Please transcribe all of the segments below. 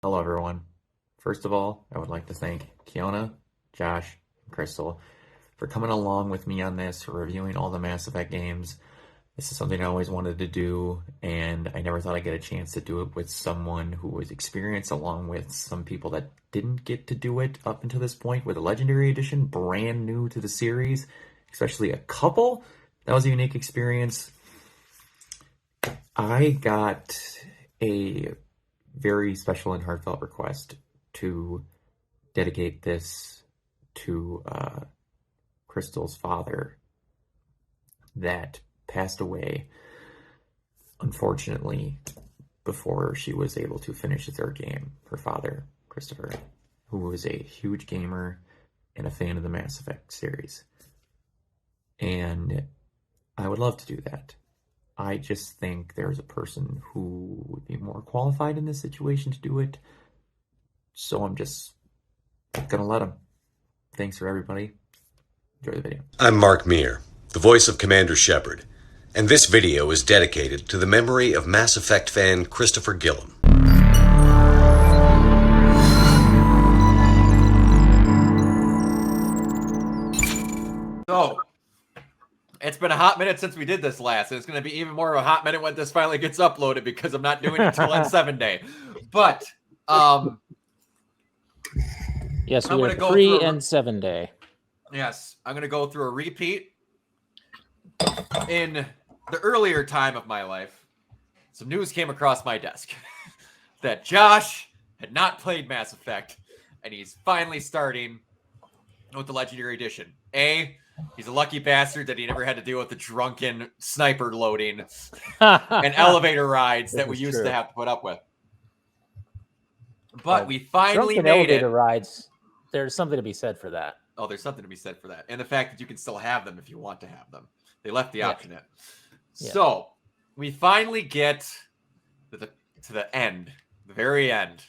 Hello, everyone. First of all, I would like to thank Kiona, Josh, and Crystal for coming along with me on this, for reviewing all the Mass Effect games. This is something I always wanted to do, and I never thought I'd get a chance to do it with someone who was experienced, along with some people that didn't get to do it up until this point with a Legendary Edition, brand new to the series, especially a couple. That was a unique experience. I got a very special and heartfelt request to dedicate this to Crystal's father that passed away, unfortunately, before she was able to finish the third game. Her father, Christopher, who was a huge gamer and a fan of the Mass Effect series. And I would love to do that. I just think there's a person who would be more qualified in this situation to do it. So I'm just gonna let him. Thanks for everybody. Enjoy the video. I'm Mark Meir, the voice of Commander Shepard, and this video is dedicated to the memory of Mass Effect fan Christopher Gillam. So, it's been a hot minute since we did this last, and it's going to be even more of a hot minute when this finally gets uploaded because I'm not doing it until N7 day. But, yes, we are pre-N7 day. Yes, I'm going to go through a repeat. In the earlier time of my life, some news came across my desk that Josh had not played Mass Effect, and he's finally starting with the Legendary Edition. He's a lucky bastard that he never had to deal with the drunken sniper loading and elevator rides that we used to have to put up with. But we finally drunken made elevator it. Rides. There's something to be said for that. Oh, there's something to be said for that. And the fact that you can still have them if you want to have them. They left the option in. Yeah. So we finally get to the end, the very end.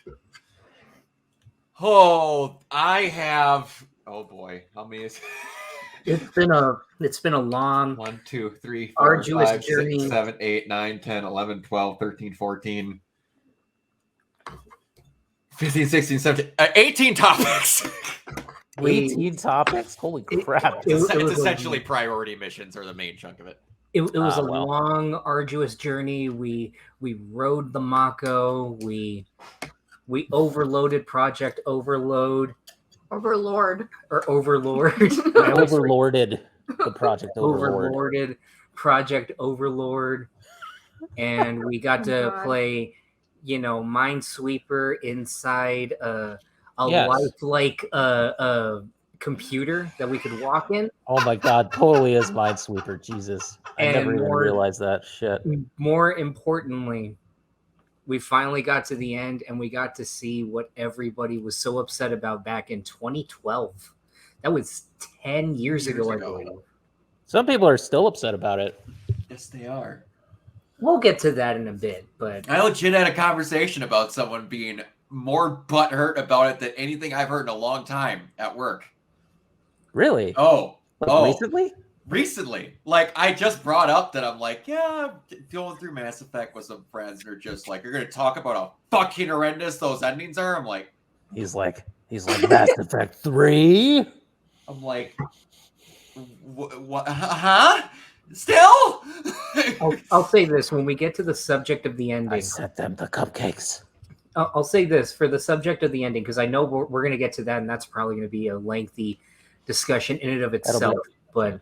Oh, oh boy, how many is It's been a long 1, 2, 3, 4, arduous 5, 6, journey. 7, 8, 9, 10, 11, 12, 13, 14, 15, 16, 17, 18 topics. 18 topics? Holy crap. It's essentially priority missions are the main chunk of it. It was a long, arduous journey. We rode the Mako. We overloaded Project Overload. Overlord. Or Overlord. I overlorded the Project Overlord. Overlorded Project Overlord. And we got to play, Minesweeper inside a lifelike computer that we could walk in. Oh my god, totally is Minesweeper. Jesus. I never even realized that shit. More importantly, we finally got to the end and we got to see what everybody was so upset about back in 2012. That was 10 years ago, I believe. Some people are still upset about it. Yes, they are. We'll get to that in a bit, but I legit had a conversation about someone being more butthurt about it than anything I've heard in a long time at work. Really? Recently? Recently. Like, I just brought up that I'm like, yeah, I'm going through Mass Effect with some friends, and they're just like, you're going to talk about how fucking horrendous those endings are? I'm like... He's like Mass Effect 3? I'm like, what? Huh? Still? I'll say this. When we get to the subject of the ending... I sent them the cupcakes. I'll say this. For the subject of the ending, because I know we're going to get to that, and that's probably going to be a lengthy discussion in and of itself. But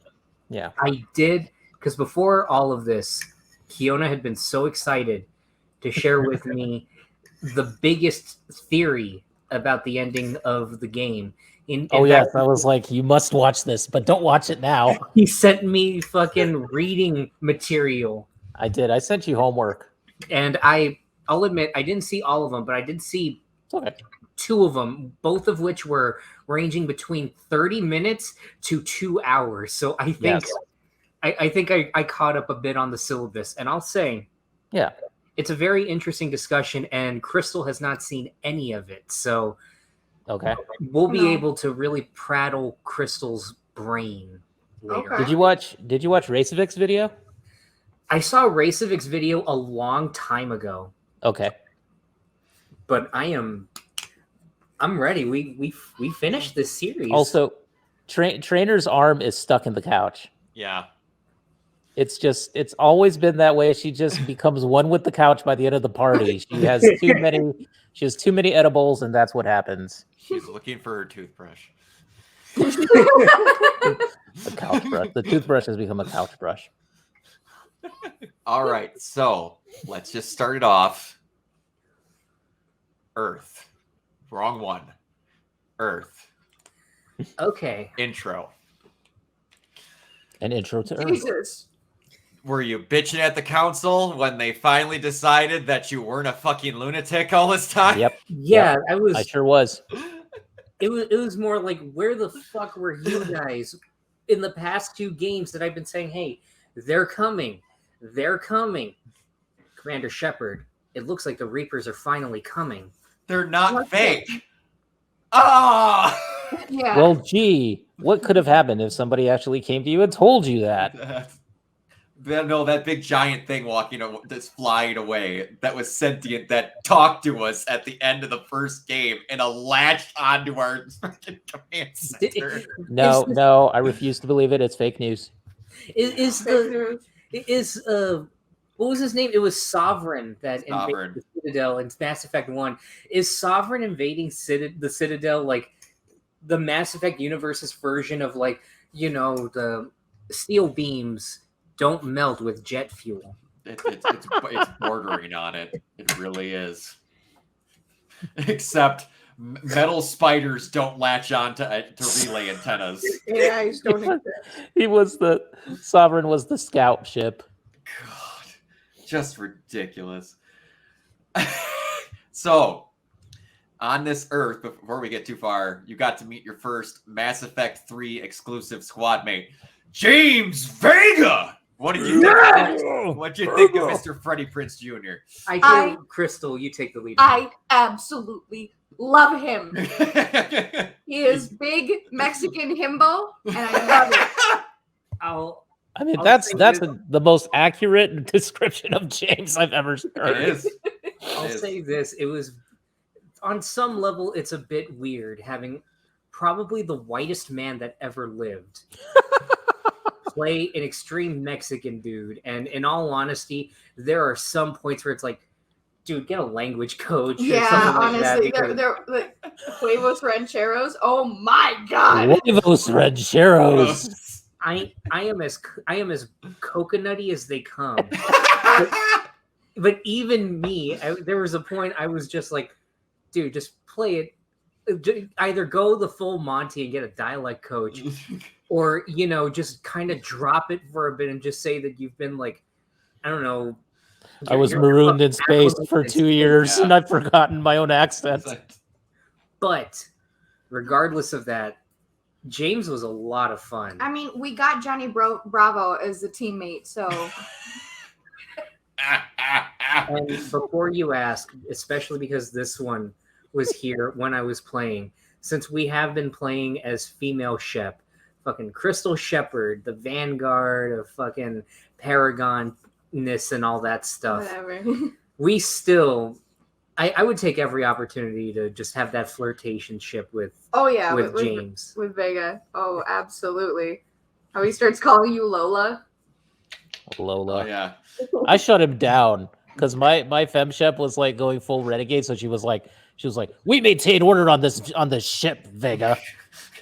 yeah, I did, because before all of this, Kiona had been so excited to share with me the biggest theory about the ending of the game. I was like, you must watch this, but don't watch it now. He sent me fucking reading material. I did. I sent you homework. And I'll admit, I didn't see all of them, but I did see two of them, both of which were ranging between 30 minutes to 2 hours. So I think I think I caught up a bit on the syllabus. And I'll say, yeah, it's a very interesting discussion, and Crystal has not seen any of it. So we'll be able to really prattle Crystal's brain later. Did you watch Racevic's video? I saw Racevic's video a long time ago. Okay. but I'm ready. We finished this series. Also, Trainer's arm is stuck in the couch. Yeah. It's always been that way. She just becomes one with the couch by the end of the party. She has too many edibles, and that's what happens. She's looking for her toothbrush. A couch brush. The toothbrush has become a couch brush. All right, so let's just start it off. Earth. Wrong one. Earth. Okay. Intro. An intro to Earth. Jesus. Were you bitching at the council when they finally decided that you weren't a fucking lunatic all this time? Yep. Yeah, Yep. I I sure was. It was more like, where the fuck were you guys in the past 2 games that I've been saying, hey, they're coming. Commander Shepard, it looks like the Reapers are finally coming. They're not fake. Ah! Yeah. Well, gee, what could have happened if somebody actually came to you and told you that? No, that big giant thing that's flying away, that was sentient, that talked to us at the end of the first game and latched onto our freaking command center. No, I refuse to believe it. It's fake news. What was his name? It was Sovereign that Sovereign. invaded the Citadel in Mass Effect 1. Is Sovereign invading the Citadel like the Mass Effect universe's version of like, the steel beams don't melt with jet fuel? It's bordering on it. It really is. Except metal spiders don't latch on to relay antennas. AIs don't exist. Sovereign was the scout ship. God, just ridiculous. So, on this Earth, before we get too far, you got to meet your first Mass Effect 3 exclusive squad mate, James Vega. What did you think? What did you think of Mr. Freddie Prinze Jr.? Crystal, you take the lead. I absolutely love him. He is big Mexican himbo, and I love it. That's the most accurate description of James I've ever heard. It is. I'll say this. It was, on some level, it's a bit weird having probably the whitest man that ever lived play an extreme Mexican dude. And in all honesty, there are some points where it's like, dude, get a language coach. Yeah, or something like honestly, that, they're like huevos rancheros. Oh my god, Huevos rancheros. I am as coconutty as they come. But even me, there was a point I was just like, dude, just play it. Either go the full Monty and get a dialect coach, or just kind of drop it for a bit and just say that you've been like, I don't know. I was marooned in space for 2 years and I've forgotten my own accent. But regardless of that, James was a lot of fun. I mean, we got Johnny Bravo as the teammate, so. And before you ask, especially because this one was here when I was playing, since we have been playing as female Shep, fucking Crystal Shepard, the Vanguard of fucking Paragon-ness and all that stuff. Whatever. We still, I would take every opportunity to just have that flirtation ship with James. With Vega. Oh, absolutely. How he starts calling you Lola. Lola. Oh, yeah. I shut him down because my femshep was like going full renegade, so she was like, we maintain order on this ship, Vega.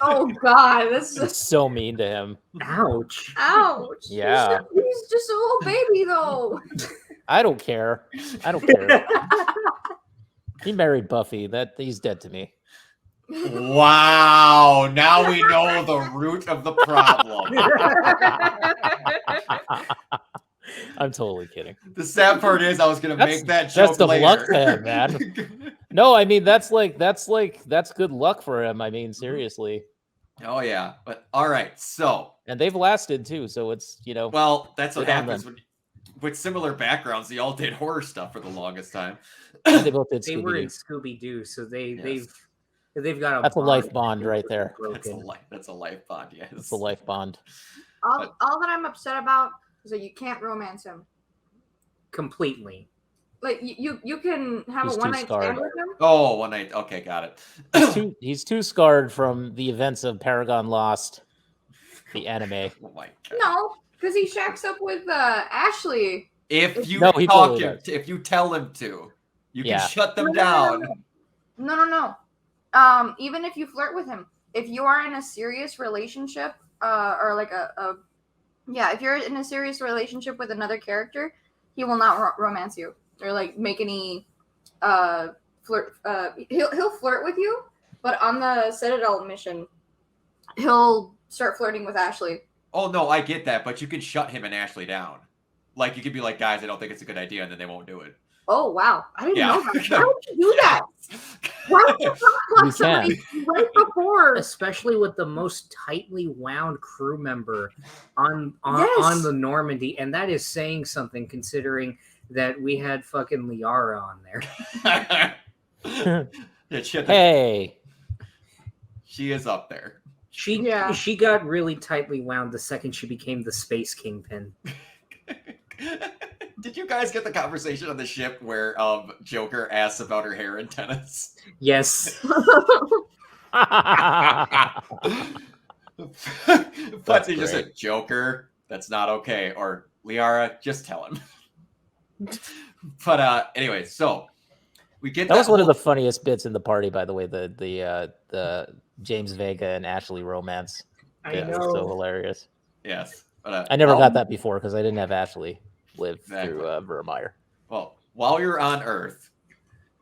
Oh god, that's It's so mean to him. Ouch. Yeah. He's just a little baby though. I don't care. He married Buffy. He's dead to me. Wow, now we know the root of the problem. I'm totally kidding. The sad part is I was going to make that joke That's the later. luck to him, man. No, I mean that's good luck for him. I mean, seriously. Oh yeah, but all right. So, and they've lasted too, so it's well, that's what happens with similar backgrounds. They all did horror stuff for the longest time. They both did. They were in Scooby-Doo, so they've got that's a life bond right there. That's a life bond. Yes, it's a life bond. All that I'm upset about is that you can't romance him completely. Like you can have He's a too one night stand scarred. with him. Oh, one night. Okay, got it. He's too scarred from the events of Paragon Lost, the anime. Oh my god. No, because he shacks up with Ashley. If you No, he talk totally him, does. if you tell him to, you Yeah. can shut them No, no, no, down. No. Even if you flirt with him, if you are in a serious relationship, or like if you're in a serious relationship with another character, he will not romance you or like make any flirt. He'll flirt with you, but on the Citadel mission, he'll start flirting with Ashley. Oh no, I get that, but you can shut him and Ashley down. Like you could be like, guys, I don't think it's a good idea, and then they won't do it. Oh wow, I didn't Yeah. know that. Why would you do that? Why would you You not somebody right before? Especially with the most tightly wound crew member on Yes. the Normandy, and that is saying something considering that we had fucking Liara on there. Yeah, Hey, she is up there. She got really tightly wound the second she became the Space Kingpin. Did you guys get the conversation on the ship where Joker asks about her hair and tennis? Yes. Futzy just said, Joker, that's not okay. Or Liara, just tell him. But anyway, so we get that was one of whole- the funniest bits in the party, by the way. The James Vega and Ashley romance. I was so hilarious. Yes. But, I never got that before because I didn't have Ashley live Exactly. through Vermeer. Well, while you're on Earth,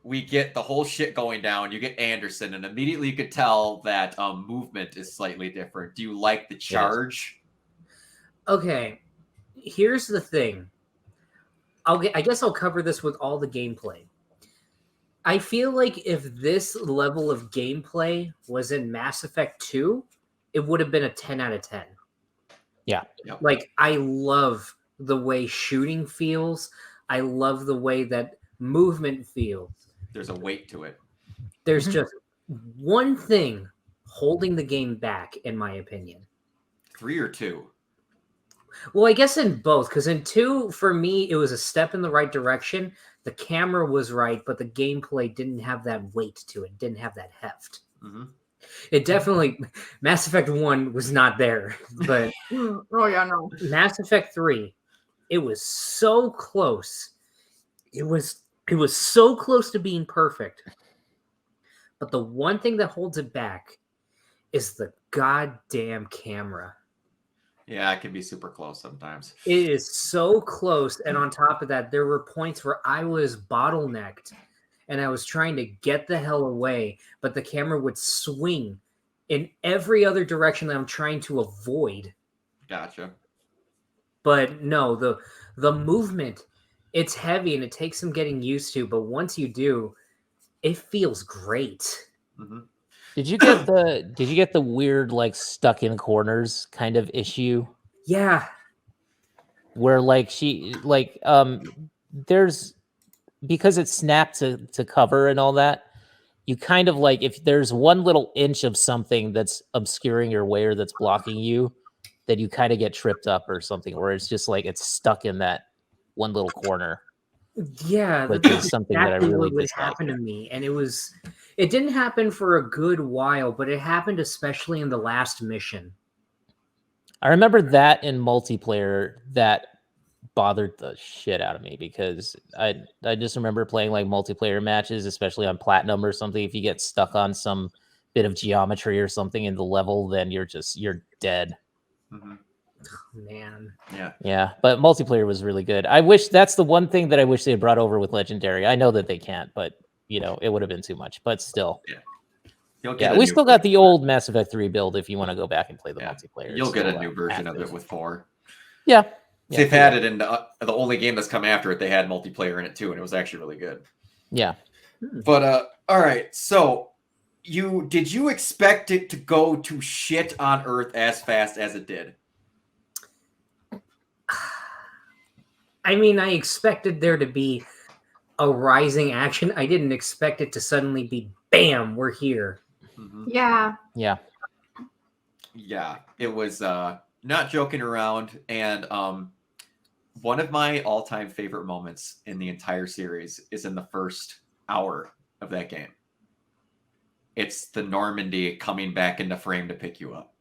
we get the whole shit going down. You get Anderson, and immediately you could tell that movement is slightly different. Do you like the charge? Okay, here's the thing. I guess I'll cover this with all the gameplay. I feel like if this level of gameplay was in Mass Effect 2, it would have been a 10 out of 10. Yeah. Yep. Like, I love the way shooting feels. I love the way that movement feels. There's a weight to it. There's just one thing holding the game back, in my opinion. 3 or 2? Well, I guess in both, because in 2, for me, it was a step in the right direction. The camera was right, but the gameplay didn't have that weight to it. Didn't have that heft. Mm-hmm. It definitely... Mass Effect 1 was not there, but... Oh, yeah, no. Mass Effect 3, it was so close. It was so close to being perfect. But the one thing that holds it back is the goddamn camera. Yeah, it can be super close sometimes. It is so close. And on top of that, there were points where I was bottlenecked and I was trying to get the hell away, but the camera would swing in every other direction that I'm trying to avoid. Gotcha. But no, the movement, it's heavy and it takes some getting used to, but once you do, it feels great. Mm-hmm. Did you get the weird like stuck in corners kind of issue? Yeah. Where like there's, because it's snapped to cover and all that, you kind of like, if there's one little inch of something that's obscuring your way or that's blocking you, that you kind of get tripped up or something, or it's just like it's stuck in that one little corner. Yeah, Which that's is something exactly that I really what would dislike. happen to me. And it didn't happen for a good while, but it happened especially in the last mission. I remember that in multiplayer that bothered the shit out of me, because I just remember playing like multiplayer matches, especially on platinum or something. If you get stuck on some bit of geometry or something in the level, then you're dead. Mm-hmm. Man. Yeah, but multiplayer was really good. I wish that's the one thing that I wish they had brought over with Legendary. I know that they can't, but you know, it would have been too much. But still, we still got the old Mass Effect 3 build if you want to go back and play the multiplayer. You'll get a new version of it with 4. Yeah. They've had it in the only game that's come after it. They had multiplayer in it too, and it was actually really good. Yeah. But all right. So did you expect it to go to shit on Earth as fast as it did? I mean, I expected there to be a rising action. I didn't expect it to suddenly be bam, we're here. Mm-hmm. Yeah. Yeah. It was not joking around, and One of my all-time favorite moments in the entire series is in the first hour of that game. It's the Normandy coming back into frame to pick you up.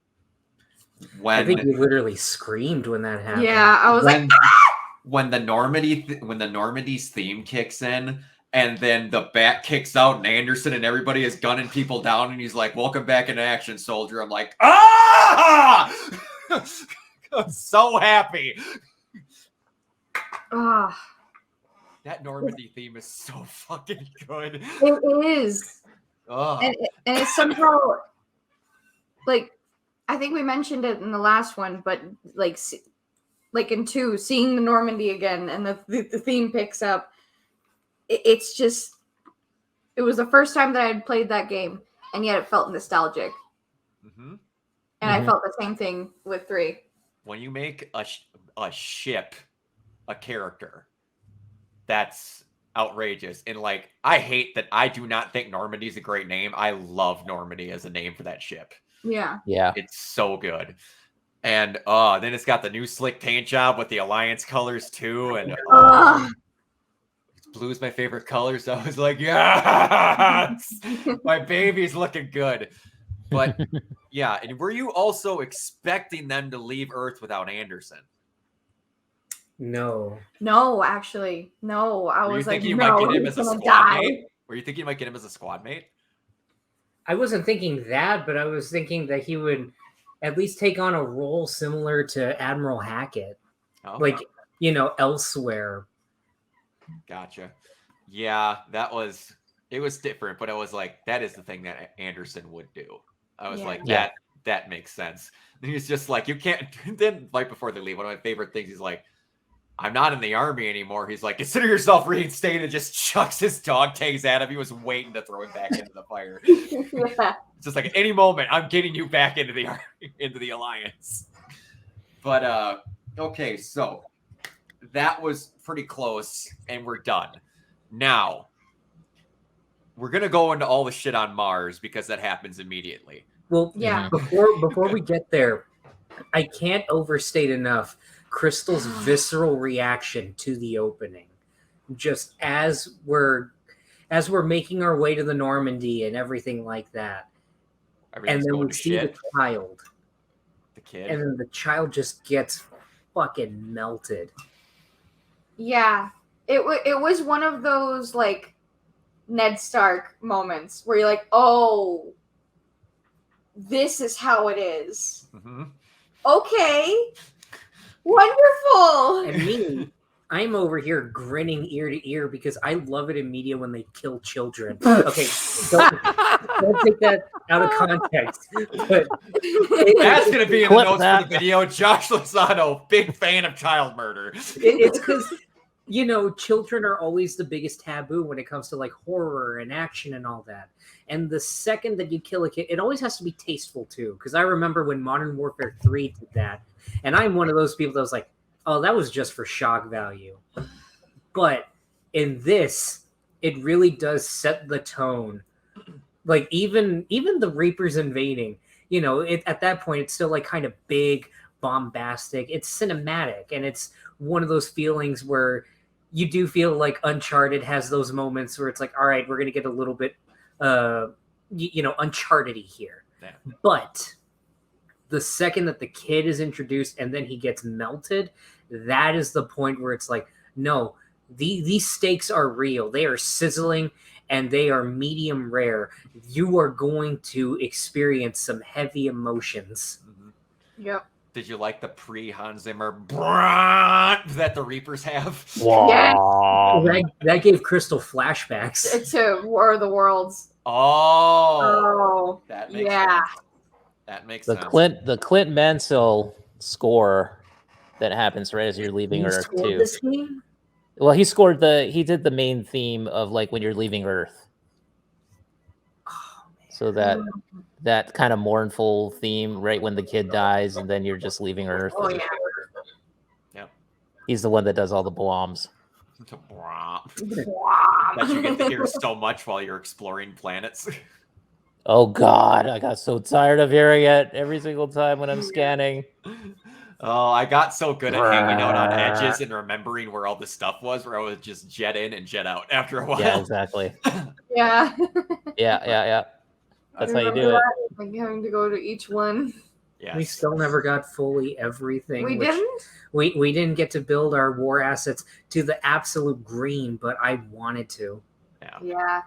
I think you literally screamed when that happened. Yeah, I was like, when the Normandy's theme kicks in, and then the bat kicks out, and Anderson and everybody is gunning people down, and he's like, "Welcome back in action, soldier." I'm like, ah! I'm so happy. That Normandy theme is so fucking good. It is. And it's somehow, like, I think we mentioned it in the last one, but like in 2, seeing the Normandy again and the theme picks up, it's just, it was the first time that I had played that game, and yet it felt nostalgic. And I felt the same thing with 3. When you make a ship a character, that's outrageous. And like, I hate that I do not think Normandy's a great name. I love Normandy as a name for that ship. Yeah. It's so good. And then it's got the new slick paint job with the Alliance colors too. And blue's my favorite color, so I was like, yes! My baby's looking good. But yeah, and were you also expecting them to leave Earth without Anderson? No, actually, no. I was like, you no, might get him as a squad mate? Were you thinking you might get him as a squad mate? I wasn't thinking that, but I was thinking that he would at least take on a role similar to Admiral Hackett, like, you know, elsewhere. Gotcha. Yeah, it was different, but I was like, that is the thing that Anderson would do. I was like, that makes sense. And he's just like, you can't. Then right before they leave, one of my favorite things, he's like, I'm not in the army anymore. He's like, consider yourself reinstated. Just chucks his dog tags at him. He was waiting to throw him back into the fire. It's just like, at any moment, I'm getting you back into the army, into the Alliance. But okay, so that was pretty close, and we're done. Now, we're gonna go into all the shit on Mars because that happens immediately. Well, yeah. Before we get there, I can't overstate enough Crystal's visceral reaction to the opening. Just as we're making our way to the Normandy and everything like that. And then we see the child. The kid. And then the child just gets fucking melted. Yeah. It was one of those, like, Ned Stark moments where you're like, oh, this is how it is. Okay. Wonderful. And me, I'm over here grinning ear to ear because I love it in media when they kill children. Okay, don't take that out of context. But that's going to be in the notes for the video. Josh Lozano, big fan of child murder. It's because, you know, children are always the biggest taboo when it comes to like horror and action and all that. And the second that you kill a kid, it always has to be tasteful too. Because I remember when Modern Warfare 3 did that. And I'm one of those people that was like, oh, that was just for shock value. But in this, it really does set the tone. Like even the Reapers invading, you know, at that point, it's still like kind of big, bombastic. It's cinematic. And it's one of those feelings where you do feel like Uncharted has those moments where it's like, all right, we're going to get a little bit, you know, Uncharted-y here. Yeah. But the second that the kid is introduced and then he gets melted, that is the point where it's like, no, these stakes are real. They are sizzling and they are medium rare. You are going to experience some heavy emotions. Yep. Did you like the pre-Hans Zimmer that the Reapers have? Wow. Yeah. That gave Crystal flashbacks. To War of the Worlds. Oh. That makes sense. That makes sense. The Clint Mansell score that happens right as you're leaving Earth too. This game? Well, he did the main theme of like when you're leaving Earth. Oh, so that kind of mournful theme right when the kid dies and then you're just leaving Earth. Oh yeah. Yep. He's the one that does all the bloms. That you get to hear so much while you're exploring planets. Oh God, I got so tired of hearing it every single time when I'm scanning. Oh, I got so good at hanging out on edges and remembering where all the stuff was, where I would just jet in and jet out after a while. Yeah, exactly. Yeah. Yeah. That's how you do it. Like having to go to each one. Yes. We still never got fully everything. We didn't? We didn't get to build our war assets to the absolute green, but I wanted to. Yeah.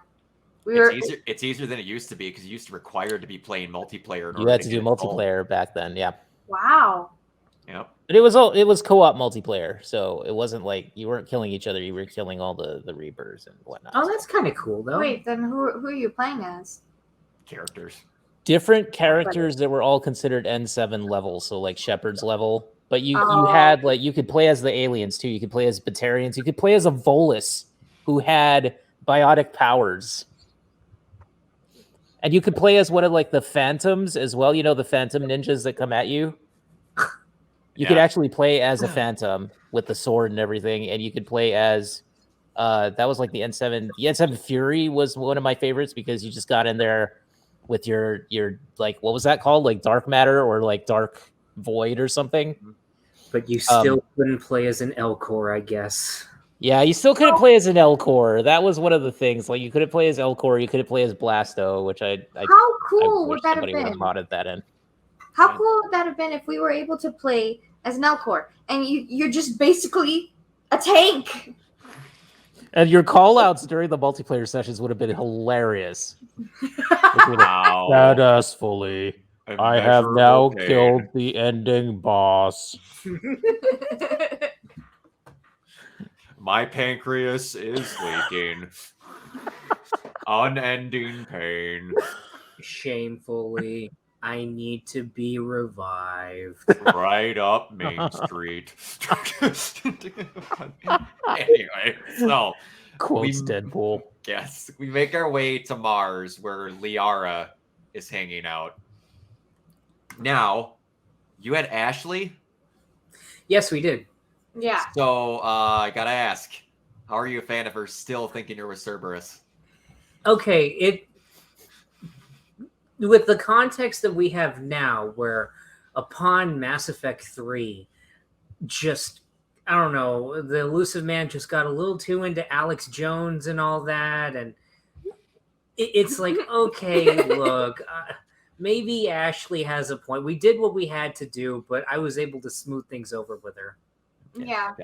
It's easier than it used to be because you used to require to be playing multiplayer. You had to do multiplayer back then, yeah. Wow. Yep. But it was co-op multiplayer, so it wasn't like you weren't killing each other; you were killing all the Reapers and whatnot. Oh, that's kind of cool, though. Wait, then who are you playing as? Characters. Different characters that were all considered N7 levels, so like Shepard's level. But you had like you could play as the aliens too. You could play as Batarians. You could play as a Volus who had biotic powers. And you could play as one of like the Phantoms as well. You know, the Phantom ninjas that come at you. You could actually play as a Phantom with the sword and everything, and you could play as that was like the N7. The N7 Fury was one of my favorites because you just got in there with your like what was that called? Like dark matter or like dark void or something. But you still couldn't play as an Elcor, I guess. Yeah, you still couldn't play as an Elcor. That was one of the things. Like you couldn't play as Elcor, you couldn't play as Blasto, which I how cool would that have somebody would have been? modded that in. How cool would that have been if we were able to play as an Elcor and you're just basically a tank? And your call-outs during the multiplayer sessions would have been hilarious. Wow. Badass fully. I have now killed the ending boss. My pancreas is leaking. Unending pain. Shamefully, I need to be revived. Right up Main Street. Anyway, so quotes Deadpool. Yes, we make our way to Mars where Liara is hanging out. Now, you had Ashley? Yes, we did. Yeah. So, I gotta ask, how are you a fan of her still thinking you're with Cerberus? Okay, with the context that we have now, where upon Mass Effect 3, just, I don't know, the Elusive Man just got a little too into Alex Jones and all that, and it's like, okay, look, maybe Ashley has a point. We did what we had to do, but I was able to smooth things over with her. Yeah.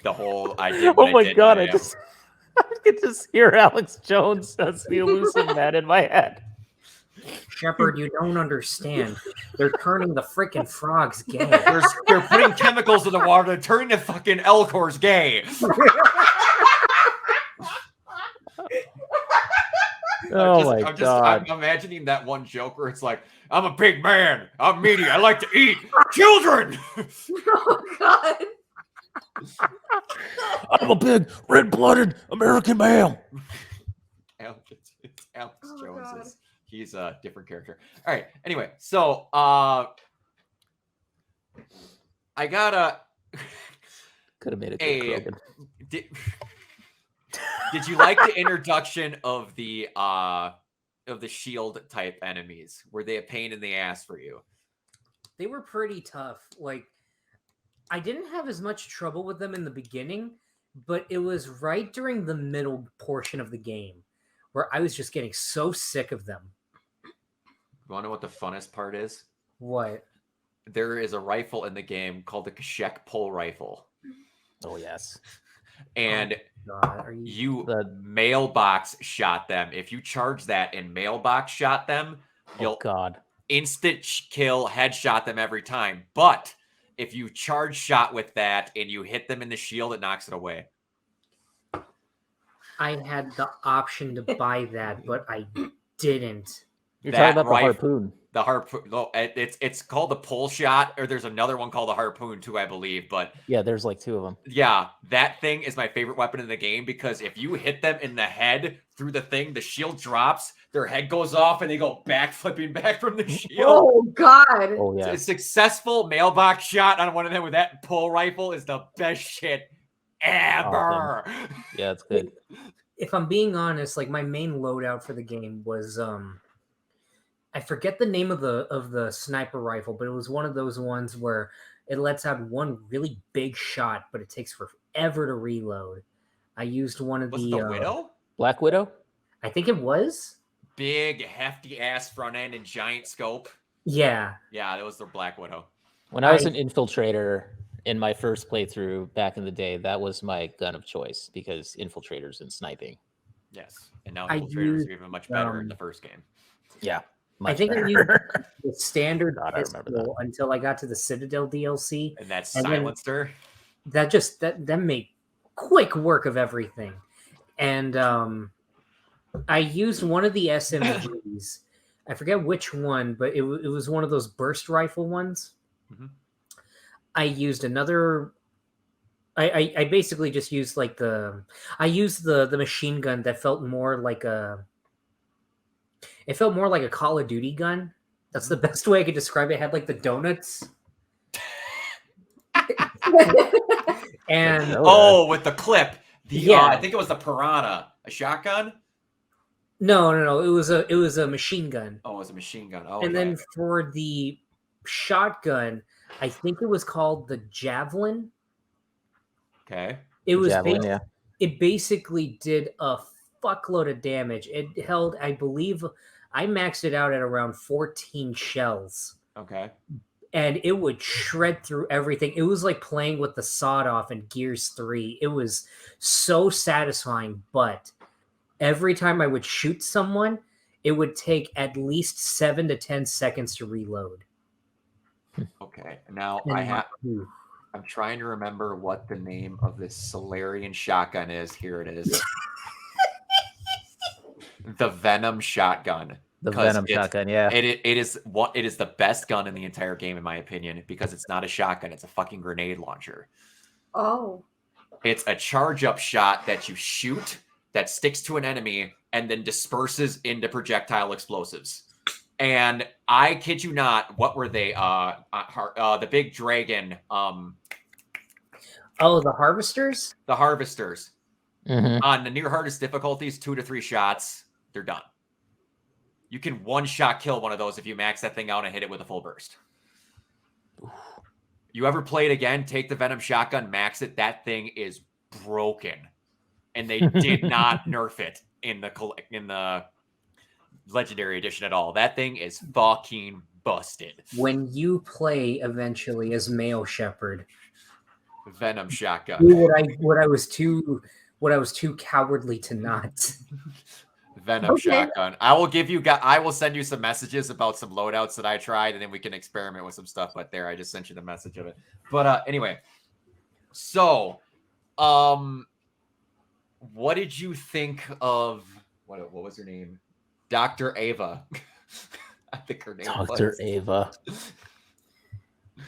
The whole I did. Oh my god! I could just hear Alex Jones as the Elusive Man in my head. Shepard, you don't understand. They're turning the freaking frogs gay. They're putting chemicals in the water. They're turning the fucking Elcors gay. God! I'm imagining that one joke where it's like, I'm a big man. I'm meaty. I like to eat children. Oh god. I'm a big red-blooded American male. It's Alex Jones. He's a different character. All right. Anyway, so I gotta. Could have made it. Did you like the introduction of the shield type enemies? Were they a pain in the ass for you? They were pretty tough. Like, I didn't have as much trouble with them in the beginning, but it was right during the middle portion of the game where I was just getting so sick of them. You want to know what the funnest part is? What? There is a rifle in the game called the Kashek pole rifle. Oh yes. And you the mailbox shot them. If you charge that and mailbox shot them, you'll instant kill, headshot them every time. But if you charge shot with that and you hit them in the shield, it knocks it away. I had the option to buy that, but I didn't. You're talking about the harpoon. The harpoon. No, it's called the pole shot, or there's another one called the harpoon too, I believe. But yeah, there's like two of them. Yeah, that thing is my favorite weapon in the game because if you hit them in the head through the thing, the shield drops, their head goes off, and they go back flipping back from the shield. Oh god! Oh yeah. A successful mailbox shot on one of them with that pole rifle is the best shit ever. Awesome. Yeah, it's good. If I'm being honest, like my main loadout for the game was I forget the name of the sniper rifle, but it was one of those ones where it lets out one really big shot, but it takes forever to reload. I used one of Was it the Widow? Black Widow? I think it was. Big, hefty ass front end and giant scope. Yeah. Yeah, that was the Black Widow. When I was an infiltrator in my first playthrough back in the day, that was my gun of choice because infiltrators and sniping. Yes. And now infiltrators are even much better in the first game. Yeah. I think I used the standard pistol until I got to the Citadel DLC. And that silencer. That made quick work of everything. And I used one of the SMGs. I forget which one, but it was one of those burst rifle ones. Mm-hmm. I used another. I basically just used like the machine gun that felt more like a. It felt more like a Call of Duty gun. That's the best way I could describe it. It had like the donuts. And with the clip. I think it was the Piranha, a shotgun. No. It was a machine gun. Oh, it was a machine gun. Oh, and then for the shotgun, I think it was called the Javelin. Okay. It was Javelin, It basically did a fuckload of damage. It held, I believe, I maxed it out at around 14 shells. Okay. And it would shred through everything. It was like playing with the sawed off in Gears 3. It was so satisfying, but every time I would shoot someone, it would take at least 7 to 10 seconds to reload. Okay. Now I'm trying to remember what the name of this Solarian shotgun is. Here it is. The Venom shotgun. The Venom shotgun, yeah. It is the best gun in the entire game, in my opinion, because it's not a shotgun, it's a fucking grenade launcher. Oh. It's a charge-up shot that you shoot that sticks to an enemy and then disperses into projectile explosives. And I kid you not, what were they? The big dragon. The harvesters? The harvesters. Mm-hmm. On the near hardest difficulties, 2 to 3 shots, they're done. You can one-shot kill one of those if you max that thing out and hit it with a full burst. You ever play it again, take the Venom shotgun, max it, that thing is broken. And they did not nerf it in the Legendary Edition at all. That thing is fucking busted. When you play eventually as Male Shepherd, Venom shotgun. What I was too cowardly to not. Venom shotgun. I will send you some messages about some loadouts that I tried, and then we can experiment with some stuff. But there, I just sent you the message of it. But anyway, so what did you think of what was her name? Dr. Ava. I think her name was Dr. Ava.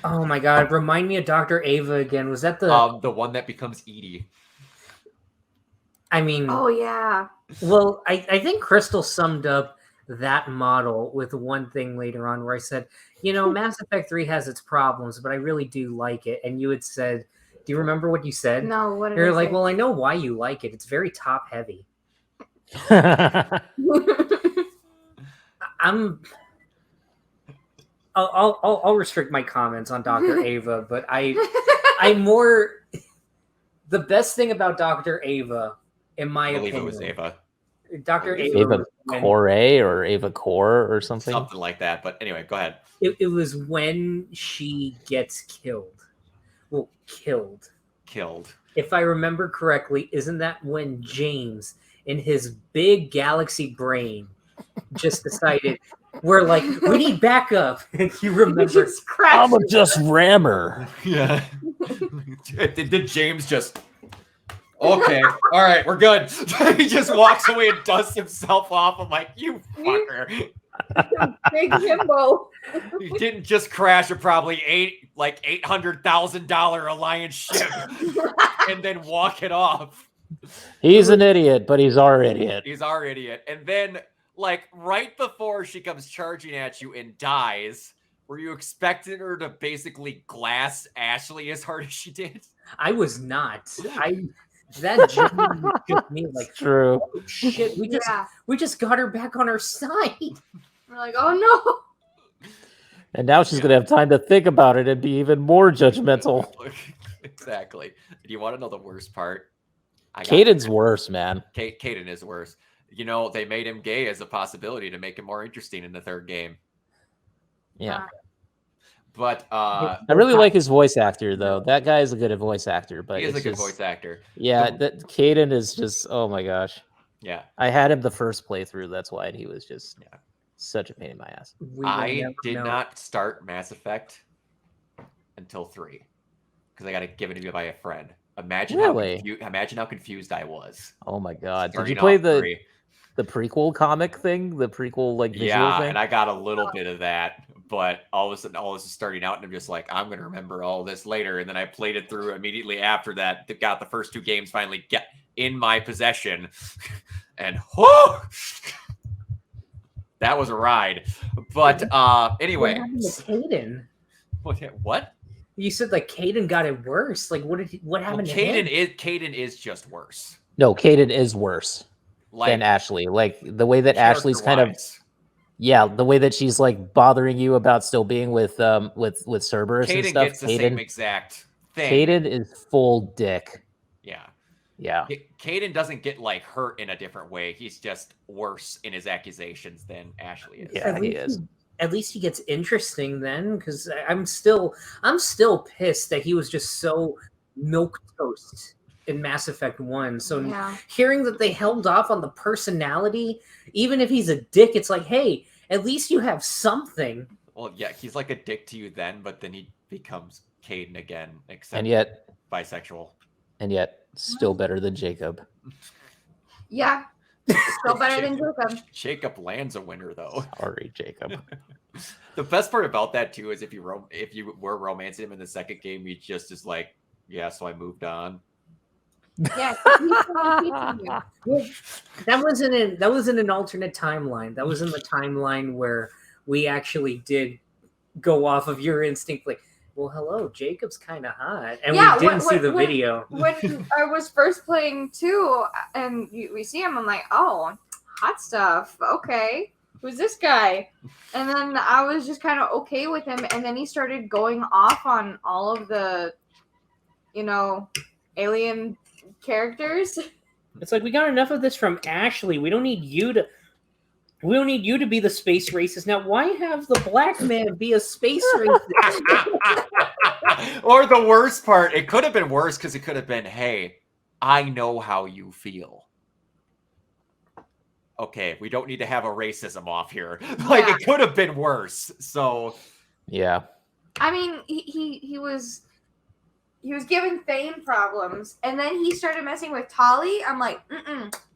Oh my god, remind me of Dr. Ava again. Was that the one that becomes Edie? I mean, oh yeah. Well, I think Crystal summed up that model with one thing later on where I said, Mass Effect 3 has its problems, but I really do like it. And you had said, do you remember what you said? No, what did You're I like, say? well, I know why you like it. It's very top heavy. I'll restrict my comments on Dr. Ava, but I'm more the best thing about Dr. Ava, in my opinion. It was Ava. Dr. Ava Core or Ava Core or something. Something like that. But anyway, go ahead. It was when she gets killed. Well, killed. If I remember correctly, isn't that when James, in his big galaxy brain, just decided, we're like, we need backup. And you remember, I'm a just rammer. Yeah. Did James just... Okay, all right, we're good. He just walks away and dusts himself off. I'm like, you fucker. Big himbo. He didn't just crash a probably $800,000 Alliance ship and then walk it off. He's an idiot, but he's our idiot. He's our idiot. And then, right before she comes charging at you and dies, were you expecting her to basically glass Ashley as hard as she did? I was not. That just me like, true. oh, shit, we just got her back on our side. We're like, oh no. And now she's gonna have time to think about it and be even more judgmental. Exactly. Do you want to know the worst part? Caden's worse, man. Caden is worse. You know, they made him gay as a possibility to make him more interesting in the third game. Yeah. But I really like his voice actor, though. That guy is a good voice actor. But he is a good voice actor. Yeah, that Caden is just, oh my gosh. Yeah. I had him the first playthrough. That's why he was just such a pain in my ass. I did not start Mass Effect until 3 because I got it given to me by a friend. Imagine how confused I was. Oh my god! Did you play the prequel comic thing? The prequel visual thing? And I got a little bit of that, but all of a sudden, all this is starting out, and I'm just like, I'm gonna remember all this later. And then I played it through immediately after that. Got the first 2 games finally get in my possession, and that was a ride. But anyway, what happened to Caden? What? You said like Caden got it worse. Like what happened to him? Caden is just worse. No, Caden is worse than Ashley. Like the way that Ashley's kind of the way that she's like bothering you about still being with Cerberus and stuff. Gets the same exact thing. Caden is full dick. Yeah. Yeah. Caden doesn't get like hurt in a different way. He's just worse in his accusations than Ashley is. Yeah, he is. At least he gets interesting then, because I'm still pissed that he was just so milquetoast in Mass Effect 1. So hearing that they held off on the personality, even if he's a dick, it's like, hey, at least you have something. Well, yeah, he's like a dick to you then, but then he becomes Caden again, except and yet bisexual. And yet still better than Jacob. Yeah. Still better than Jacob. Jacob lands a winner, though. Sorry, Jacob. The best part about that too is if you were romancing him in the second game, he just is like, yeah, so I moved on. Yeah, that was in an alternate timeline. That was in the timeline where we actually did go off of your instinct, like, well, hello, Jacob's kind of hot, and we didn't see the video. When I was first playing 2, and we see him, I'm like, oh, hot stuff. Okay, who's this guy? And then I was just kind of okay with him, and then he started going off on all of the, alien characters. It's like, we got enough of this from Ashley. We don't need you to be the space racist. Now, why have the black man be a space racist? Or the worst part, it could have been worse because it could have been, hey, I know how you feel. Okay, we don't need to have a racism off here. Like, it could have been worse. So, yeah. I mean, he was given Thane problems, and then he started messing with Tali. I'm like,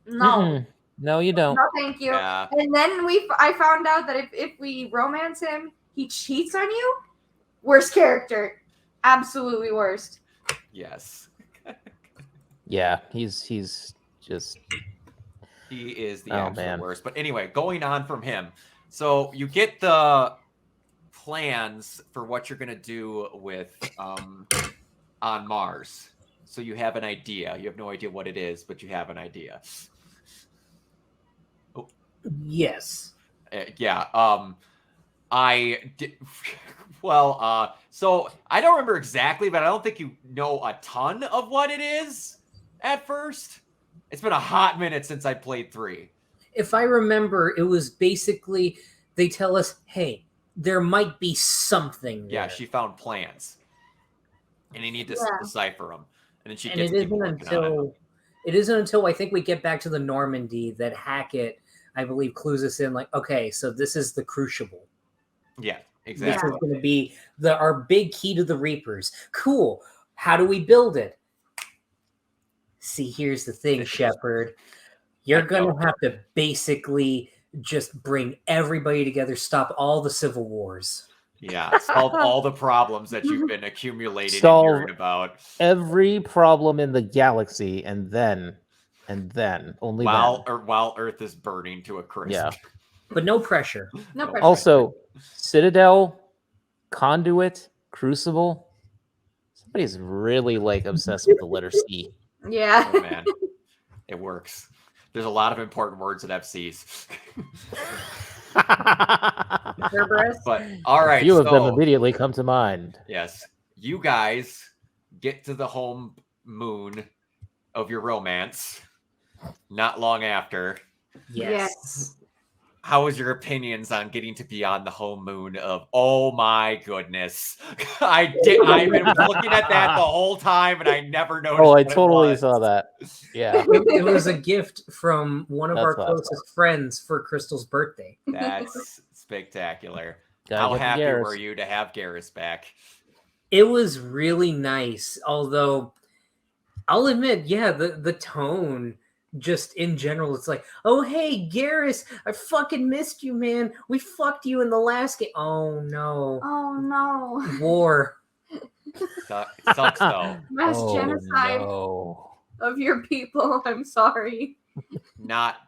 no. No, you don't. No, thank you. Yeah. And then I found out that if we romance him, he cheats on you. Worst character. Absolutely worst. Yes. Yeah, he's just... He is the absolute worst. But anyway, going on from him. So you get the plans for what you're going to do with on Mars. So you have an idea. You have no idea what it is, but you have an idea. Yes. I did. Well, so I don't remember exactly, but I don't think you know a ton of what it is at first. It's been a hot minute since I played 3. If I remember, it was basically they tell us, hey, there might be something there. Yeah, she found plans, and you need to decipher them, and then she gets it isn't until I think we get back to the Normandy that Hackett, I believe, clues us in, like, okay, so this is the Crucible. Yeah, exactly. This is going to be our big key to the Reapers. Cool. How do we build it? See, here's the thing, Shepard. You're going to have to basically just bring everybody together, stop all the civil wars. Yeah, solve all the problems that you've been accumulating and hearing about. Every problem in the galaxy, and then only while Earth is burning to a crisp. Yeah. But no pressure. No pressure. Also, Citadel, Conduit, Crucible. Somebody's really obsessed with the letter C. Yeah. Oh, man. It works. There's a lot of important words that have C's. Cerberus. But all right, A few of them so immediately come to mind. yes, you guys get to the home moon of your romance not long after. Yes. How was your opinions on getting to be on the home moon of? Oh my goodness, I've been looking at that the whole time and I never noticed. Oh, I what it totally was. saw that. Yeah. It was a gift from one of That's our what I thought. closest friends for Crystal's birthday. That's spectacular. Gotta How get the happy Garrus. were you to have Garrus back? It was really nice, although I'll admit, yeah, the tone just in general, it's like, oh hey Garrus, I fucking missed you, man. We fucked you in the last game. Oh no. Oh no. War. It sucks though. Mass genocide No. of your people. I'm sorry. Not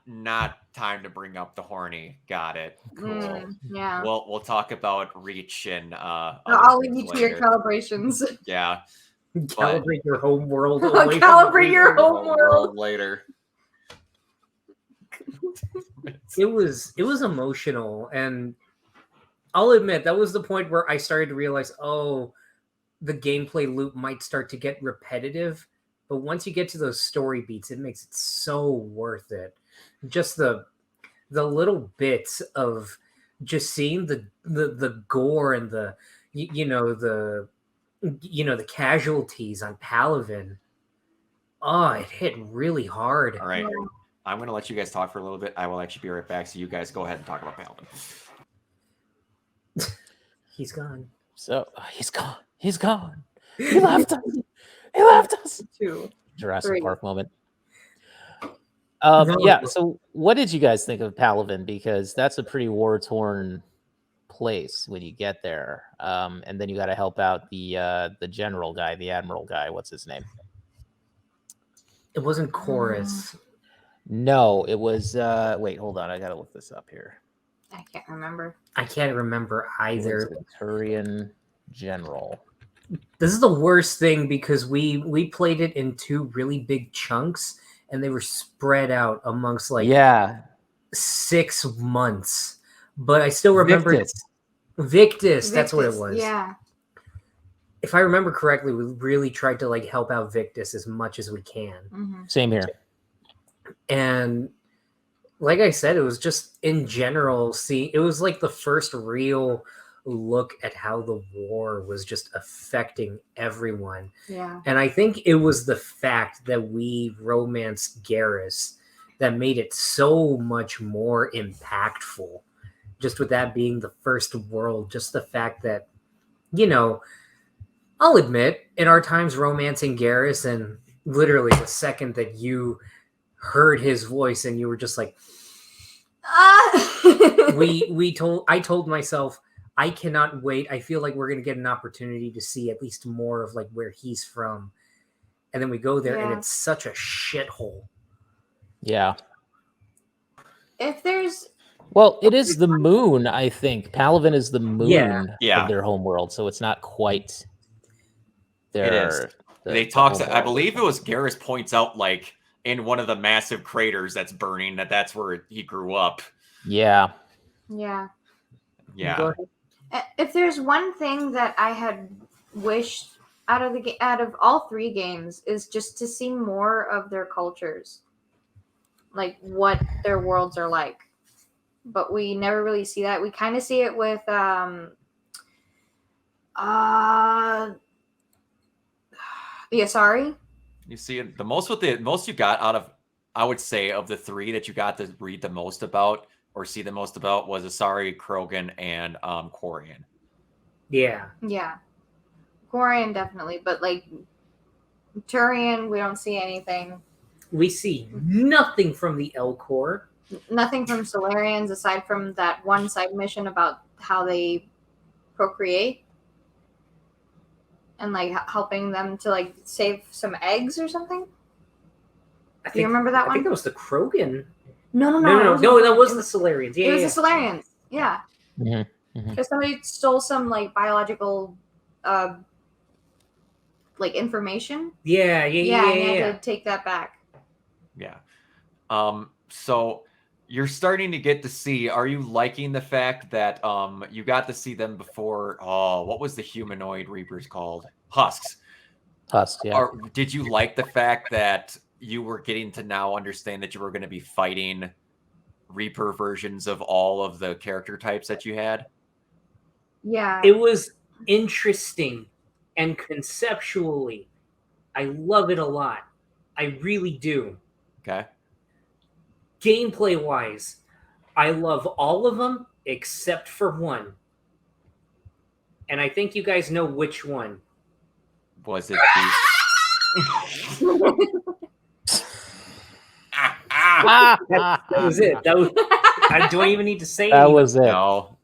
time to bring up the horny. Got it. Cool. Yeah. We'll talk about Reach and I'll leave you to your calibrations. Yeah. Calibrate your home world. Calibrate your home world later. It was emotional, and I'll admit that was the point where I started to realize, oh, the gameplay loop might start to get repetitive, but once you get to those story beats, it makes it so worth it. Just the little bits of just seeing the gore and the the casualties on Palaven. Oh, it hit really hard. All right. I'm going to let you guys talk for a little bit. I will actually be right back. So you guys go ahead and talk about Paladin. He's gone. So he's gone. He's gone. He left us. He left us. 2, Jurassic 3. Park moment. Yeah. So, what did you guys think of Palaven? Because that's a pretty war-torn place when you get there, and then you got to help out the general guy, the admiral guy. What's his name? It wasn't Chorus. No, it was. Wait, hold on. I gotta look this up here. I can't remember. I can't remember either. Turian General. This is the worst thing because we played it in 2 really big chunks and they were spread out amongst 6 months. But I still remember Victus. That's what it was. Yeah. If I remember correctly, we really tried to help out Victus as much as we can. Mm-hmm. Same here. And like I said, it was just in general, it was like the first real look at how the war was just affecting everyone. Yeah. And I think it was the fact that we romanced Garrus that made it so much more impactful. Just with that being the first world, just the fact that, I'll admit, in our times romancing Garrus, and literally the second that you heard his voice and you were just like, I told myself, I cannot wait. I feel like we're going to get an opportunity to see at least more of where he's from. And then we go there and it's such a shithole. Yeah. If there's... Well, it is the moon, I think. Palaven is the moon of their homeworld, so it's not quite their... It is. They talk. I believe it was Garrus points out, in one of the massive craters that's burning, that's where he grew up. Yeah. Yeah. Yeah. If there's one thing that I had wished out of all 3 games is just to see more of their cultures, what their worlds are like. But we never really see that. We kind of see it with the Asari. You see it the most with the most you got out of, I would say, of the 3 that you got to read the most about or see the most about was Asari, Krogan, and Quarian. Yeah. Yeah. Quarian definitely, but Turian, we don't see anything. We see nothing from the Elcor. Nothing from Solarians aside from that one side mission about how they procreate and helping them to save some eggs or something. Do you remember that one? I think that was the Krogan. No, that was the Solarians. Yeah, it was the Solarians. Yeah. Mm-hmm. Because somebody stole some biological information. Yeah. And they had to take that back. Yeah. So you're starting to get to see. Are you liking the fact that you got to see them before? Oh, what was the humanoid Reapers called? Husks. Husks, yeah. Or did you like the fact that you were getting to now understand that you were going to be fighting Reaper versions of all of the character types that you had? Yeah. It was interesting, and conceptually, I love it a lot. I really do. Okay. Gameplay wise, I love all of them except for one. And I think you guys know which one. Was it That was it. That was. I don't even need to say That anything. was it.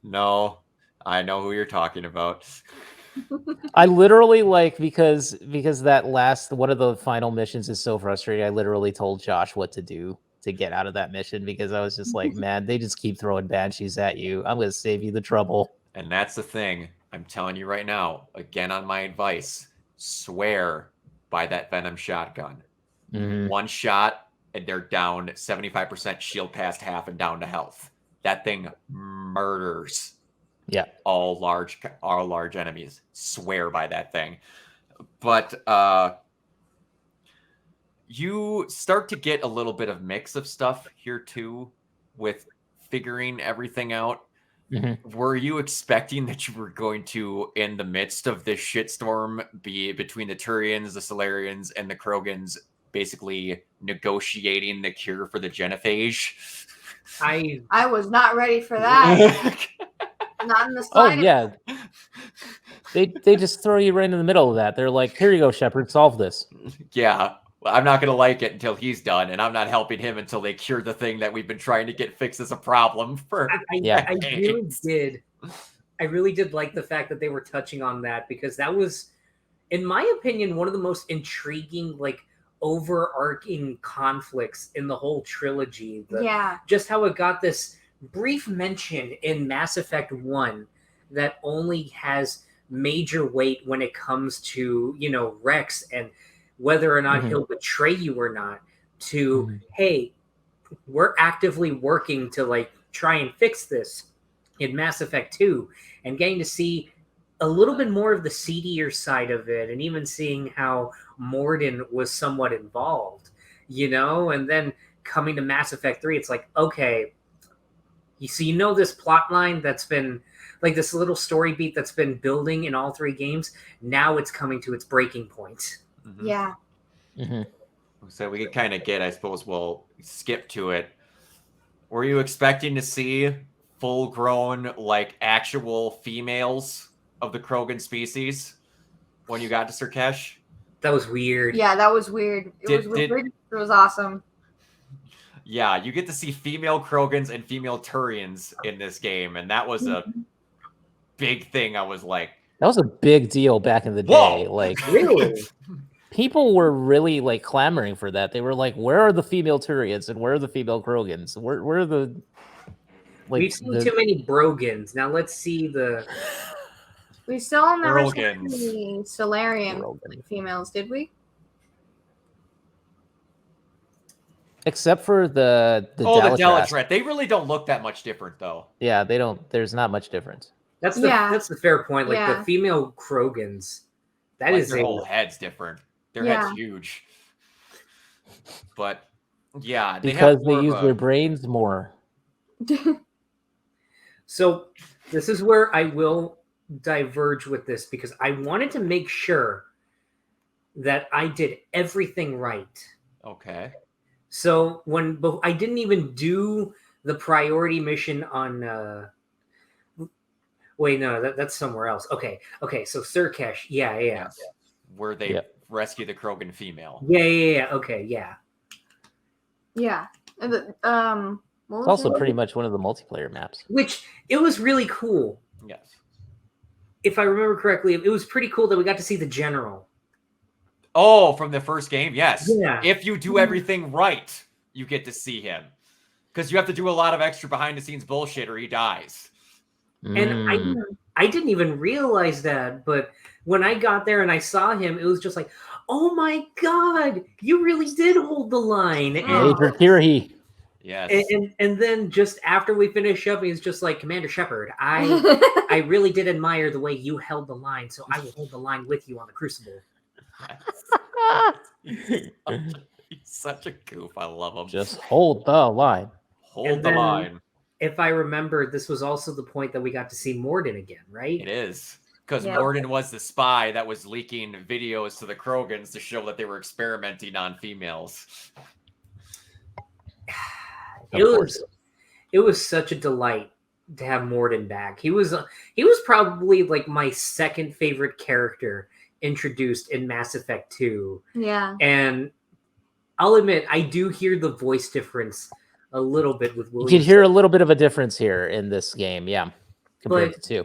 No. I know who you're talking about. I literally because that last one of the final missions is so frustrating. I literally told Josh what to do to get out of that mission because I was just like, man, they just keep throwing banshees at you. I'm going to save you the trouble. And that's the thing. I'm telling you right now, again on my advice, swear by that Venom shotgun. Mm-hmm. One shot and they're down 75% shield past half and down to health. That thing murders. Yeah. All large enemies. Swear by that thing. But you start to get a little bit of mix of stuff here too with figuring everything out. Mm-hmm. Were you expecting that you were going to, in the midst of this shitstorm, be between the Turians, the Solarians, and the Krogans, basically negotiating the cure for the genophage? I was not ready for that. Not in the slightest. Oh yeah, they just throw you right in the middle of that. They're like, "Here you go, Shepard, solve this." Yeah, well, I'm not going to like it until he's done, and I'm not helping him until they cure the thing that we've been trying to get fixed as a problem for. I really did. I really did like the fact that they were touching on that because that was, in my opinion, one of the most intriguing, like, overarching conflicts in the whole trilogy. Just how it got this brief mention in Mass Effect 1 that only has major weight when it comes to, Rex and whether or not he'll betray you or not, to, hey, we're actively working to, like, try and fix this in Mass Effect 2, and getting to see a little bit more of the seedier side of it, and even seeing how Morden was somewhat involved, and then coming to Mass Effect 3, it's like, okay, this plot line that's been, like, this little story beat that's been building in all three games, now it's coming to its breaking point. Mm-hmm. Yeah. Mm-hmm. So we can kind of get, I suppose we'll skip to it. Were you expecting to see full-grown, like, actual females of the Krogan species when you got to Surkesh? That was weird. Yeah, that was weird. It was awesome. Yeah, you get to see female Krogans and female Turians in this game, and that was a big thing. I was like, that was a big deal back in the day. Whoa! Like, really? People were really, like, clamoring for that. They were like, where are the female Turians and where are the female Krogans? Where are the... Like, we've seen too many Brogans. Now let's see the... We still never saw the Solarian females, did we? Except for the Delatrat. They really don't look that much different, though. Yeah, they don't. There's not much difference. That's the fair point. Like, the female Krogans, that is their whole head's different. Their head's huge. But yeah, because they use their brains more. So this is where I will diverge with this, because I wanted to make sure that I did everything right. Okay. So I didn't even do the priority mission on wait, no, that's somewhere else. Okay, so Surkesh, yeah. Yes. Where they rescue the Krogan female. Yeah. Okay, yeah. Yeah. It's also pretty much one of the multiplayer maps. Which, it was really cool. Yes. If I remember correctly, it was pretty cool that we got to see the general. Oh, from the first game? Yes. Yeah. If you do everything right, you get to see him. Because you have to do a lot of extra behind-the-scenes bullshit or he dies. And I didn't even realize that, but when I got there and I saw him, it was just like, oh my god, you really did hold the line. Major Kirahi. Yes. And then just after we finish up, he's just like, Commander Shepard, I really did admire the way you held the line, so I will hold the line with you on the Crucible. He's such a goof. I love him. Just hold the line. Hold the line. If I remember, this was also the point that we got to see Morden again, right? It is. Because Morden was the spy that was leaking videos to the Krogans to show that they were experimenting on females. It was such a delight to have Morden back. He was probably like my second favorite character introduced in Mass Effect 2. Yeah. And I'll admit, I do hear the voice difference a little bit with William. You can hear a little bit of a difference here in this game, yeah, compared to 2.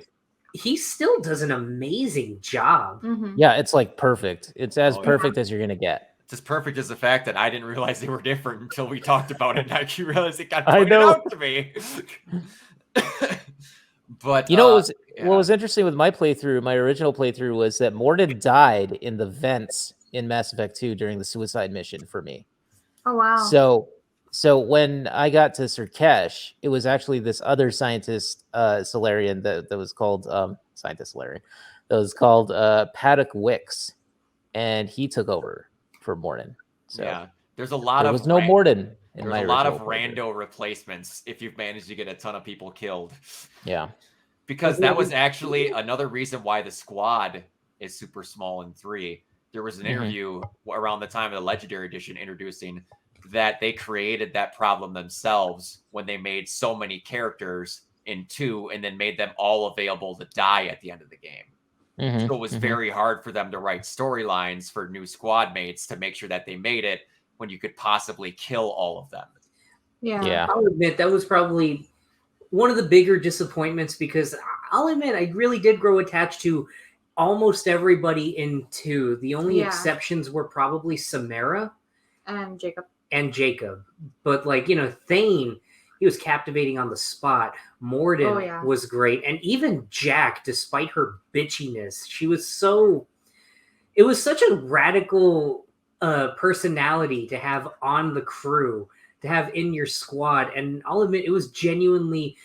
He still does an amazing job. Mm-hmm. Yeah, it's like perfect. It's as perfect as you're going to get. It's as perfect as the fact that I didn't realize they were different until we talked about it. And I realized it got pointed out to me. But you know, what was interesting with my playthrough, my original playthrough, was that Morden died in the vents in Mass Effect 2 during the suicide mission for me. Oh wow! So when I got to Surkesh, it was actually this other scientist, Solarian, that was called Scientist Solarian, that was called Paddock Wicks, and he took over for Morden. So yeah, there's a lot there was no Morden. There's a lot of rando replacements if you've managed to get a ton of people killed. Yeah, because that was actually another reason why the squad is super small in 3. There was an interview around the time of the Legendary Edition introducing that they created that problem themselves when they made so many characters in 2 and then made them all available to die at the end of the game. So it was very hard for them to write storylines for new squad mates to make sure that they made it when you could possibly kill all of them. Yeah. I'll admit that was probably one of the bigger disappointments, because I'll admit I really did grow attached to almost everybody in 2. The only exceptions were probably Samara and Jacob. But like, you know, Thane, he was captivating on the spot. Morden was great. And even Jack, despite her bitchiness, it was such a radical personality to have on the crew, to have in your squad. And I'll admit, it was genuinely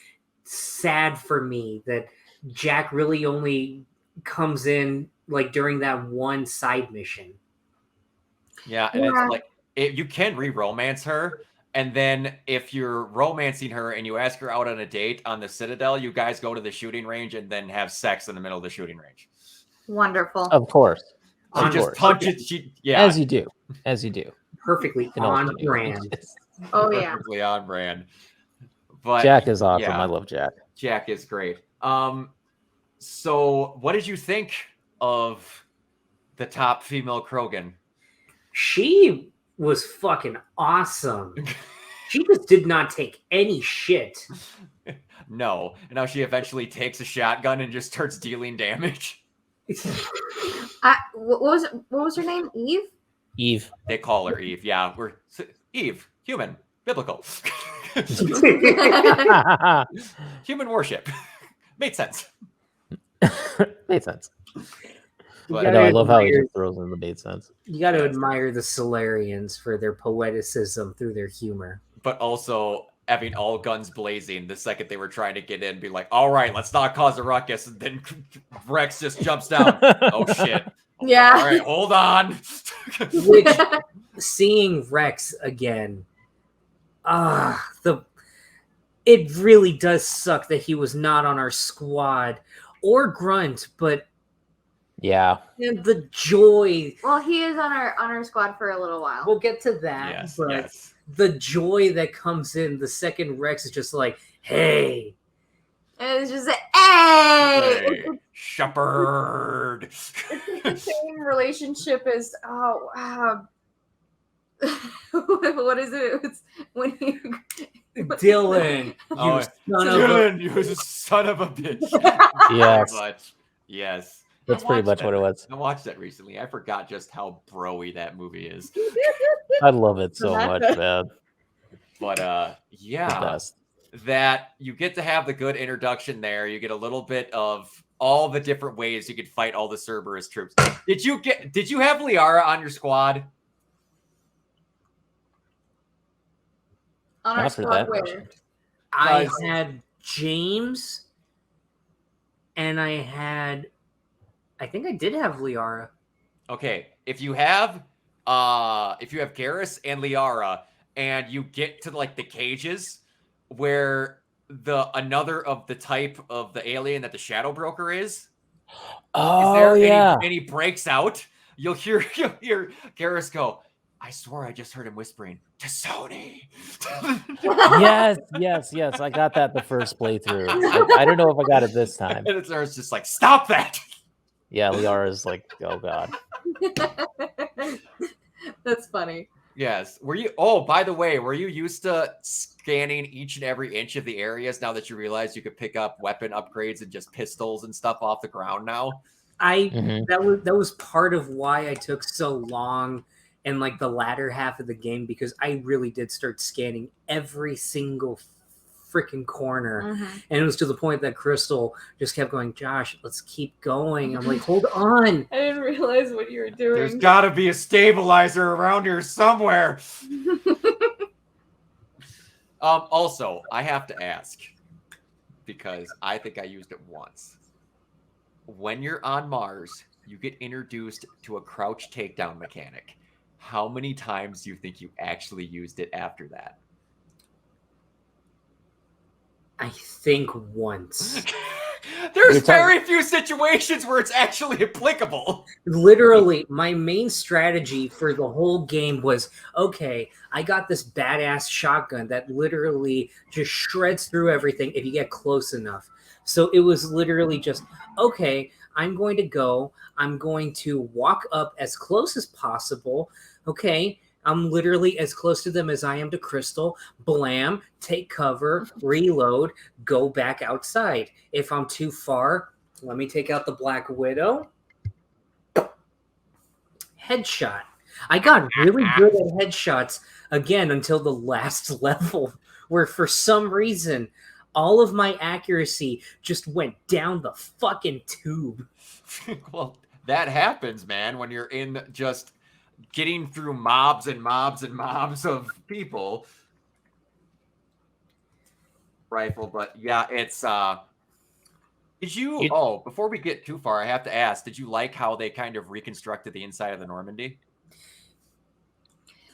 sad for me that Jack really only comes in like during that one side mission. Yeah, and it's like, you can re-romance her, and then if you're romancing her and you ask her out on a date on the Citadel, you guys go to the shooting range and then have sex in the middle of the shooting range. Wonderful. Of course. She just punches. As you do. Perfectly on brand. Oh yeah. Perfectly on brand. But Jack is awesome. I love Jack. Jack is great. So what did you think of the top female Krogan? She was fucking awesome. She just did not take any shit. No. And now she eventually takes a shotgun and just starts dealing damage. What was her name? Eve. They call her Eve. Yeah, we're Eve, human, biblical. Human worship. Made sense. Made sense. But, I love how he just throws in the made sense. You got to admire the Solarians for their poeticism through their humor. But also having all guns blazing the second they were trying to get in, be like, all right, let's not cause a ruckus. And then Rex just jumps down. Oh, shit. Yeah. All right, hold on. Which, seeing Rex again, it really does suck that he was not on our squad, or Grunt, but yeah, and the joy. Well, he is on our squad for a little while. We'll get to that. Yes, but yes. The joy that comes in the second Rex is just like, hey. And it's just like, hey! Shepard. It's the same relationship as what is it? It's when he Dylan, you son of a bitch. Yes. Yes. That's pretty much what it was. I watched that recently. I forgot just how bro-y that movie is. I love it so much, man. But yeah, that you get to have the good introduction there. You get a little bit of all the different ways you could fight all the Cerberus troops. Did you have Liara on your squad? On our Not for squad that where? question. I Guys. had James, and I think I did have Liara. Okay, if you have Garrus and Liara, and you get to like the cages where another of the type of the alien that the Shadow Broker is Oh there, yeah. and he breaks out, you'll hear Garrus go, I swore I just heard him whispering to Sony. Yes. I got that the first playthrough. I don't know if I got it this time. And it's just like, stop that. Yeah, Liara's like, oh god. That's funny. Yes. Were you? Oh, by the way, were you used to scanning each and every inch of the areas now that you realize you could pick up weapon upgrades and just pistols and stuff off the ground now? That was part of why I took so long in like the latter half of the game, because I really did start scanning every single freaking corner, and it was to the point that Crystal just kept going, Josh, let's keep going. I'm like, hold on. I didn't realize what you were doing. There's got to be a stabilizer around here somewhere. Also, I have to ask, because I think I used it once. When you're on Mars, you get introduced to a crouch takedown mechanic. How many times do you think you actually used it after that? I think once. There's very few situations where it's actually applicable. Literally, my main strategy for the whole game was, okay, I got this badass shotgun that literally just shreds through everything if you get close enough. So it was literally just, okay, I'm going to walk up as close as possible. Okay, I'm literally as close to them as I am to Crystal. Blam, take cover, reload, go back outside. If I'm too far, let me take out the Black Widow. Headshot. I got really good at headshots, again, until the last level, where for some reason, all of my accuracy just went down the fucking tube. Well, that happens, man, when you're in just getting through mobs and mobs and mobs of people. Rifle, but yeah, it's before we get too far, I have to ask, did you like how they kind of reconstructed the inside of the Normandy?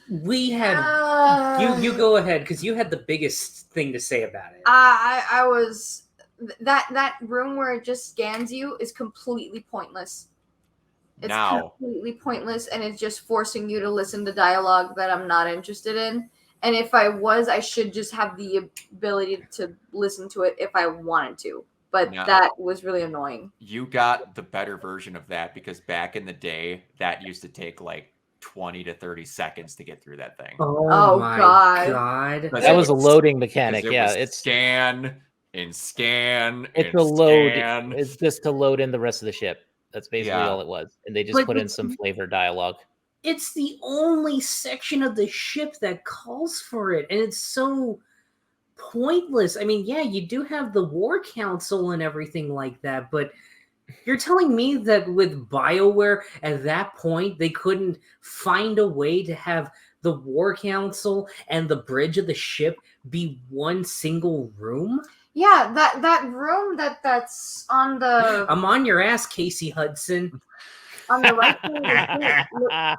We had you go ahead, because you had the biggest thing to say about it. I was that room where it just scans you is completely pointless. It's completely pointless, and it's just forcing you to listen to dialogue that I'm not interested in. And if I was, I should just have the ability to listen to it if I wanted to. But that was really annoying. You got the better version of that, because back in the day, that used to take like 20 to 30 seconds to get through that thing. Oh my god. That was a loading mechanic. It's scan and scan. It's a load. It's just to load in the rest of the ship. That's basically all it was. And they just put in some flavor dialogue. It's the only section of the ship that calls for it, and it's so pointless. I mean, yeah, you do have the War Council and everything like that, but you're telling me that with BioWare at that point, they couldn't find a way to have the War Council and the bridge of the ship be one single room? Yeah, that room that's on the... I'm on your ass, Casey Hudson. On the right side,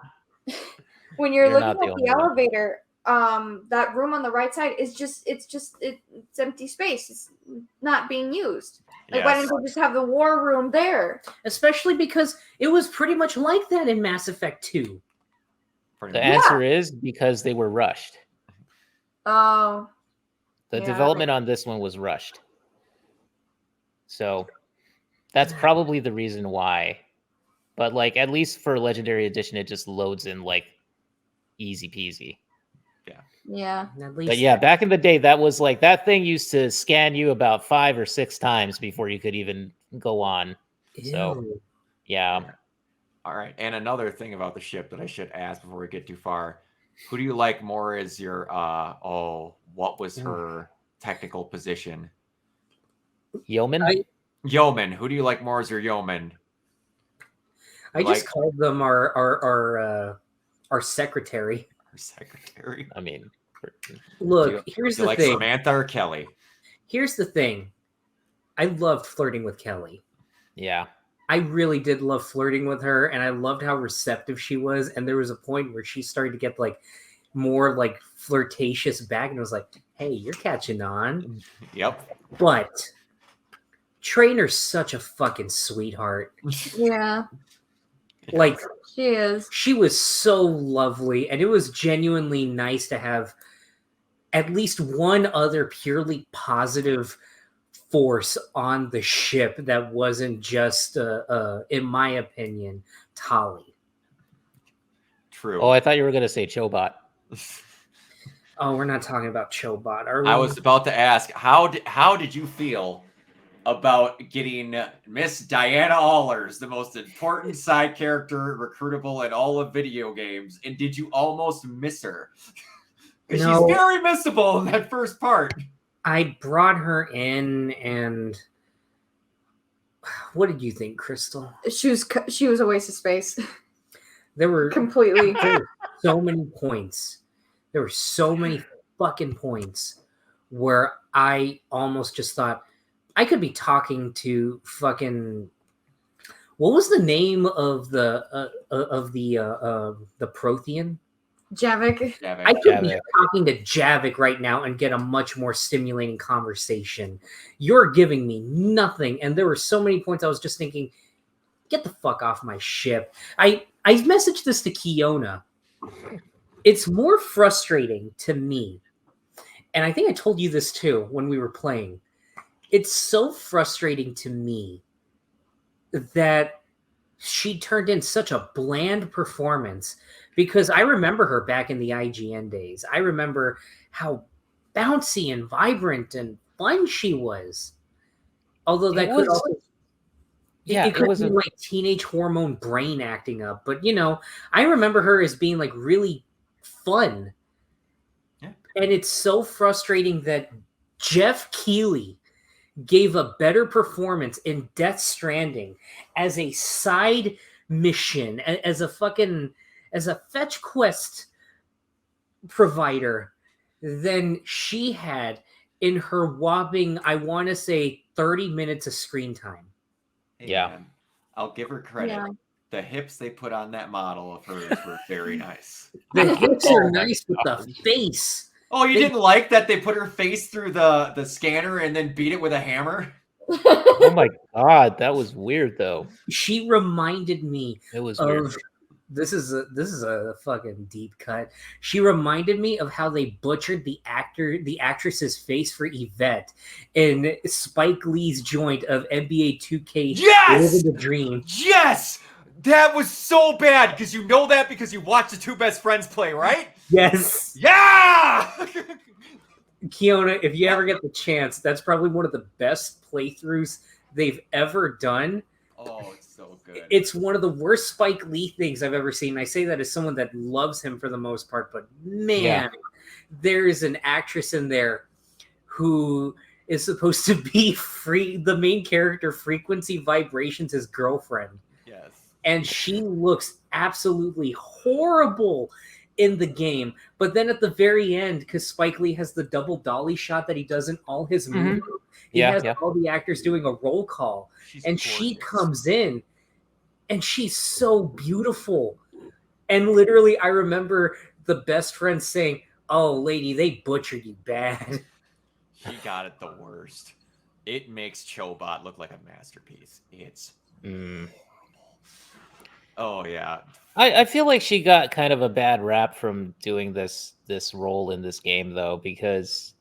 when you're looking at the elevator, that room on the right side is it's empty space. It's not being used. Like, why didn't they just have the war room there? Especially because it was pretty much like that in Mass Effect 2. The answer is because they were rushed. Oh. The development on this one was rushed. So that's probably the reason why. But like, at least for Legendary Edition, it just loads in like easy peasy. Yeah. But yeah, back in the day, that was like, that thing used to scan you about 5 or 6 times before you could even go on. Ew. So yeah. All right. And another thing about the ship that I should ask before we get too far. Who do you like more as your what was her technical position? Yeoman? Yeoman. Who do you like more as your yeoman? I just called them our secretary. Our secretary. I mean, Look, here's Do you the like thing. Samantha or Kelly? Here's the thing. I loved flirting with Kelly. Yeah. I really did love flirting with her, and I loved how receptive she was. And there was a point where she started to get like more like flirtatious back, and I was like, "Hey, you're catching on." Yep. But Trainer's such a fucking sweetheart. Yeah, Like, she is. she was so lovely, and it was genuinely nice to have at least one other purely positive force on the ship that wasn't just, in my opinion, Tali. True. Oh, I thought you were gonna say Chobot. Oh, we're not talking about Chobot, are we? I was about to ask, how did you feel about getting Miss Diana Allers, the most important side character recruitable in all of video games, and did you almost miss her? Because No. she's very missable in that first part. I brought her in, and what did you think, Crystal? She was a waste of space. There were Completely. so many points. There were so many fucking points where I almost just thought I could be talking to fucking. What was the name of the Prothean? Javik. Javik. I could be Javik. talking to Javik right now and get a much more stimulating conversation. You're giving me nothing, and there were so many points I was just thinking, get the fuck off my ship. I messaged this to Kiona. It's more frustrating to me, and I think I told you this too when we were playing. It's so frustrating to me that she turned in such a bland performance, because I remember her back in the IGN days. I remember how bouncy and vibrant and fun she was. Although that could also... Yeah, it could was be like teenage hormone brain acting up. But, I remember her as being like really fun. Yeah. And it's so frustrating that Jeff Keighley gave a better performance in Death Stranding as a side mission, as a fetch quest provider than she had in her whopping, I want to say, 30 minutes of screen time. Yeah. And I'll give her credit. Yeah. The hips they put on that model of hers were very nice. The hips Oh are my nice with the face. Oh, you They- didn't like that they put her face through the scanner and then beat it with a hammer? Oh my god, that was weird though. She reminded me It was of... weird. This is a fucking deep cut. She reminded me of how they butchered the actress's face for Yvette in Spike Lee's joint of NBA 2K Yes! Living the Dream. Yes! That was so bad because you know that because you watched the two best friends play, right? Yes. Yeah! Kiona, if you ever get the chance, that's probably one of the best playthroughs they've ever done. Oh, it's so good. It's one of the worst Spike Lee things I've ever seen. I say that as someone that loves him for the most part, but man, there is an actress in there who is supposed to be the main character, Frequency Vibrations, his girlfriend. Yes. And she looks absolutely horrible in the game. But then at the very end, because Spike Lee has the double dolly shot that he does in all his movies, he has all the actors doing a roll call. And she comes in, and she's so beautiful. And literally, I remember the best friend saying, "Oh, lady, they butchered you bad." She got it the worst. It makes Chobot look like a masterpiece. It's horrible. Oh, yeah. I feel like she got kind of a bad rap from doing this role in this game, though, because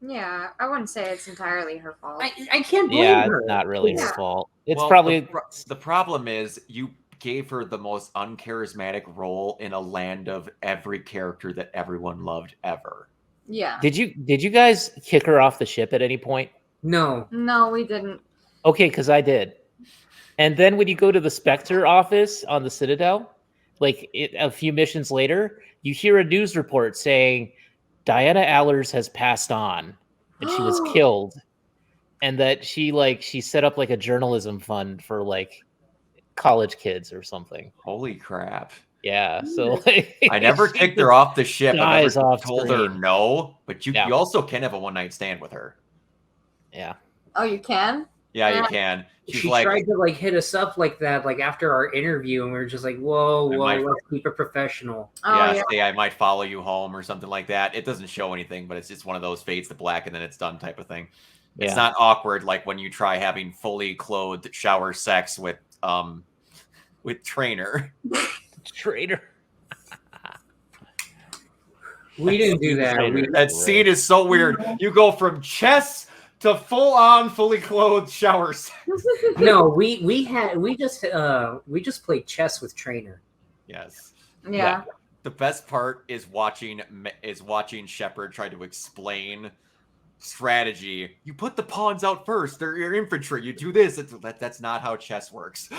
Yeah, I wouldn't say it's entirely her fault. I can't blame her. it's not really her fault. It's Well, probably the problem is you gave her the most uncharismatic role in a land of every character that everyone loved ever. Yeah. Did you guys kick her off the ship at any point? No. No, we didn't. Okay, because I did. And then when you go to the Spectre office on the Citadel, like a few missions later, you hear a news report saying Diana Allers has passed on and she was killed, and that she set up like a journalism fund for like college kids or something. Holy crap. Yeah, so like, I never she kicked her just off the ship. I dies never off told her screen. no, but Yeah. you also can have a one-night stand with her. Yeah. Oh, you can? Yeah, you can. She's She like, tried to like hit us up like that, like after our interview, and we were just like, whoa, let's keep it professional. Oh, yeah, yeah. say I might follow you home or something like that. It doesn't show anything, but it's just one of those fades to black and then it's done type of thing. It's Yeah. not awkward like when you try having fully clothed shower sex with Trainer. Trainer. We didn't do that. That scene is so weird. You go from chess to full on, fully clothed shower sex. No, we just played chess with Trainer. Yes. Yeah. The best part is watching Shepard try to explain strategy. You put the pawns out first. They're your infantry. You do this. That's not how chess works.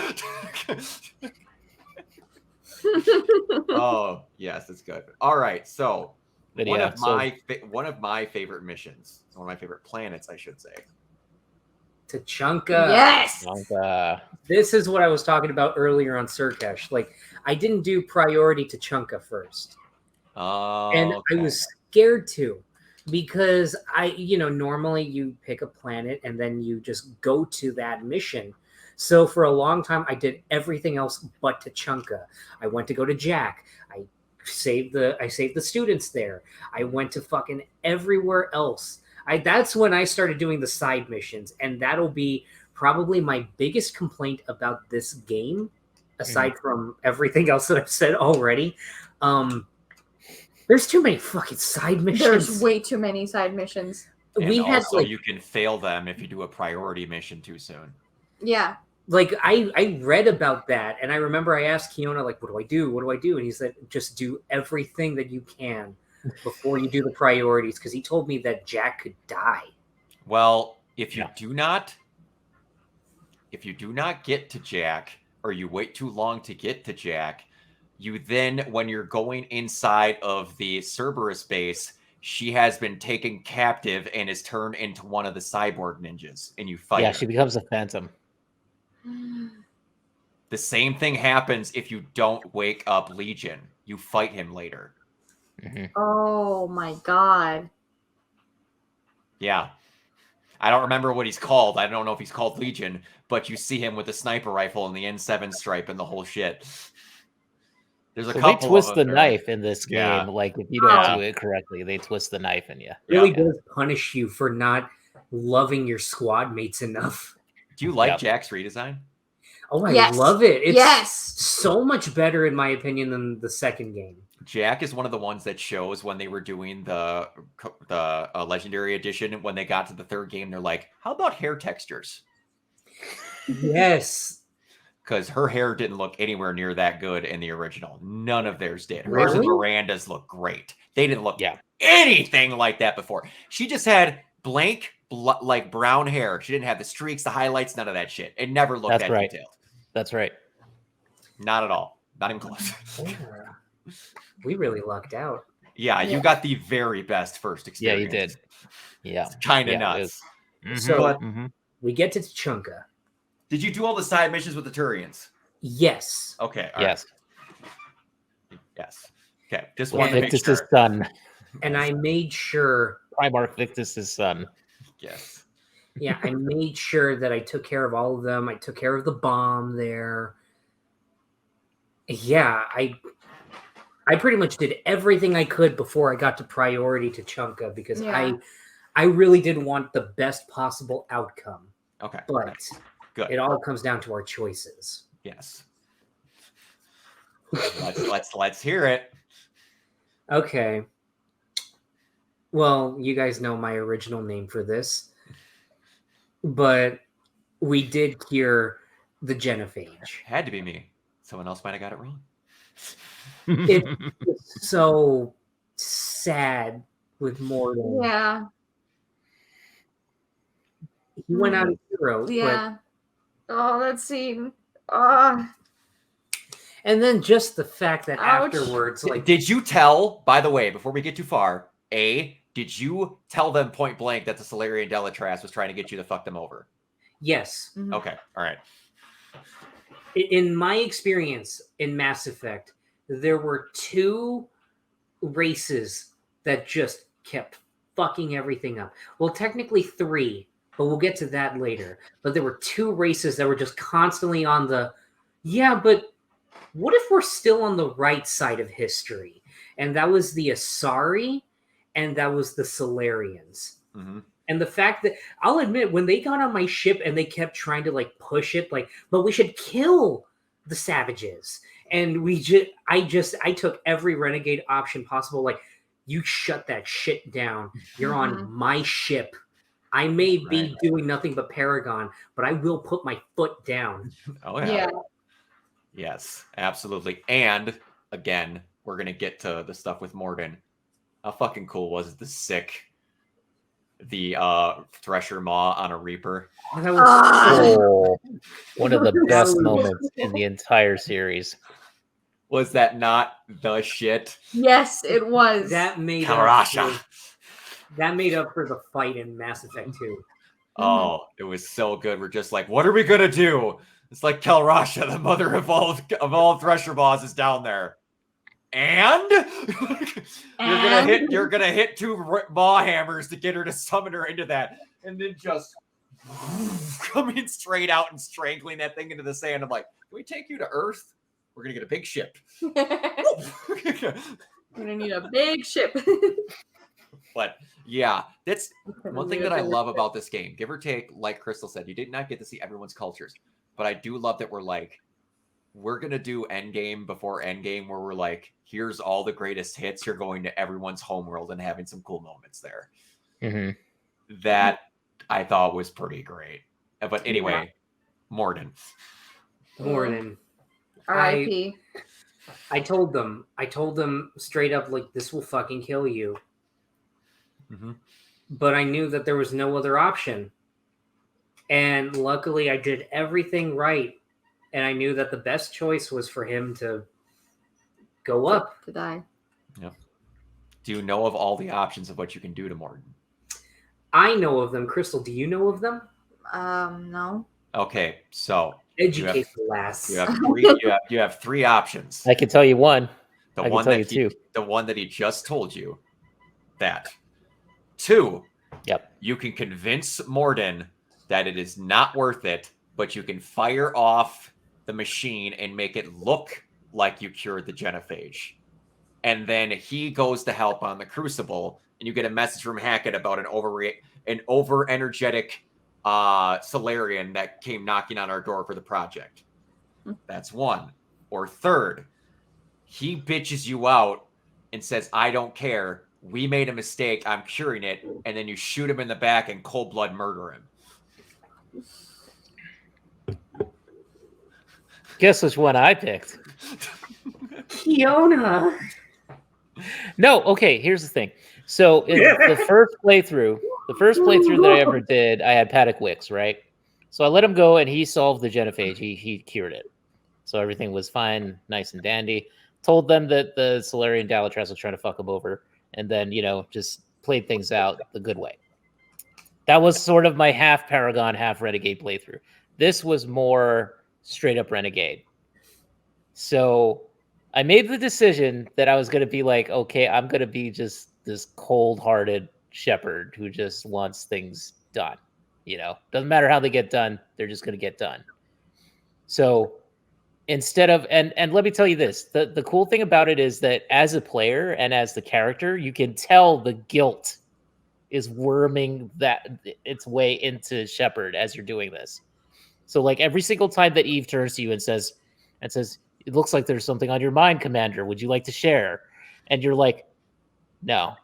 Oh yes, it's good. All right, so one of my favorite missions, one of my favorite planets, I should say. Tachanka. Yes. This is what I was talking about earlier on Surkesh. Like, I didn't do priority Tachanka first. Oh, and okay. I was scared to, because normally you pick a planet and then you just go to that mission. So for a long time, I did everything else but Tachanka. I went to go to Jack. I saved the students there. I went to fucking everywhere else. That's when I started doing the side missions, and that'll be probably my biggest complaint about this game, aside from everything else that I've said already. There's too many fucking side missions. There's way too many side missions. And you can fail them if you do a priority mission too soon. Yeah. Like, I read about that, and I remember I asked Kiona, like, what do I do? What do I do? And he said, just do everything that you can before you do the priorities, because he told me that Jack could die. Well, if you do not get to Jack, or you wait too long to get to Jack, you then, when you're going inside of the Cerberus base, she has been taken captive and is turned into one of the cyborg ninjas, and you fight her. She becomes a phantom. The same thing happens if you don't wake up Legion. You fight him later. Mm-hmm. Oh my god. Yeah. I don't remember what he's called. I don't know if he's called Legion, but you see him with a sniper rifle and the N7 stripe and the whole shit. There's a couple. They twist the knife in this game. Like, if you don't do it correctly, they twist the knife in you. It really does punish you for not loving your squad mates enough. Do you like Jack's redesign? Oh, I love it. It's so much better, in my opinion, than the second game. Jack is one of the ones that shows when they were doing the Legendary Edition. When they got to the third game, they're like, how about hair textures? Yes. Because her hair didn't look anywhere near that good in the original. None of theirs did. Really? Hers and Miranda's look great. They didn't look anything like that before. She just had blank, like brown hair. She didn't have the streaks, the highlights, none of that shit. It never looked that detailed. That's right. Not at all. Not even close. We really lucked out. Yeah, you got the very best first experience. Yeah, you did. Yeah. It's kind of nuts. So we get to Tachanka. Did you do all the side missions with the Turians? Yes. Okay. Yes. Yes. Okay. Just want to make sure. Victus's son. And I made sure. Primarch Victus's son. Yes. Yeah, I made sure that I took care of all of them. I took care of the bomb there. Yeah, I pretty much did everything I could before I got to priority Tachanka, because I really did want the best possible outcome. Okay. But good. It all comes down to our choices. Yes. let's hear it. Okay. Well, you guys know my original name for this, but we did cure the genophage. Had to be me. Someone else might have got it wrong. It's so sad with Morgan. Yeah. He went out of hero. Yeah. Oh, that scene. Oh. And then just the fact that afterwards, like, did you tell, by the way, before we get too far, did you tell them point blank that the Solarian Delatras was trying to get you to fuck them over? Yes. Okay. All right. In my experience in Mass Effect, there were 2 races that just kept fucking everything up. Well, technically 3, but we'll get to that later. But there were 2 races that were just constantly on the, yeah, but what if we're still on the right side of history? And that was the Asari, and that was the Solarians. Mm-hmm. And the fact that, I'll admit, when they got on my ship and they kept trying to like push it, like, but we should kill the savages. And I took every renegade option possible. Like, you shut that shit down. You're on my ship. I may be doing nothing but Paragon, but I will put my foot down. Oh yeah. Yes, absolutely. And again, we're gonna get to the stuff with Morden. How fucking cool was the Thresher Maw on a Reaper? That was one of the best moments in the entire series. Was that not the shit? Yes, it was. That made Kalarasha. up for the fight in Mass Effect 2. Oh, it was so good. We're just like, what are we gonna do? It's like Kalrasha, the mother of all Thresher Maws, is down there. And you're gonna hit 2 maw hammers to get her to summon her into that, and then just coming straight out and strangling that thing into the sand. I'm like, can we take you to Earth? We're gonna get a big ship. We're gonna need a big ship. But yeah, that's one thing that I love about this game. Give or take, like Crystal said, you did not get to see everyone's cultures, but I do love that we're gonna do Endgame before Endgame, where we're like, here's all the greatest hits. You're going to everyone's homeworld and having some cool moments there. Mm-hmm. That I thought was pretty great. But anyway, Morden. R.I.P. I told them straight up, like, this will fucking kill you. Mm-hmm. But I knew that there was no other option. And luckily I did everything right. And I knew that the best choice was for him to go up. To die. Yeah. Do you know of all the options of what you can do to Morden? I know of them. Crystal, do you know of them? No. Okay, so educate the lass. You have 3 options. I can tell you one. The I one can tell that you 2. The one that he just told you. That. 2. Yep. You can convince Morden that it is not worth it, but you can fire off the machine and make it look like you cured the genophage. And then he goes to help on the Crucible, and you get a message from Hackett about an over energetic Solarian that came knocking on our door for the project. That's 1. Or 3rd, he bitches you out and says, I don't care. We made a mistake. I'm curing it. And then you shoot him in the back and cold blood murder him. Guess which one I picked? Kiona. No, okay, here's the thing. So in the first playthrough that I ever did, I had Paddock Wicks, right? So I let him go and he solved the genophage. He cured it. So everything was fine, nice and dandy. Told them that the Solarian Dalatrass was trying to fuck him over, and then, just played things out the good way. That was sort of my half Paragon, half Renegade playthrough. This was more straight up Renegade. So I made the decision that I was going to be like, okay, I'm going to be just this cold-hearted shepherd who just wants things done. Doesn't matter how they get done, they're just going to get done. So instead of, and let me tell you this, the cool thing about it is that as a player and as the character, you can tell the guilt is worming its way into Shepard as you're doing this. So like every single time that Eve turns to you and says, it looks like there's something on your mind, Commander. Would you like to share? And you're like, no.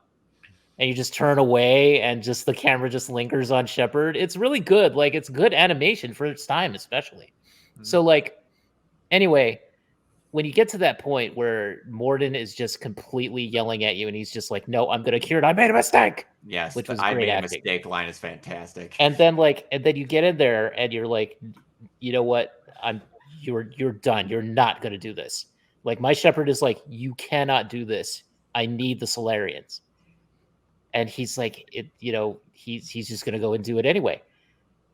And you just turn away and just the camera just lingers on Shepard. It's really good. Like, it's good animation for its time, especially. Mm-hmm. So like, anyway, when you get to that point where Morden is just completely yelling at you and he's just like, no, I'm going to cure it. I made a mistake. Yes. Which was I great made acting. a mistake line is fantastic. And then you get in there and you're like, you know what? You're done. You're not going to do this. Like, my shepherd is like, you cannot do this. I need the Solarians. And he's like, he's just going to go and do it anyway.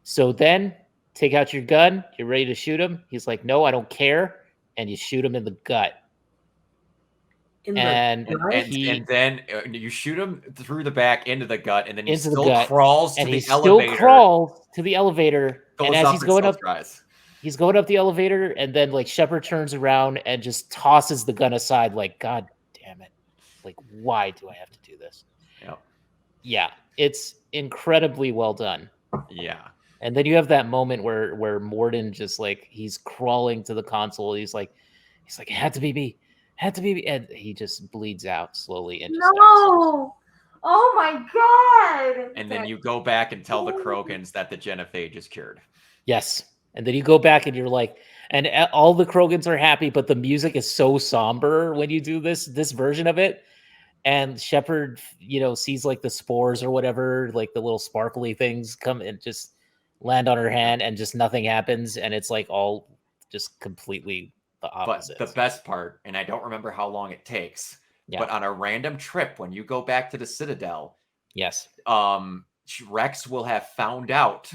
So then take out your gun. You're ready to shoot him. He's like, no, I don't care. And you shoot him in the gut. and then you shoot him through the back into the gut, and then he into the still gut, crawls to and the he elevator. still crawls to the elevator, and as he's going up, tries. he's going up the elevator, and then like Shepard turns around and just tosses the gun aside, like, God damn it, like, why do I have to do this? Yep. Yeah, it's incredibly well done. Yeah. And then you have that moment where Morden just like he's crawling to the console. He's like, it had to be me, and he just bleeds out slowly and just dies. No. Oh my god. And then you go back and tell the Krogans that the genophage is cured. Yes. And then you go back and you're like, and all the Krogans are happy, but the music is so somber when you do this version of it. And Shepard, sees like the spores or whatever, like the little sparkly things come and just land on her hand, and just nothing happens, and it's like all just completely the opposite. But the best part, and I don't remember how long it takes, but on a random trip when you go back to the Citadel, yes, Rex will have found out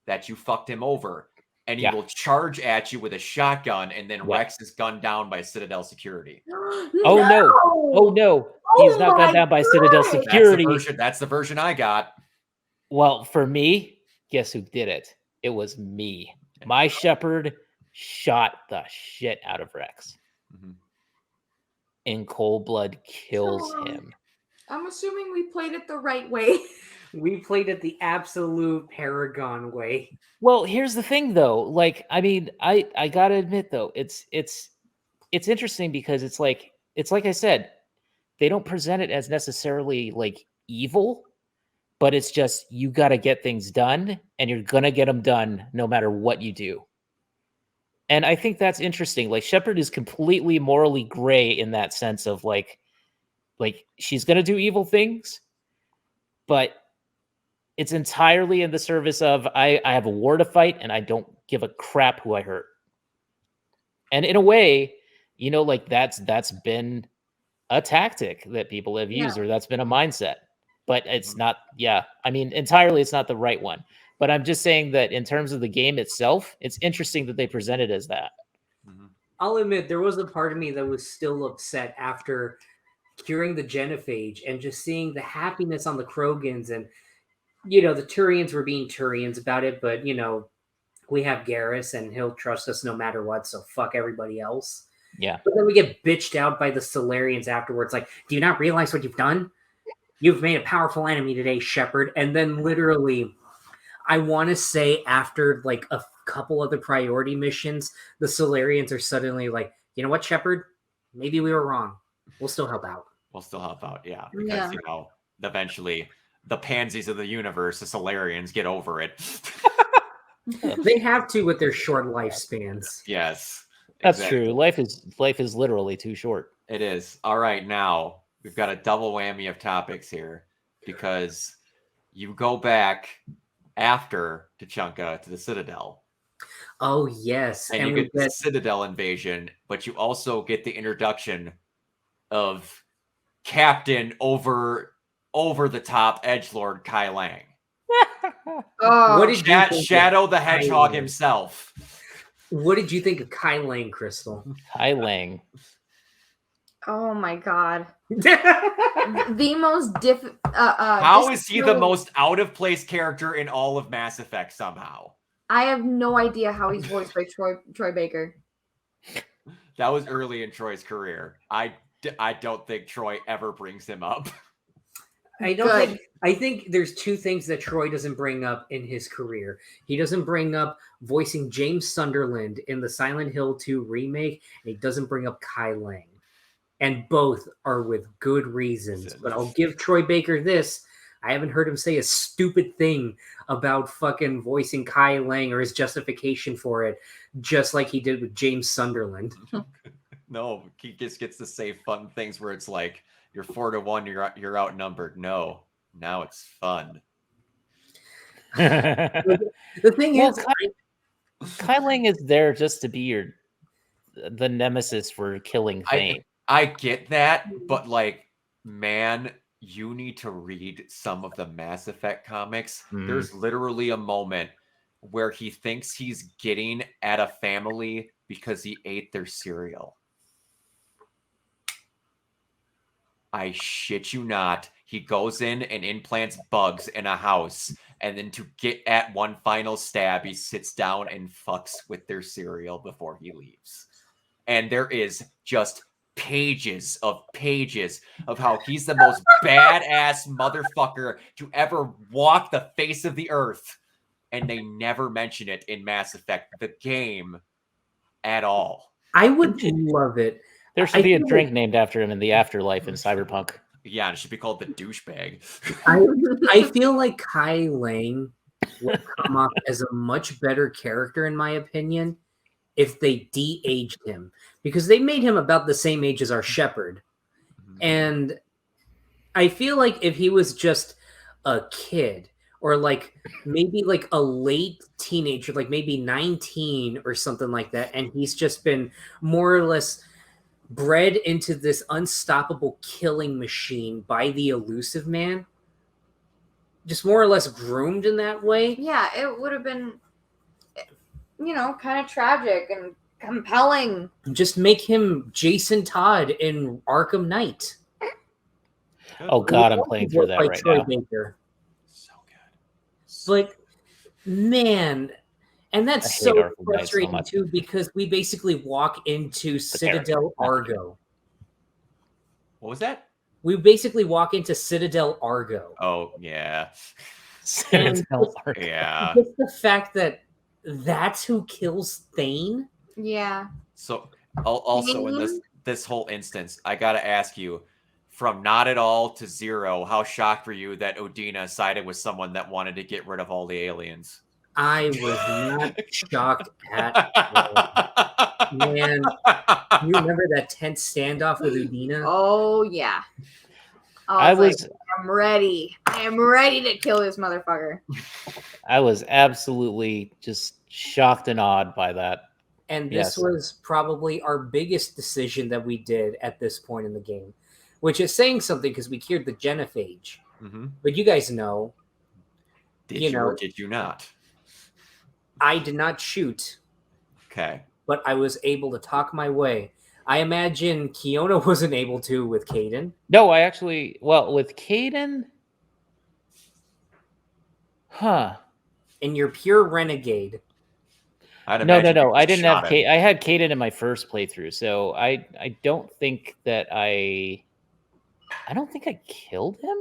that you fucked him over, and he will charge at you with a shotgun, and then Rex is gunned down by Citadel security. Oh no, he's not gunned down by Citadel security. That's the version I got. Well, for me, guess who did it? It was me. My Shepard shot the shit out of Rex. In cold blood, kills him. I'm assuming we played it the right way. We played it the absolute Paragon way. Well, here's the thing, though. Like, I mean, I gotta admit, though, it's interesting because it's like I said, they don't present it as necessarily like evil, but it's just you got to get things done, and you're gonna get them done no matter what you do. And I think that's interesting. Like, Shepard is completely morally gray in that sense of like she's gonna do evil things, but it's entirely in the service of I have a war to fight, and I don't give a crap who I hurt. And in a way, like that's been a tactic that people have used, or that's been a mindset. But it's not, I mean, entirely it's not the right one. But I'm just saying that in terms of the game itself, it's interesting that they present it as that. I'll admit, there was a part of me that was still upset after curing the genophage and just seeing the happiness on the Krogans, and the Turians were being Turians about it, but we have Garrus and he'll trust us no matter what, so fuck everybody else. Yeah. But then we get bitched out by the Solarians afterwards, like, do you not realize what you've done? You've made a powerful enemy today, Shepard. And then literally, I want to say after like a couple of the priority missions, the Solarians are suddenly like, you know what, Shepard? Maybe we were wrong. We'll still help out. Yeah. Because, eventually the pansies of the universe, the Solarians, get over it. They have to with their short lifespans. Yes. That's true. Life is literally too short. It is. All right, now we've got a double whammy of topics here because you go back after Tuchanka to the Citadel. Oh, yes. And you get the Citadel invasion, but you also get the introduction of Captain over the top edgelord Kai Lang. What did you think Shadow the Hedgehog himself. What did you think of Kai Lang, Crystal? Kai Lang. Oh my god. The most how is he the most out of place character in all of Mass Effect somehow? I have no idea how he's voiced by Troy Baker. That was early in Troy's career. I don't think Troy ever brings him up. I think there's two things that Troy doesn't bring up in his career. He doesn't bring up voicing James Sunderland in the Silent Hill 2 remake, and he doesn't bring up Kai Lang. And both are with good reasons. But I'll give Troy Baker this. I haven't heard him say a stupid thing about fucking voicing Kai Lang or his justification for it, just like he did with James Sunderland. No, he just gets to say fun things where it's like, you're 4-1, you're outnumbered. No, now it's fun. The thing is, Kai Lang is there just to be the nemesis for killing Thane. I get that, but like, man, you need to read some of the Mass Effect comics. There's literally a moment where he thinks he's getting at a family because he ate their cereal. I shit you not. He goes in and implants bugs in a house. And then to get at one final stab, he sits down and fucks with their cereal before he leaves. And there is just pages of how he's the most badass motherfucker to ever walk the face of the earth. And they never mention it in Mass Effect, the game, at all. I would love it. There should be a drink named after him in the afterlife in Cyberpunk. Yeah, it should be called the douchebag. I feel like Kai Lang would come off as a much better character, in my opinion, if they de-aged him. Because they made him about the same age as our Shepherd. And I feel like if he was just a kid, or like maybe like a late teenager, like maybe 19 or something like that, and he's just been more or less bred into this unstoppable killing machine by the elusive man, just more or less groomed in that way. Yeah, it would have been, kind of tragic and compelling. Just make him Jason Todd in Arkham Knight. Oh God, I'm playing through that right now. Baker. So good. Like, man, and that's so frustrating too, because we basically walk into Citadel Argo. What was that? We basically walk into Citadel Argo. Oh yeah. Citadel Argo. Yeah. Just the fact that that's who kills Thane. Yeah. So also in this whole instance, I gotta ask you, from not at all to zero, how shocked were you that Udina sided with someone that wanted to get rid of all the aliens? I was not shocked at all. Man, you remember that tense standoff with Udina? Oh yeah. I'm ready. I am ready to kill this motherfucker. I was absolutely just shocked and awed by that. And this was probably our biggest decision that we did at this point in the game, which is saying something because we cured the genophage. Mm-hmm. But you guys know. Did you or did you not? I did not shoot. Okay. But I was able to talk my way. I imagine Kiona wasn't able to with Caden. No, with Caden. Huh. And you're pure renegade. No. I didn't have I had Caden in my first playthrough, so I don't think that I don't think I killed him,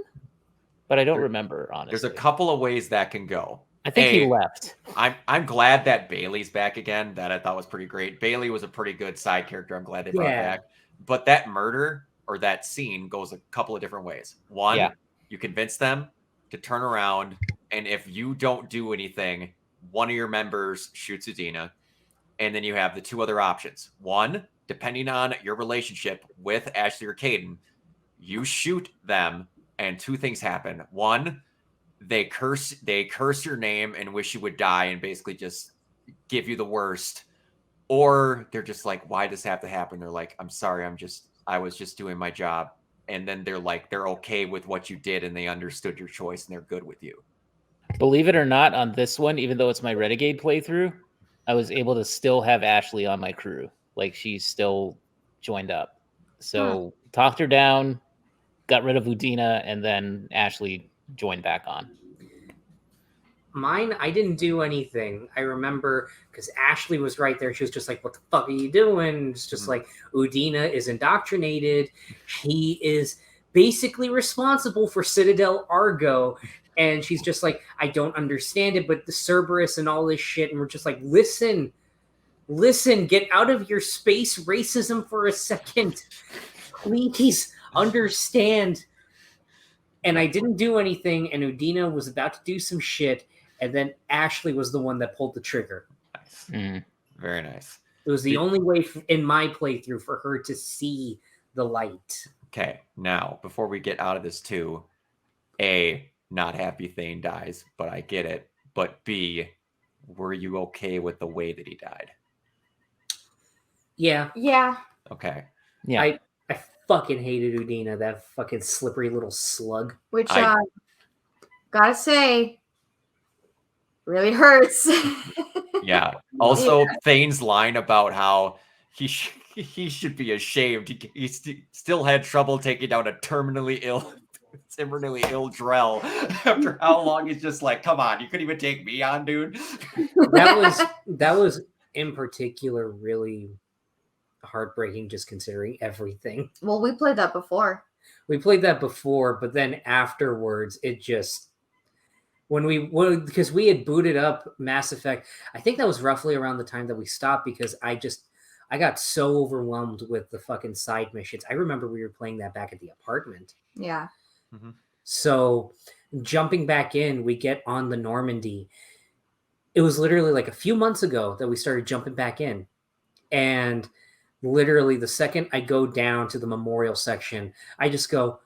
but I don't remember, honestly. There's a couple of ways that can go. I think he left. I'm glad that Bailey's back again. That I thought was pretty great. Bailey was a pretty good side character. I'm glad they brought back. But that murder or that scene goes a couple of different ways. One, you convince them to turn around, and if you don't do anything, one of your members shoots Udina, and then you have the two other options. One, depending on your relationship with Ashley or Caden, you shoot them, and two things happen. One, they curse your name and wish you would die and basically just give you the worst. Or they're just like, why does this have to happen? They're like, I'm sorry, I was just doing my job. And then they're okay with what you did and they understood your choice and they're good with you. Believe it or not, on this one, even though it's my Renegade playthrough, I was able to still have Ashley on my crew. Like, she's still joined up. So talked her down, got rid of Udina, and then Ashley joined back on. Mine, I didn't do anything. I remember because Ashley was right there. She was just like, what the fuck are you doing? It's just like, Udina is indoctrinated. He is basically responsible for Citadel Argo. And she's just like, I don't understand it, but the Cerberus and all this shit. And we're just like, listen, get out of your space racism for a second. Please understand. And I didn't do anything, and Udina was about to do some shit, and then Ashley was the one that pulled the trigger. Nice. Very nice. It was the only way in my playthrough for her to see the light. Okay, now, before we get out of this too, A, not happy Thane dies, but I get it. But B, were you okay with the way that he died? Yeah. Yeah. Okay. Yeah. I fucking hated Udina, that fucking slippery little slug. Which, gotta say, really hurts. Yeah. Also, Thane's line about how he should be ashamed. He still had trouble taking down a terminally ill Drell after how long he's just like, come on, you couldn't even take me on, dude. That was in particular really heartbreaking, just considering everything. Well, we played that before. But then afterwards, it just because we had booted up Mass Effect. I think that was roughly around the time that we stopped because I got so overwhelmed with the fucking side missions. I remember we were playing that back at the apartment. Yeah. Mm-hmm. So jumping back in, we get on the Normandy. It was literally like a few months ago that we started jumping back in. And literally the second I go down to the memorial section, I just go,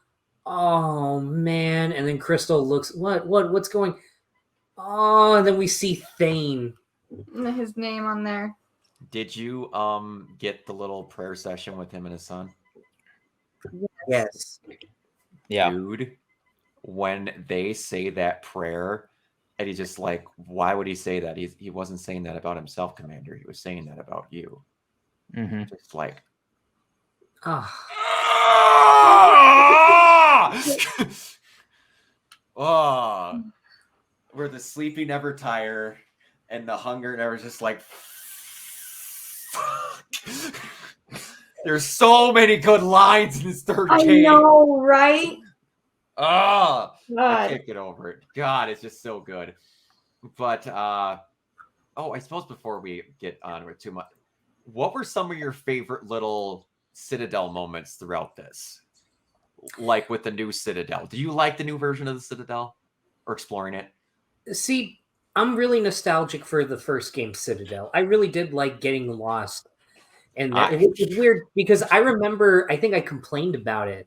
oh man. And then Crystal looks, what's going? Oh, and then we see Thane. His name on there. Did you get the little prayer session with him and his son? Yes. Yeah. Dude, when they say that prayer, and he's just like, why would he say that? He wasn't saying that about himself, Commander. He was saying that about you. Mm-hmm. Just like, oh, where the sleepy never tire and the hunger never just like, fuck. There's so many good lines in this third game. I know, right? Oh, God. I can't get over it. God, it's just so good. But I suppose before we get on with too much, what were some of your favorite little Citadel moments throughout this? Like with the new Citadel. Do you like the new version of the Citadel or exploring it? See, I'm really nostalgic for the first game, Citadel. I really did like getting lost. And it's weird because I remember, I think I complained about it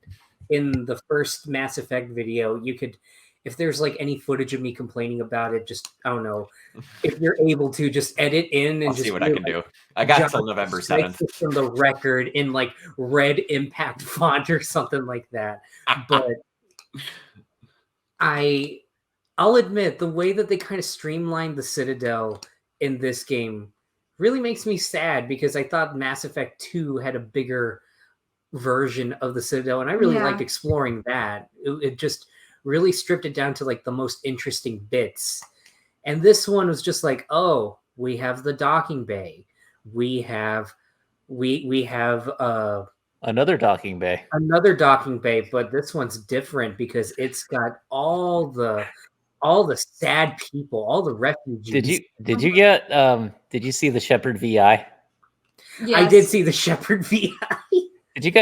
in the first Mass Effect video. You could, if there's like any footage of me complaining about it, just, I don't know, if you're able to just edit in and I'll just see what I can do. I got till November 7th. From the record in like red impact font or something like that. But I'll admit the way that they kind of streamlined the Citadel in this game really makes me sad because I thought Mass Effect 2 had a bigger version of the Citadel, and I really liked exploring that. It just really stripped it down to like the most interesting bits. And this one was just like, oh, we have the docking bay. We have another docking bay. Another docking bay, but this one's different because it's got all the sad people, all the refugees. Did you see the Shepherd VI? Yes. I did see the Shepherd VI. Did you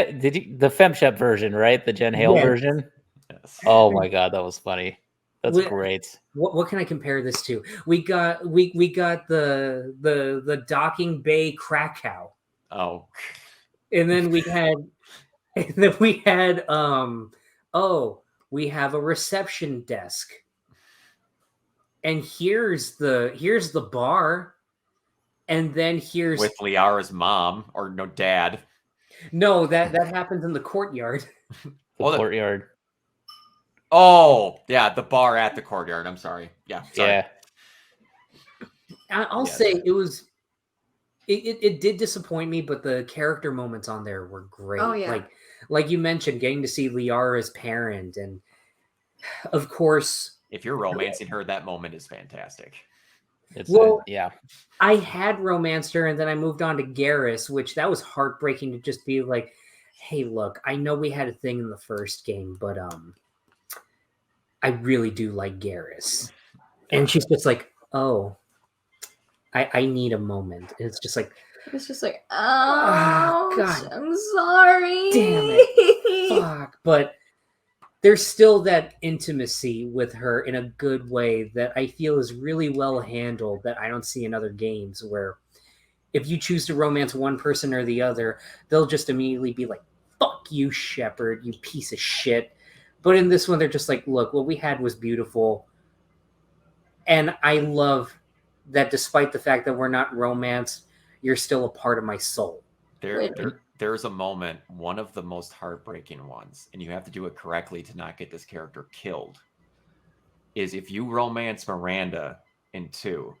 the FemShep version, right? The Jen Hale version? Yes. Oh my god, that was funny. That's great. What can I compare this to? We got the docking bay Krakow. Oh. And then we had we have a reception desk. And here's the bar. And then here's with Liara's mom or no dad. No, that happens in the courtyard. Courtyard. Oh, yeah, the bar at the courtyard. I'm sorry. Yeah. Sorry. Yeah. I'll say it did disappoint me, but the character moments on there were great. Oh, yeah. Like you mentioned, getting to see Liara's parent, and of course, if you're romancing her, that moment is fantastic. I had romanced her, and then I moved on to Garrus, which that was heartbreaking to just be like, hey, look, I know we had a thing in the first game, but I really do like Garrus. And she's just like, oh, I need a moment. And it's just like, oh, God, I'm sorry. Damn it. Fuck. But there's still that intimacy with her in a good way that I feel is really well handled that I don't see in other games, where if you choose to romance one person or the other, they'll just immediately be like, fuck you, Shepard, you piece of shit. But in this one, they're just like, look, what we had was beautiful. And I love that despite the fact that we're not romanced, you're still a part of my soul. There's a moment, one of the most heartbreaking ones, and you have to do it correctly to not get this character killed, is if you romance Miranda in 2,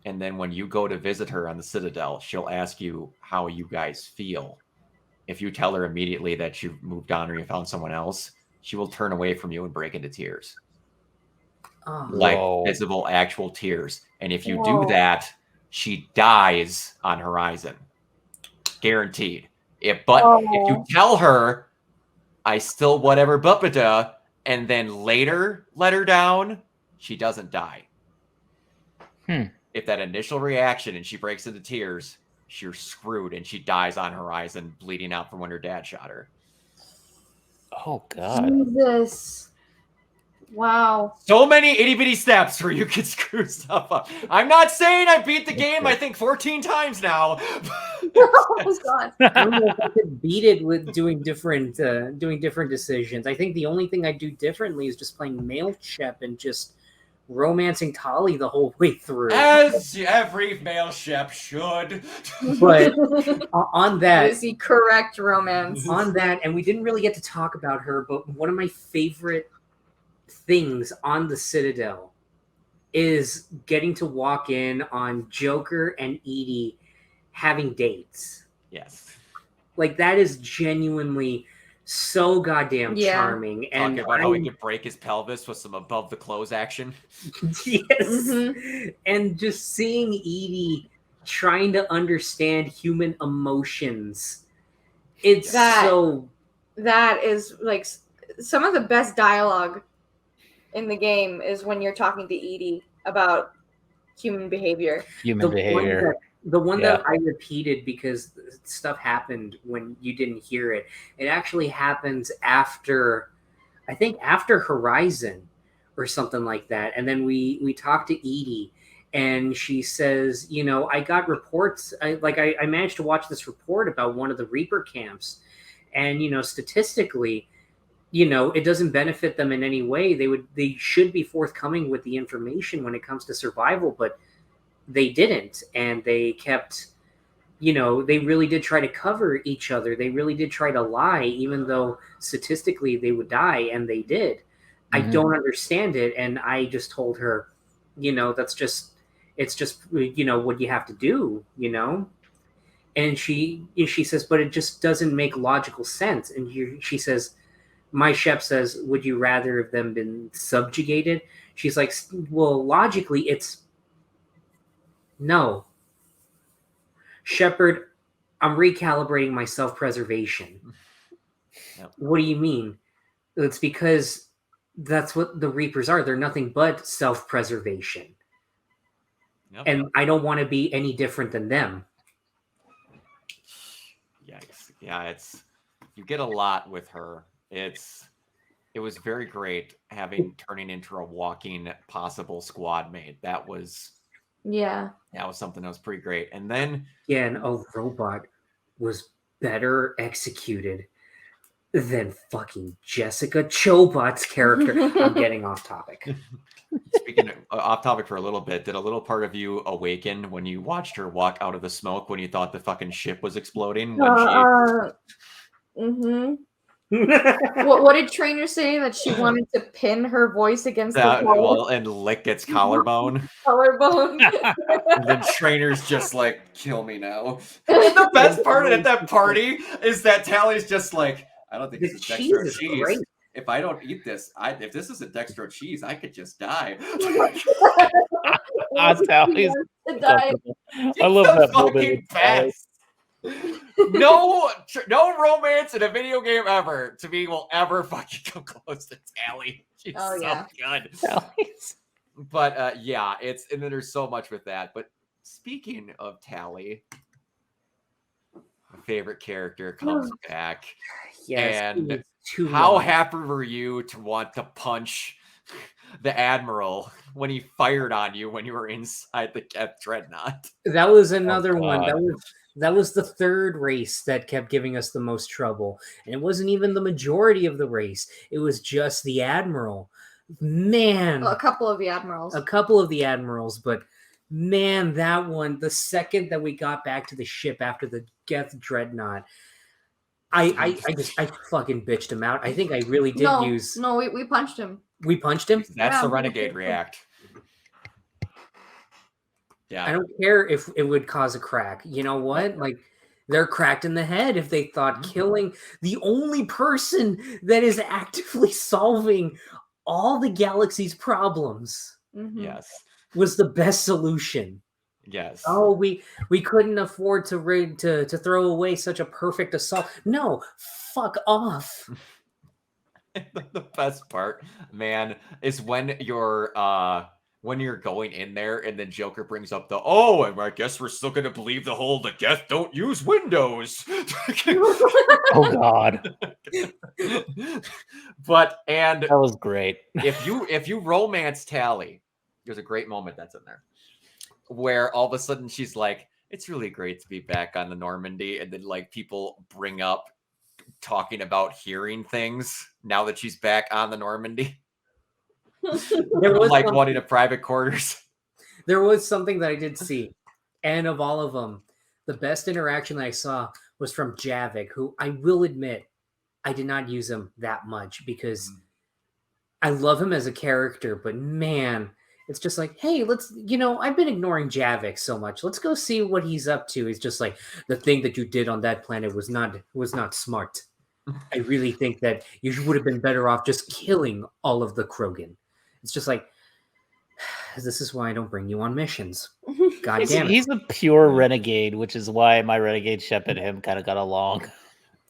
And then when you go to visit her on the Citadel, she'll ask you how you guys feel. If you tell her immediately that you've moved on or you found someone else, she will turn away from you and break into tears. Like visible, actual tears. And if you do that, she dies on Horizon. Guaranteed. If you tell her, I still whatever buppada, and then later let her down, she doesn't die. If that initial reaction and she breaks into tears, you're screwed and she dies on Horizon bleeding out from when her dad shot her. Oh, God. Jesus. Wow. So many itty bitty steps where you could screw stuff up. I'm not saying I beat the game, I think 14 times now. Oh, God. I don't know if I could beat it with doing different decisions. I think the only thing I do differently is just playing male Shep and just romancing Tali the whole way through. As every male Shep should. But on that is the correct romance. On that, and we didn't really get to talk about her, but one of my favorite things on the Citadel is getting to walk in on Joker and Edie having dates. Yes. Like, that is genuinely so goddamn charming. And talking about how he could break his pelvis with some above the clothes action. Yes. And just seeing Edie trying to understand human emotions. That is like some of the best dialogue in the game is when you're talking to Edie about human behavior. The one that I repeated because stuff happened when you didn't hear it. It actually happens after Horizon or something like that. And then we talked to Edie and she says, I got reports. I managed to watch this report about one of the Reaper camps. And, statistically, it doesn't benefit them in any way. They should be forthcoming with the information when it comes to survival, but they didn't. And they kept, they really did try to cover each other. They really did try to lie, even though statistically they would die, and they did. I don't understand it. And I just told her, it's just what you have to do, And she says, but it just doesn't make logical sense. And she says, my Shep says, would you rather have them been subjugated? She's like, well, logically, it's no. Shepard, I'm recalibrating my self-preservation. Yep. What do you mean? It's because that's what the Reapers are. They're nothing but self-preservation. Yep. And I don't want to be any different than them. Yikes. Yeah, you get a lot with her. It was very great turning into a walking possible squad mate. That was something that was pretty great. And then a robot was better executed than fucking Jessica Chobot's character. I'm getting off topic. Speaking off topic for a little bit, did a little part of you awaken when you watched her walk out of the smoke when you thought the fucking ship was exploding? What did Trainer say? That she wanted to pin her voice against the wall and lick its collarbone. And then Trainer's just like, kill me now. And the best part at that party is that Tally's just like, I don't think this is dextro cheese. Great. If I don't eat this, if this isn't dextro cheese, I could just die. Tally's I love that fucking best. No romance in a video game ever to me will ever fucking come close to Tally. She's so good. Tally's. But and then there's so much with that. But speaking of Tally, my favorite character comes back. Yes, and how happy were you to want to punch the Admiral when he fired on you when you were inside the Dreadnought? That was another one. That was the third race that kept giving us the most trouble. And it wasn't even the majority of the race. It was just the Admiral. Man. Well, a couple of the Admirals. But man, that one, the second that we got back to the ship after the Geth Dreadnought, I fucking bitched him out. I think I really did use... No, we punched him. We punched him? That's the Renegade react. Yeah. I don't care if it would cause a crack. You know what? Like, they're cracked in the head if they thought killing the only person that is actively solving all the galaxy's problems Yes. was the best solution. Yes. Oh, we couldn't afford to throw away such a perfect assault. No, fuck off. The best part, man, is when you're going in there and then Joker brings up and I guess we're still gonna believe the guests don't use Windows. Oh God, And that was great. if you romance Tally, there's a great moment that's in there where all of a sudden she's like, it's really great to be back on the Normandy, and then like people bring up talking about hearing things now that she's back on the Normandy. There was like wanting a private quarters. There was something that I did see, and of all of them, the best interaction that I saw was from Javik, who I will admit I did not use him that much because I love him as a character, but man, it's just like, hey, I've been ignoring Javik so much. Let's go see what he's up to. He's just like, the thing that you did on that planet was not smart. I really think that you would have been better off just killing all of the Krogan. It's just like, this is why I don't bring you on missions. God damn it. He's a pure renegade, which is why my renegade Shep and him kind of got along.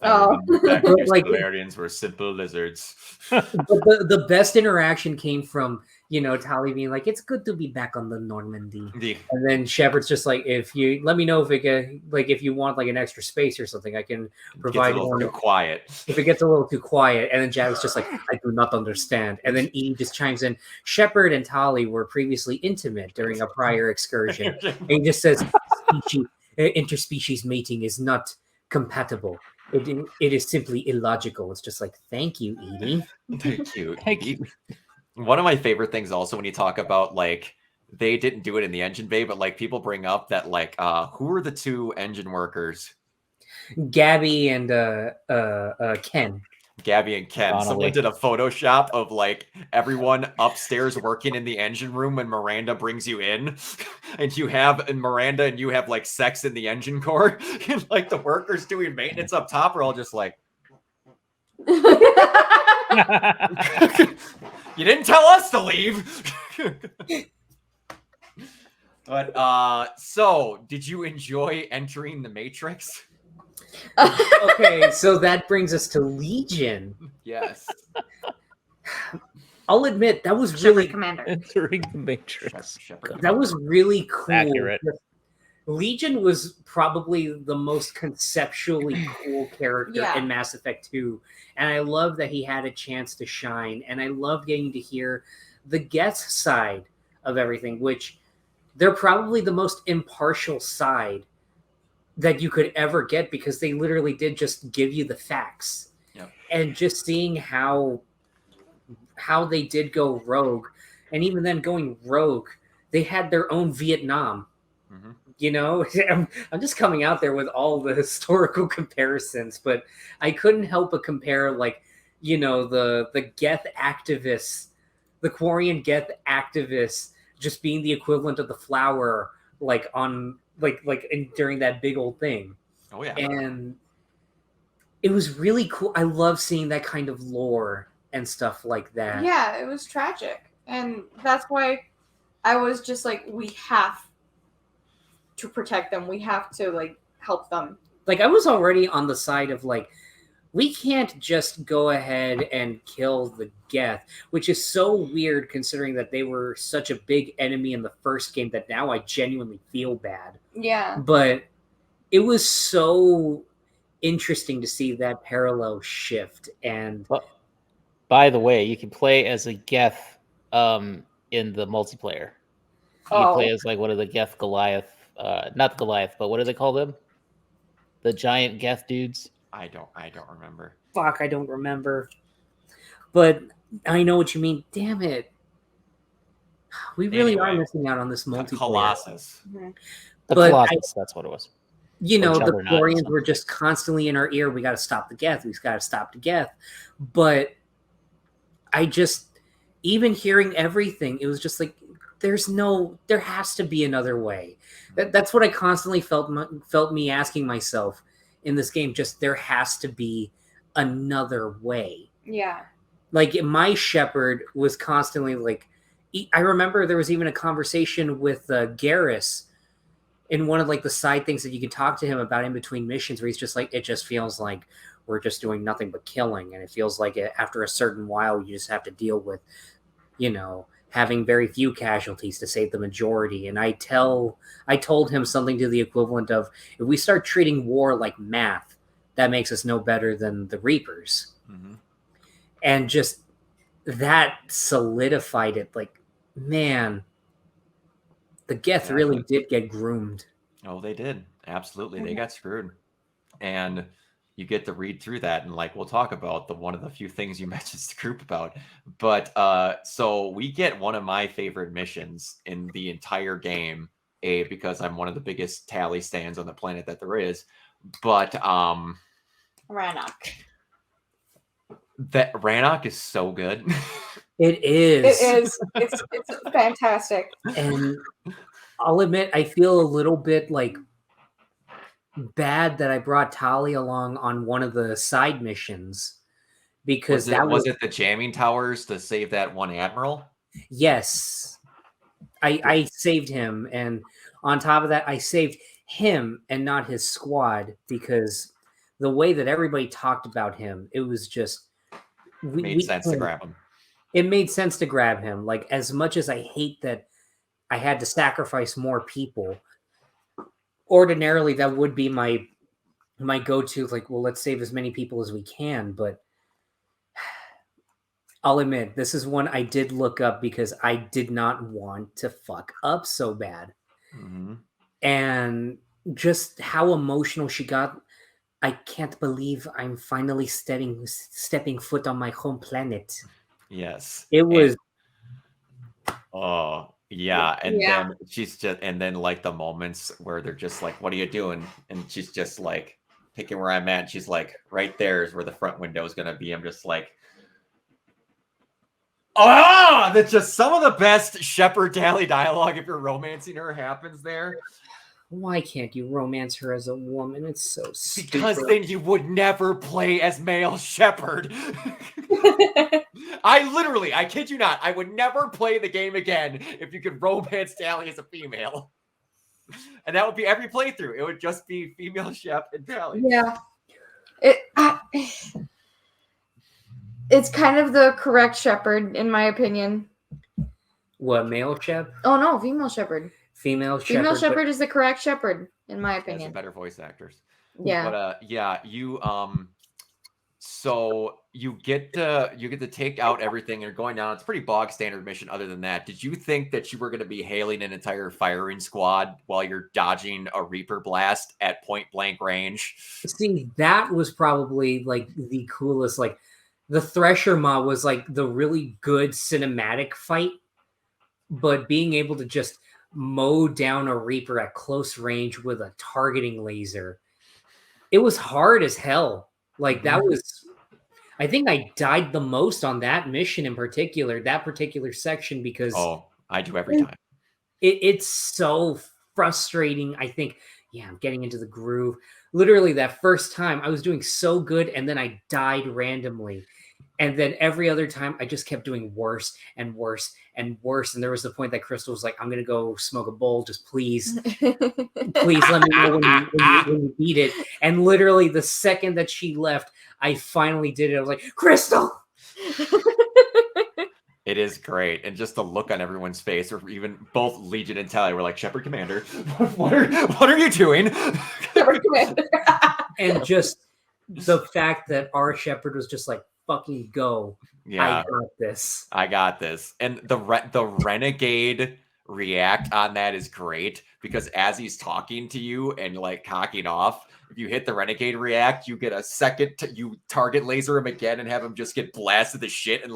Solarians were simple lizards. But the best interaction came from, Tali being like, it's good to be back on the Normandy. And then Shepard's just like, if you let me know if you want like an extra space or something, I can provide. It's a little too quiet. If it gets a little too quiet, and then Javik's just like, I do not understand. And then E just chimes in, Shepard and Tali were previously intimate during a prior excursion. And he just says, interspecies mating is not compatible. It is simply illogical. It's just like, thank you, Edie. Thank you. Thank you. One of my favorite things also when you talk about like they didn't do it in the engine bay, but like people bring up that like who are the two engine workers? Gabby and Ken. Gabby and Ken. Someone did a Photoshop of like everyone upstairs working in the engine room when Miranda brings you in, and Miranda and you have like sex in the engine core, and like the workers doing maintenance up top are all just like, you didn't tell us to leave. But so did you enjoy entering the Matrix? Okay, so that brings us to Legion. Yes. I'll admit that was really Commander entering the Matrix. That was really cool. Accurate. Legion was probably the most conceptually cool character in Mass Effect 2. And I love that he had a chance to shine. And I love getting to hear the Geth side of everything, which they're probably the most impartial side that you could ever get because they literally did just give you the facts. Yep. And just seeing how they did go rogue. And even then going rogue, they had their own Vietnam. I'm just coming out there with all the historical comparisons, but I couldn't help but compare, like, the Geth activists, the Quarian Geth activists, just being the equivalent of the flower, like on during that big old thing. Oh yeah, and it was really cool. I love seeing that kind of lore and stuff like that. Yeah, it was tragic, and that's why I was just like, we have to protect them. We have to like help them. Like I was already on the side of like, we can't just go ahead and kill the Geth, which is so weird considering that they were such a big enemy in the first game that now I genuinely feel bad. Yeah. But it was so interesting to see that parallel shift. And by the way, you can play as a Geth in the multiplayer. You play as like one of the Geth Goliath. Not Goliath, but what do they call them? The giant Geth dudes. I don't remember. Fuck, I don't remember. But I know what you mean. Damn it. We really are missing out on this multiplayer. Colossus. Mm-hmm. The Colossus, that's what it was. The Quarians were just constantly in our ear. We got to stop the Geth. We got to stop the Geth. But I just, even hearing everything, it was just like, there has to be another way. That's what I constantly felt me asking myself in this game. Just there has to be another way. Yeah. Like my shepherd was constantly like, I remember there was even a conversation with Garrus in one of like the side things that you can talk to him about in between missions, where he's just like, it just feels like we're just doing nothing but killing, and it feels like after a certain while you just have to deal with, having very few casualties to save the majority. And I told him something to the equivalent of, if we start treating war like math, that makes us no better than the Reapers. Mm-hmm. And just that solidified it. Like, man, the Geth really did get groomed. Oh, they did. Absolutely. They got screwed. And you get to read through that, and like we'll talk about one of the few things you mentioned the group about. But so we get one of my favorite missions in the entire game, because I'm one of the biggest Tally stands on the planet that there is. But Rannoch. That Rannoch is so good. It is. It is. It's fantastic. And I'll admit, I feel a little bit like bad that I brought Tali along on one of the side missions, because was it the jamming towers to save that one admiral? Yes, I saved him, and on top of that, I saved him and not his squad, because the way that everybody talked about him, it was just made sense to grab him. It made sense to grab him. Like, as much as I hate that I had to sacrifice more people, ordinarily that would be my go-to, like, well, let's save as many people as we can. But I'll admit, this is one I did look up because I did not want to fuck up so bad. Mm-hmm. And just how emotional she got. I can't believe I'm finally stepping foot on my home planet. Yes. It was. Oh, yeah. And then she's just, and then like the moments where they're just like, what are you doing? And she's just like picking where I'm at. And she's like, right there is where the front window is going to be. I'm just like, oh, that's just some of the best Shepard Tally dialogue. If you're romancing her, happens there. Why can't you romance her as a woman? It's so stupid. Because then you would never play as male Shepard. I kid you not, I would never play the game again if you could romance Tally as a female. And that would be every playthrough. It would just be female Shep and Tally. Yeah. It's kind of the correct Shepard, in my opinion. What, male Shep? Oh, no, female Shepherd. Female Shepherd is the correct Shepherd, in my opinion. Better voice actors. Yeah. But you so you get to take out everything. You're going down. It's a pretty bog standard mission. Other than that, did you think that you were going to be hailing an entire firing squad while you're dodging a Reaper blast at point blank range? See, that was probably like the coolest. Like, the Thresher Maw was like the really good cinematic fight, but being able to just mow down a Reaper at close range with a targeting laser, it was hard as hell. Like, that was, I think I died the most on that mission in particular, that particular section, because I do every time. It's so frustrating. I think, I'm getting into the groove. Literally, that first time I was doing so good, and then I died randomly. And then every other time, I just kept doing worse and worse and worse. And there was the point that Crystal was like, I'm going to go smoke a bowl. Just please let me know when you beat it. And literally, the second that she left, I finally did it. I was like, Crystal! It is great. And just the look on everyone's face, or even both Legion and Tally were like, Shepard Commander, what are you doing? Shepard Commander. And just the fact that our Shepard was just like, fucking go. Yeah. I got this. And the renegade react on that is great, because as he's talking to you and like cocking off, if you hit the renegade react, you get a second you target laser him again and have him just get blasted to shit, and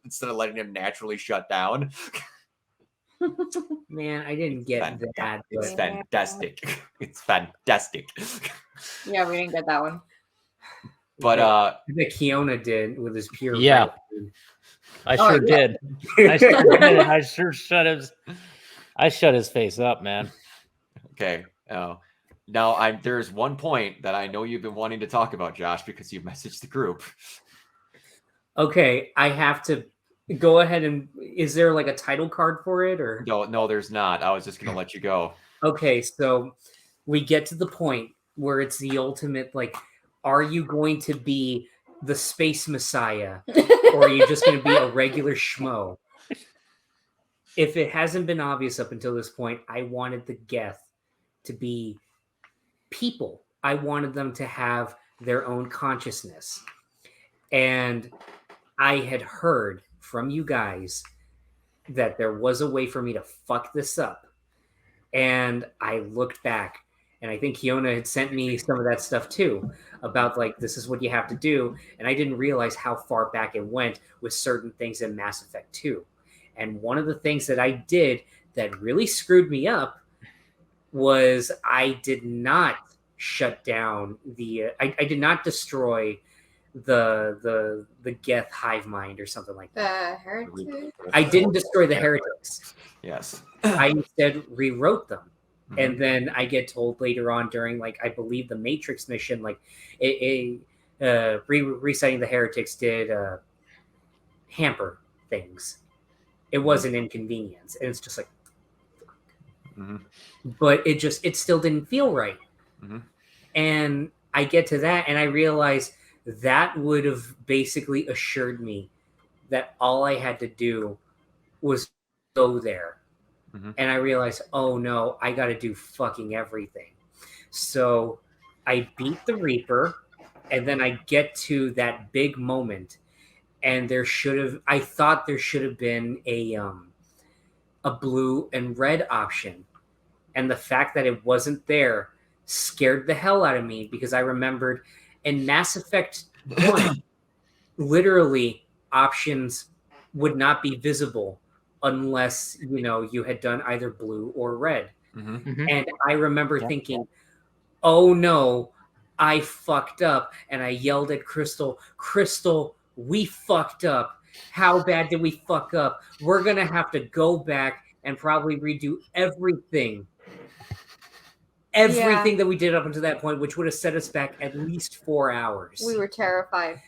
instead of letting him naturally shut down. Man, I didn't get that. It's fantastic. It's fantastic. Yeah, we didn't get that one. But the Kiona did with his pure. Yeah. I sure did. I sure did. And I sure shut his face up, man. Okay. Now there's one point that I know you've been wanting to talk about, Josh, because you messaged the group. Okay, I have to go ahead and is there like a title card for it or No, there's not. I was just gonna let you go. Okay, so we get to the point where it's the ultimate like, are you going to be the space messiah or are you just going to be a regular schmo? If it hasn't been obvious up until this point, I wanted the Geth to be people. I wanted them to have their own consciousness. And I had heard from you guys that there was a way for me to fuck this up. And I looked back, and I think Kiona had sent me some of that stuff too, about like, this is what you have to do. And I didn't realize how far back it went with certain things in Mass Effect 2. And one of the things that I did that really screwed me up was I did not shut down I did not destroy the Geth hive mind or something like that. The heretics. I didn't destroy the heretics. Yes. I instead rewrote them. Mhm. And then I get told later on during, like, I believe the Matrix mission, like, reciting the heretics did hamper things. It was an inconvenience. And it's just like, Mhm. but it still didn't feel right. Mhm. And I get to that and I realize that would have basically assured me that all I had to do was go there. Mhm. And I realized, oh no, I got to do fucking everything. So I beat the Reaper, and then I get to that big moment, and I thought there should have been a blue and red option. And the fact that it wasn't there scared the hell out of me because I remembered in Mass Effect 1, literally options would not be visible unless you had done either blue or red. Mhm. And I remember thinking, oh no, I fucked up. And I yelled at Crystal, we fucked up. How bad did we fuck up? We're gonna have to go back and probably redo everything that we did up until that point, which would have set us back at least 4 hours. We were terrified.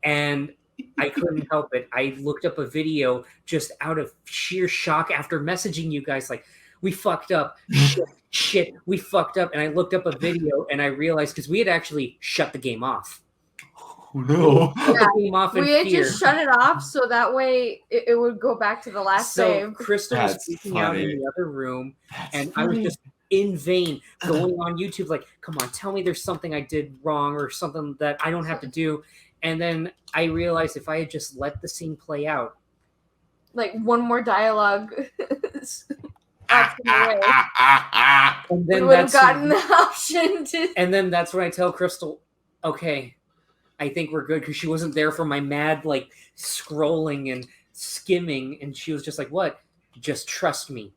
And I couldn't help it. I looked up a video just out of sheer shock after messaging you guys like, we fucked up. Shit, we fucked up. And I looked up a video and I realized because we had actually shut the game off. Oh no. We had just shut it off so that way it would go back to the last save. Crystal was speaking out in the other room, and I was just in vain going on YouTube like, come on, tell me there's something I did wrong or something that I don't have to do. And then I realized if I had just let the scene play out. Like one more dialogue. And then we would have gotten the option to. And then that's when I tell Crystal, okay, I think we're good, because she wasn't there for my mad like scrolling and skimming, and she was just like, what? Just trust me.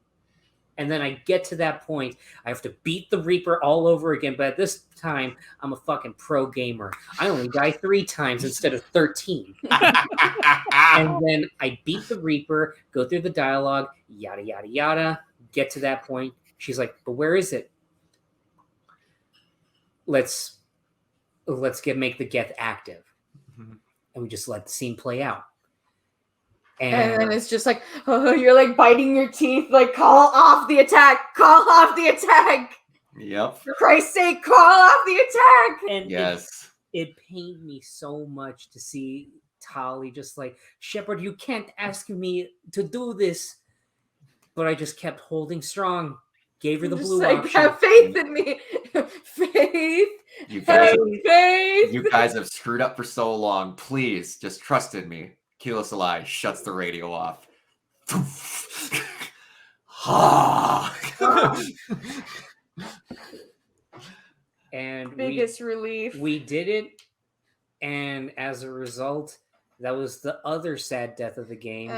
And then I get to that point, I have to beat the Reaper all over again, but at this time, I'm a fucking pro gamer. I only die 3 times instead of 13. And then I beat the Reaper, go through the dialogue, yada, yada, yada, get to that point. She's like, but where is it? Let's make the Geth active. Mm-hmm. And we just let the scene play out. And then it's just like, oh, you're like biting your teeth, like, call off the attack. Yep. For Christ's sake, call off the attack. And yes. It pained me so much to see Tali just like, Shepard, you can't ask me to do this. But I just kept holding strong. Gave her the blue option. Have faith in me. Faith. You guys have screwed up for so long. Please, just trust in me. Keelah Se'lai shuts the radio off. And biggest relief. We did it, and as a result, that was the other sad death of the game.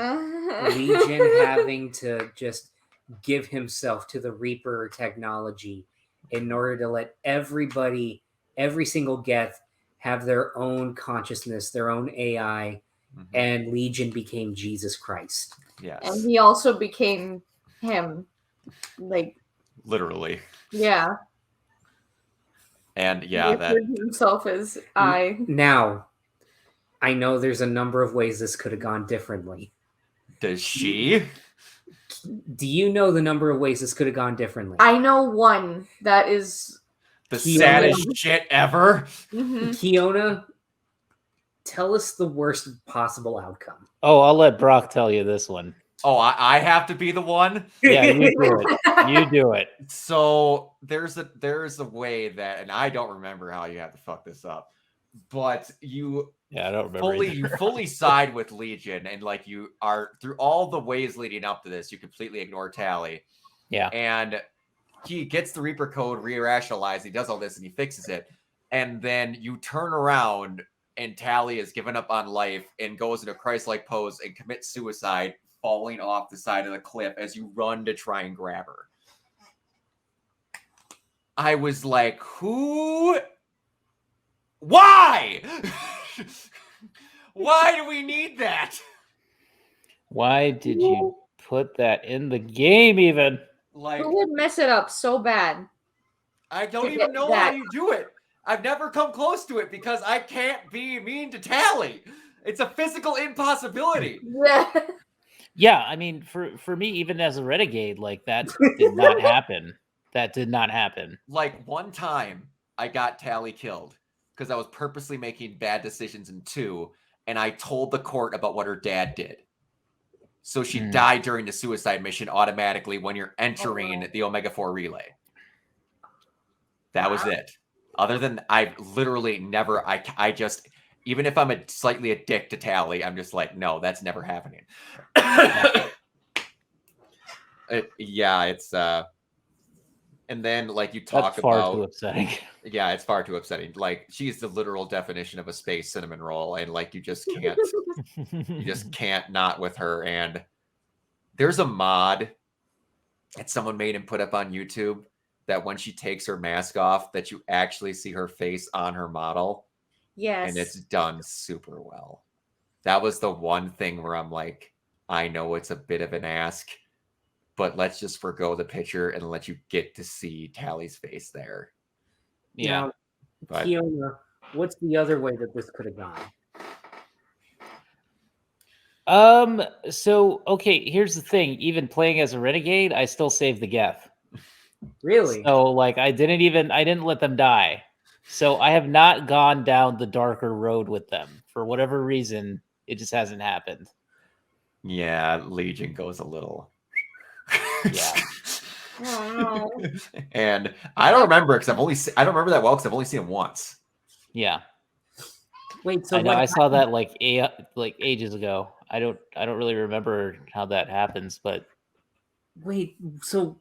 Legion having to just give himself to the Reaper technology in order to let everybody, every single Geth, have their own consciousness, their own AI, and Legion became Jesus Christ. Yes. And he also became him. Like, literally. yeah. And He yeah, that referred to himself as I. Now, I know there's a number of ways this could have gone differently. does she? Do you know the number of ways this could have gone differently? I know one that is The Keelah. saddest shit ever. Kiona, tell us the worst possible outcome. Oh, I'll let Brock tell you this one. Oh, I have to be the one. Yeah, you do it. You do it. So there's a way that, and I don't remember how you have to fuck this up, but you I don't remember. you fully side with Legion, and like you are through all the ways leading up to this, you completely ignore Tally. Yeah. And he gets the Reaper code re-rationalized, he does all this and he fixes it. And then you turn around and Tally is given up on life and goes into a Christ-like pose and commits suicide, falling off the side of the cliff as you run to try and grab her. I was like, who? Why? Why do we need that? Why did you put that in the game even? Like, who would mess it up so bad? I don't to even get know that? how you do it. I've never come close to it because I can't be mean to Tally. It's a physical impossibility. Yeah. Yeah, I mean, for me, even as a renegade, like that did not happen. That did not happen. Like one time I got Tally killed because I was purposely making bad decisions in 2, and I told the court about what her dad did. So she died during the suicide mission automatically when you're entering the Omega 4 relay. That was it. Other than I've literally never, I just, even if I'm slightly a dick to Tally, I'm just like, no, that's never happening. It's, and then like you talk That's far about, too upsetting. yeah, it's far too upsetting. Like she's the literal definition of a space cinnamon roll. And like, you just can't not with her. And there's a mod that someone made and put up on YouTube that when she takes her mask off, that you actually see her face on her model. Yes. And it's done super well. That was the one thing where I'm like, I know it's a bit of an ask, but let's just forgo the picture and let you get to see Tally's face there. Yeah. Now, But Kiona, what's the other way that this could have gone? So okay, here's the thing. Even playing as a renegade, I still save the Geth. Really? So like I didn't let them die. So I have not gone down the darker road with them. For whatever reason, it just hasn't happened. yeah, Legion goes a little. Yeah. Oh, no. And I don't remember because I don't remember that well because I've only seen him once. Yeah. Wait, so I know what I saw that like ages ago. I don't really remember how that happens, but Wait, so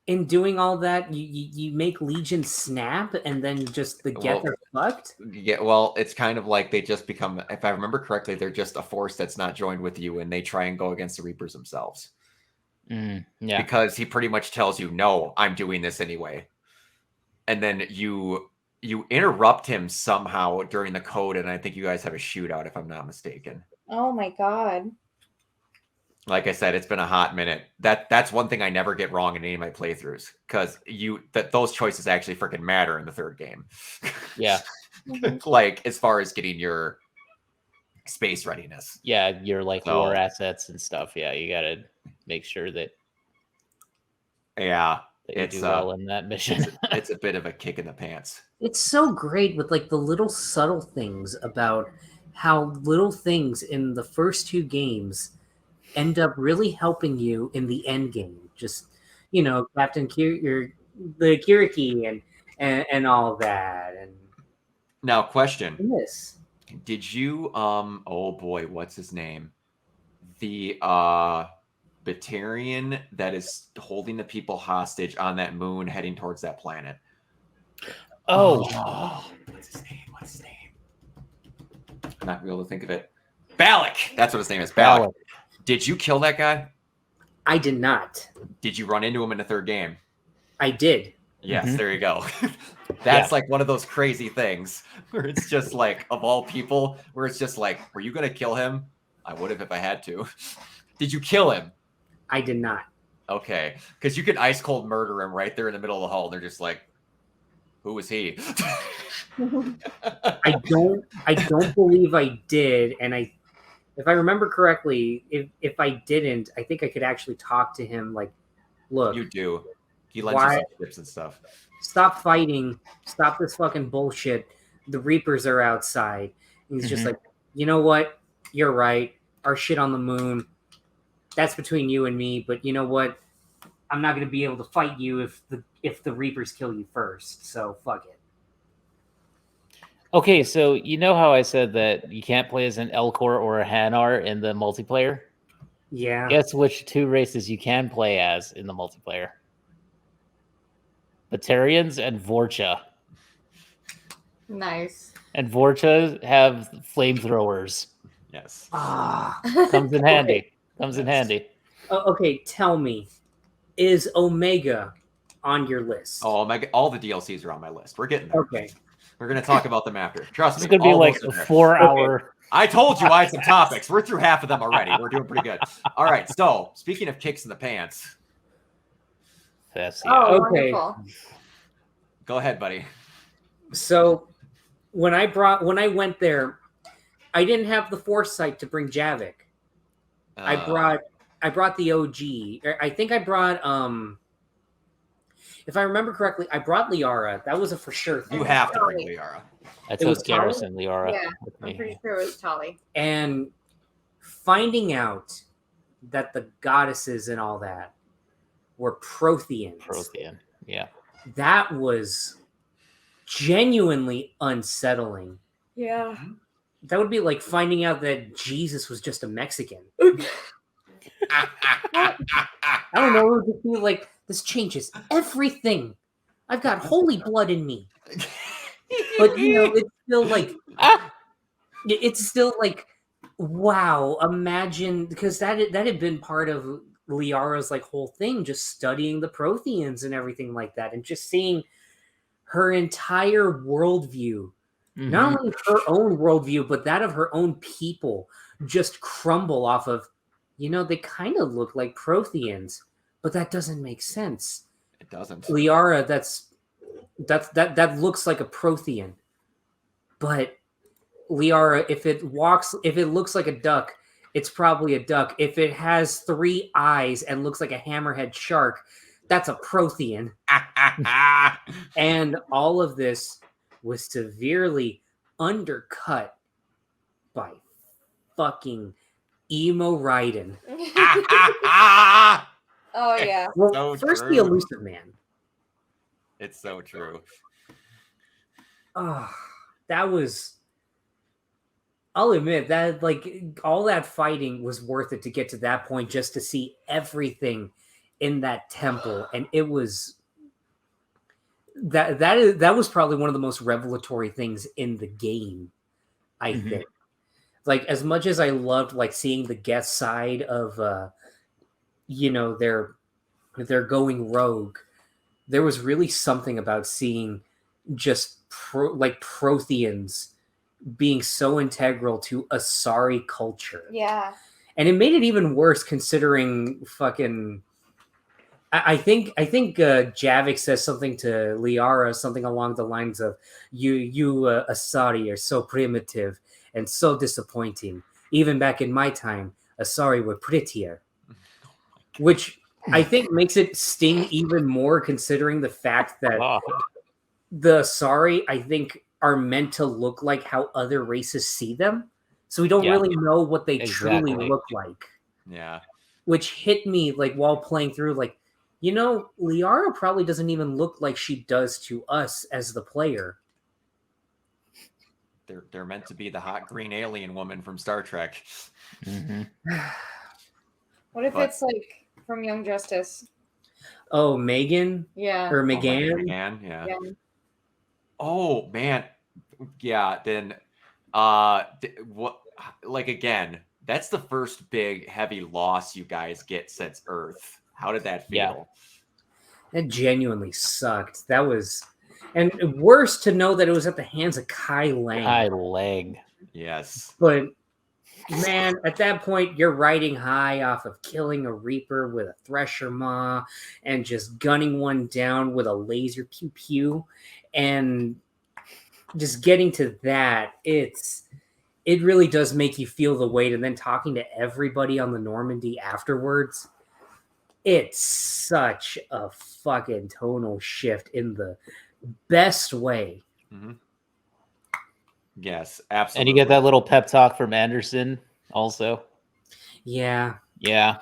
in doing all that, you make Legion snap and then just the Geth are fucked? Yeah, well, it's kind of like they just become, if I remember correctly, they're just a force that's not joined with you and they try and go against the Reapers themselves. yeah. Because he pretty much tells you, no, I'm doing this anyway. And then you interrupt him somehow during the code, and I think you guys have a shootout, if I'm not mistaken. Oh my god. Like I said, it's been a hot minute. That's one thing I never get wrong in any of my playthroughs, because those choices actually freaking matter in the third game. Yeah. Like as far as getting your space readiness. Yeah, your like war assets and stuff. Yeah, you gotta make sure that yeah, you do well in that mission. it's a bit of a kick in the pants. It's so great with like the little subtle things about how little things in the first 2 games end up really helping you in the end game. Just, Captain the Kiriki and all of that. And now, question. Yes. Did you oh boy, what's his name? The Batarian that is holding the people hostage on that moon heading towards that planet. Oh. What's his name? I'm not able to think of it. Balak! That's what his name is. Balak. Did you kill that guy? I did not. Did you run into him in the third game? I did. Yes, there you go. That's like one of those crazy things where it's just like, of all people, where it's just like, were you going to kill him? I would have if I had to. Did you kill him? I did not. Okay. Because you could ice cold murder him right there in the middle of the hall. And they're just like, who was he? I don't believe I did. And if I remember correctly, if I didn't, I think I could actually talk to him like, look. You do. He lends you some tips and stuff. Stop fighting. Stop this fucking bullshit. The Reapers are outside. And he's just like, you know what? You're right. Our shit on the moon. That's between you and me. But you know what? I'm not going to be able to fight you if the Reapers kill you first. So fuck it. Okay, so you know how I said that you can't play as an Elcor or a Hanar in the multiplayer? Yeah. Guess which 2 races you can play as in the multiplayer? Batarians and Vorcha. Nice. And Vorcha have flamethrowers. Yes. Comes in handy. Comes in handy. Okay, tell me, is Omega on your list? Oh, Omega! All the DLCs are on my list. We're getting there. Okay. We're going to talk about them after. Trust me. It's going to be like a 4-hour... Okay. I told you I had some topics. We're through half of them already. We're doing pretty good. All right. So, speaking of kicks in the pants. That's okay. Wonderful. Go ahead, buddy. So, when I went there, I didn't have the foresight to bring Javik. I brought the OG. I think I brought if I remember correctly, I brought Liara. That was a for sure thing. You have to bring Liara. I was took Garrison Liara. Yeah, I'm pretty sure it was Tali. And finding out that the goddesses and all that were Protheans. Prothean, yeah. That was genuinely unsettling. Yeah. That would be like finding out that Jesus was just a Mexican. I don't know. It would just be like, this changes everything. I've got holy blood in me. But, you know, it's still like, wow, imagine, because that had been part of Liara's like whole thing, just studying the Protheans and everything like that, and just seeing her entire worldview, not only her own worldview, but that of her own people, just crumble off of, you know, they kind of look like Protheans, but that doesn't make sense. It doesn't. Liara, that looks like a Prothean, but Liara, if it looks like a duck, it's probably a duck. If it has 3 eyes and looks like a hammerhead shark, that's a Prothean. And all of this was severely undercut by fucking emo Raiden. Oh yeah. Well, So first true. the Elusive Man. It's so true. Oh, that was. I'll admit that, like, all that fighting was worth it to get to that point, just to see everything in that temple, and it was that was probably one of the most revelatory things in the game. I think, like, as much as I loved like seeing the guest side of, you know, they're going rogue, there was really something about seeing just Protheans being so integral to Asari culture. Yeah. And it made it even worse considering fucking... I think Javik says something to Liara, something along the lines of, you Asari are so primitive and so disappointing. Even back in my time, Asari were prettier. Which I think makes it sting even more, considering the fact that the Asari, I think, are meant to look like how other races see them. So we don't really know what they truly look like. Yeah. Which hit me like while playing through, like, you know, Liara probably doesn't even look like she does to us as the player. They're meant to be the hot green alien woman from Star Trek. What if it's like from Young Justice? Oh, Megan? Yeah. Or Megan? Megan, yeah. Yeah. Oh man, yeah. Then, what? Like again, that's the first big heavy loss you guys get since Earth. How did that feel? It genuinely sucked. That was And worse to know that it was at the hands of Kai Lang. Kai Lang. Yes. But man, at that point, you're riding high off of killing a Reaper with a Thresher Maw and just gunning one down with a laser pew pew. And just getting to that, it really does make you feel the weight. And then talking to everybody on the Normandy afterwards, it's such a fucking tonal shift in the best way. Mm-hmm. Yes, absolutely. And you get that little pep talk from Anderson also. Yeah. Yeah.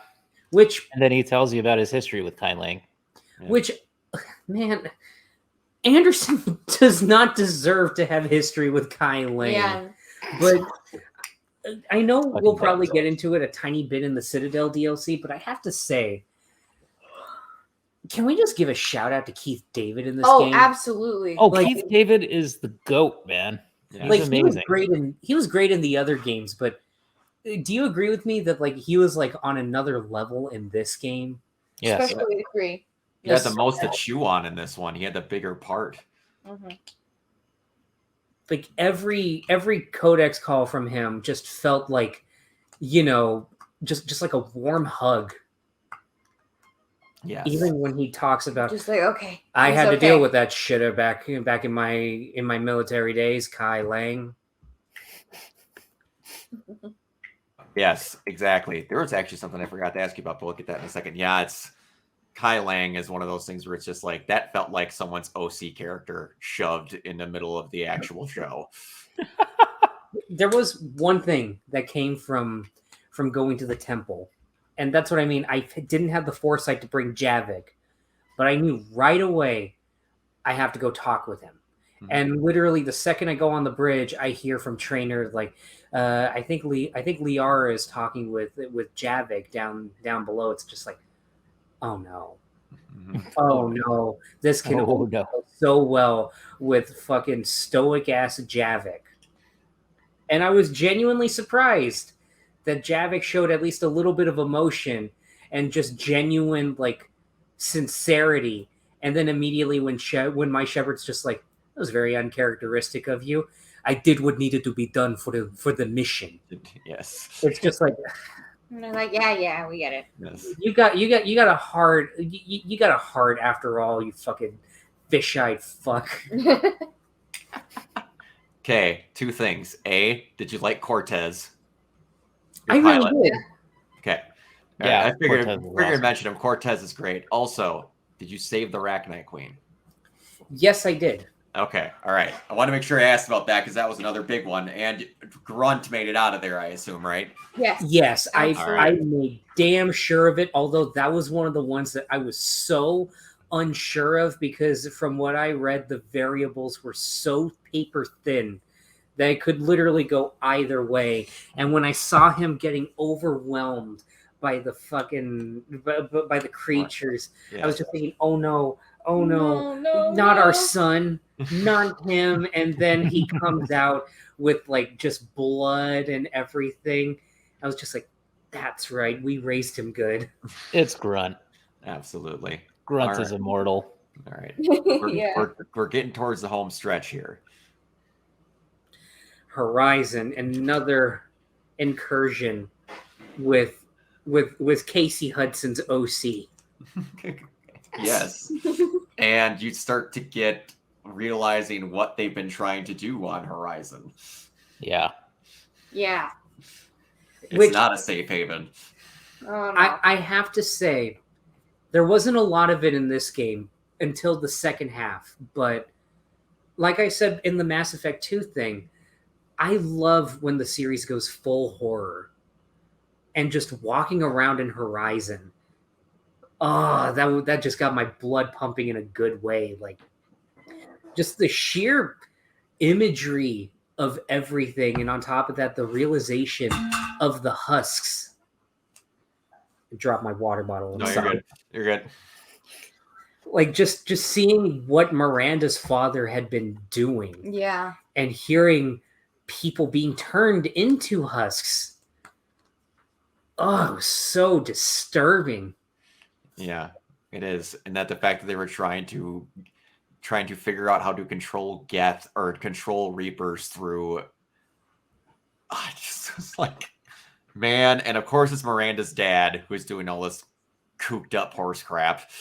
And then he tells you about his history with Kai Lang. Yeah. Which, man, Anderson does not deserve to have history with Kai Lang. Yeah. But I know we'll probably get into it a tiny bit in the Citadel DLC, but I have to say, can we just give a shout out to Keith David in this game? Oh, absolutely. Oh, like, Keith David is the GOAT, man. Yeah. He's amazing. He was great in the other games, but do you agree with me that like he was like on another level in this game? Yes. Especially with 3. He had the most to chew on in this one. He had the bigger part. Mm-hmm. Like every codex call from him just felt like, just like a warm hug. Yes. Even when he talks about, just like, okay, I had to deal with that shit back in my military days, Kai Lang. Yes, exactly. There was actually something I forgot to ask you about, but we'll get that in a second. Yeah, it's Kai Lang is one of those things where it's just like that felt like someone's OC character shoved in the middle of the actual show. There was one thing that came from going to the temple. And that's what I mean. I didn't have the foresight to bring Javik, but I knew right away I have to go talk with him. Mm-hmm. And literally the second I go on the bridge, I hear from Trainer like, I think Liara is talking with Javik down below. It's just like, oh no, oh no, this can go so well with fucking stoic ass Javik. And I was genuinely surprised that Javik showed at least a little bit of emotion and just genuine like sincerity. And then immediately when my shepherd's just like, that was very uncharacteristic of you. I did what needed to be done for the mission. Yes. It's just like, and they're like, yeah, we get it. Yes. You got a heart. You got a heart after all, you fucking fish-eyed fuck. Okay, 2 things. A, did you like Cortez? I really did. Okay. Yeah, I figured to mention him. Cortez is great. Also, did you save the Rachni Queen? Yes, I did. Okay, all right. I want to make sure I asked about that because that was another big one. And Grunt made it out of there, I assume, right? Yes. Yes, I made damn sure of it, although that was one of the ones that I was so unsure of because from what I read, the variables were so paper thin that it could literally go either way. And when I saw him getting overwhelmed by the fucking by the creatures, yeah. I was just thinking, oh no, not our son, not him. And then he comes out with like just blood and everything. I was just like, that's right, we raised him good. It's Grunt. Absolutely. Grunt is immortal. All right. We're getting towards the home stretch here. Horizon, another incursion with Casey Hudson's OC. Yes. And you start to get realizing what they've been trying to do on Horizon. Yeah. Yeah. It's not a safe haven. Oh, no. I have to say, there wasn't a lot of it in this game until the second half. But like I said in the Mass Effect 2 thing, I love when the series goes full horror and just walking around in Horizon. Oh, that just got my blood pumping in a good way. Like just the sheer imagery of everything. And on top of that, the realization of the husks. I dropped my water bottle. No, you're good. You're good. Like just seeing what Miranda's father had been doing. Yeah. And hearing people being turned into husks. Oh, it was so disturbing. Yeah, it is. And that the fact that they were trying to trying to figure out how to control Geth or control Reapers through. Just like, man, and of course it's Miranda's dad who's doing all this cooped up horse crap.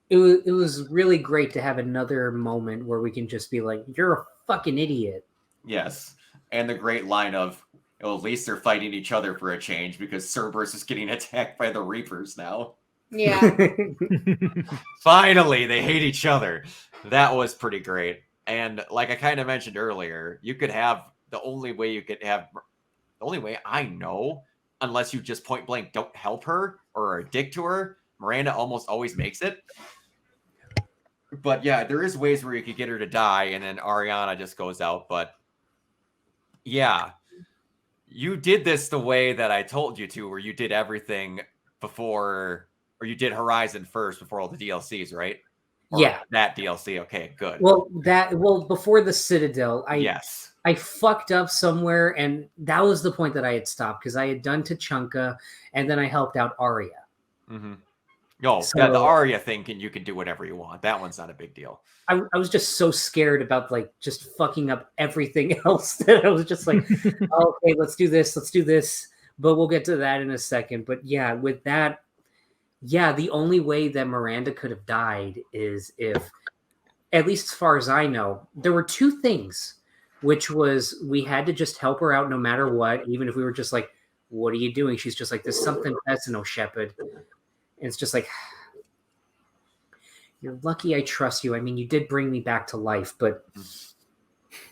It was really great to have another moment where we can just be like, "You're a fucking idiot." Yes, and the great line of, well, at least they're fighting each other for a change because Cerberus is getting attacked by the Reapers now. Yeah. Finally, they hate each other. That was pretty great. And like I kind of mentioned earlier, you could have the only way I know, unless you just point blank don't help her or are a dick to her, Miranda almost always makes it. But yeah, there is ways where you could get her to die and then Ariana just goes out. But yeah, you did this the way that I told you to, where you did everything before, or you did Horizon first before all the DLCs, right? Or yeah. That DLC. Okay, good. Well, before the Citadel, I fucked up somewhere, and that was the point that I had stopped because I had done Tachanka, and then I helped out Arya. Mm-hmm. Oh, yeah, the Arya thing, you can do whatever you want. That one's not a big deal. I was just so scared about like just fucking up everything else that I was just like, oh, okay, let's do this, but we'll get to that in a second. But yeah, with that, yeah, the only way that Miranda could have died is if, at least as far as I know, there were two things, which was we had to just help her out no matter what, even if we were just like, what are you doing? She's just like, there's something that's no shepherd. And it's just like, you're lucky I trust you. I mean, you did bring me back to life, but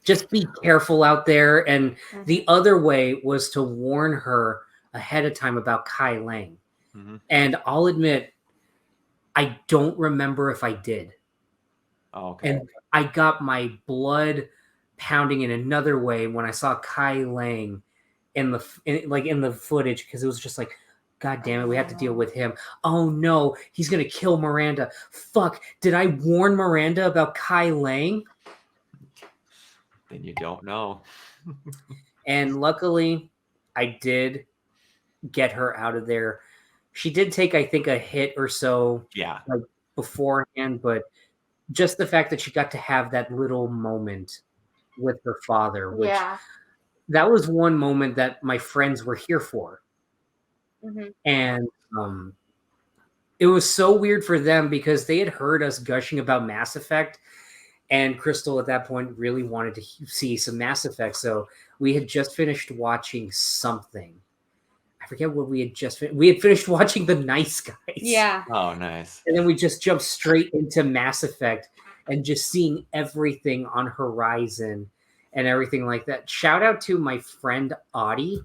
just be careful out there. And the other way was to warn her ahead of time about Kai Lang. Mm-hmm. And I'll admit, I don't remember if I did. Oh, okay. And I got my blood pounding in another way when I saw Kai Lang in the footage, because it was just like, God damn it, we have to deal with him. Oh no, he's gonna kill Miranda. Fuck, did I warn Miranda about Kai Lang? Then you don't know. And luckily, I did get her out of there. She did take, I think, a hit or so like beforehand, but just the fact that she got to have that little moment with her father, which that was one moment that my friends were here for. Mm-hmm. And it was so weird for them because they had heard us gushing about Mass Effect, and Crystal at that point really wanted to see some Mass Effect. So we had just finished watching something. I forget what we had just we had finished watching The Nice Guys. Yeah. Oh, nice. And then we just jumped straight into Mass Effect and just seeing everything on Horizon and everything like that. Shout out to my friend Audie.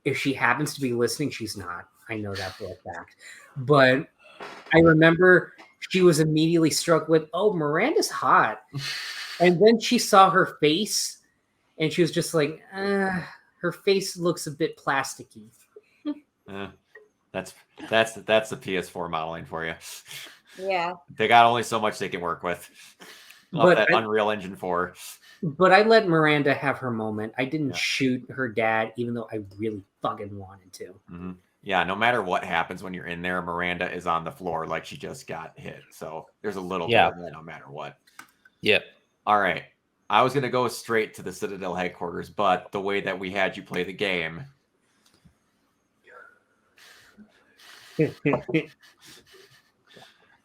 If she happens to be listening, she's not. I know that for a fact. But I remember she was immediately struck with, oh, Miranda's hot. And then she saw her face, and she was just like, her face looks a bit plasticky. That's the PS4 modeling for you. Yeah. They got only so much they can work with. Love that Unreal Engine 4. But I let Miranda have her moment. I didn't shoot her dad, even though I really fucking wanted to. Mm-hmm. Yeah, no matter what happens when you're in there, Miranda is on the floor like she just got hit. So there's a little bit of that no matter what. Yep. All right. I was going to go straight to the Citadel headquarters, but the way that we had you play the game...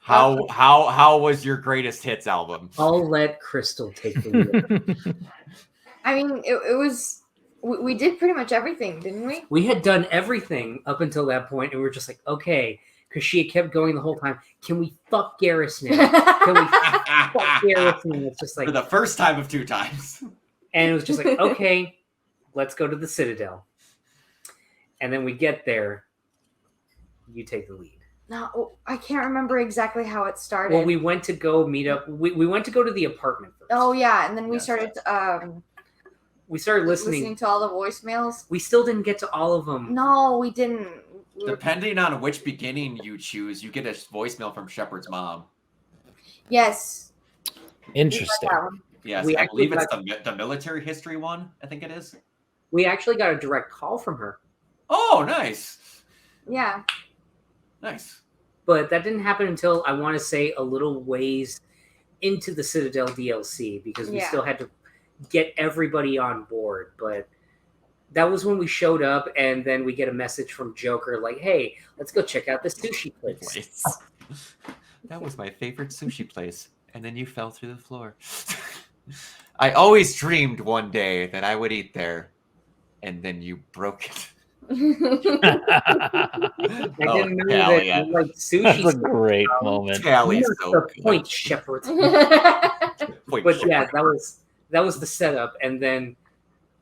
How was your greatest hits album? I'll let Crystal take the lead. I mean, it was we did pretty much everything, didn't we? We had done everything up until that point, and we were just like, okay, because she had kept going the whole time. Can we fuck Garrus now? Can we fuck Garrus now? It's just like for the first time of 2 times. And it was just like, okay, let's go to the Citadel. And then we get there. You take the lead. No, I can't remember exactly how it started. Well, we went to go meet up. We went to go to the apartment first. Oh yeah, and then we started. We started listening to all the voicemails. We still didn't get to all of them. No, we didn't. Depending on which beginning you choose, you get a voicemail from Shepard's mom. Yes. Interesting. Yes, I believe it's the military history one. I think it is. We actually got a direct call from her. Oh, nice. Yeah. Nice. But that didn't happen until, I want to say, a little ways into the Citadel DLC because we still had to get everybody on board. But that was when we showed up, and then we get a message from Joker like, "Hey, let's go check out the sushi place." That was my favorite sushi place, and then you fell through the floor. I always dreamed one day that I would eat there, and then you broke it. I didn't know that you like sushi. That's a great moment. Tally's so the good. point, Shepard. Point But Shepard. yeah, that was the setup, and then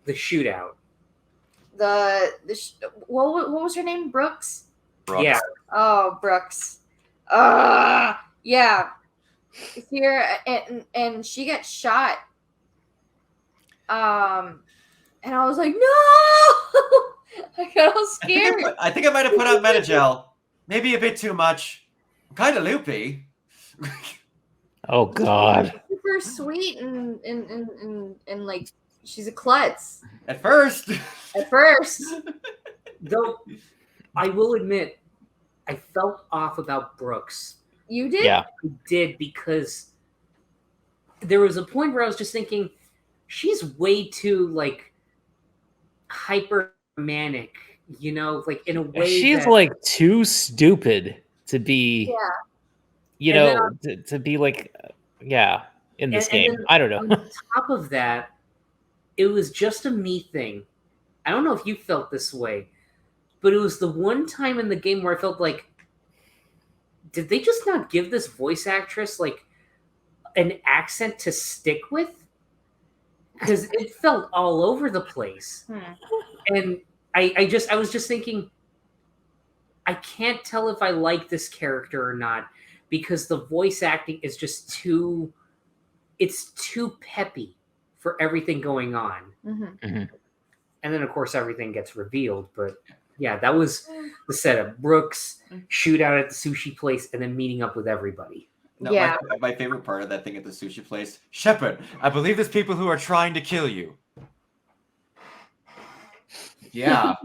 the shootout. What was her name? Brooks? Brooks. Yeah. Oh, Brooks. Yeah. Here and she gets shot. And I was like, no! I got all scared. I think I might have put out Metagel. Maybe a bit too much. I'm kind of loopy. Oh God. Super sweet and like she's a klutz. At first. Though I will admit, I felt off about Brooks. You did? Yeah. I did, because there was a point where I was just thinking, she's way too like hyper manic, you know, like in a way. She's like too stupid to be, you know, to be like, in this game. I don't know. On top of that, it was just a me thing. I don't know if you felt this way, but it was the one time in the game where I felt like, did they just not give this voice actress like an accent to stick with? Because it felt all over the place. And I was just thinking, I can't tell if I like this character or not, because the voice acting is just too peppy for everything going on. And then of course everything gets revealed, but yeah, that was the setup. Brooks, shootout at the sushi place, and then meeting up with everybody. No, my favorite part of that thing at the sushi place, Shepard, I believe there's people who are trying to kill you. Yeah.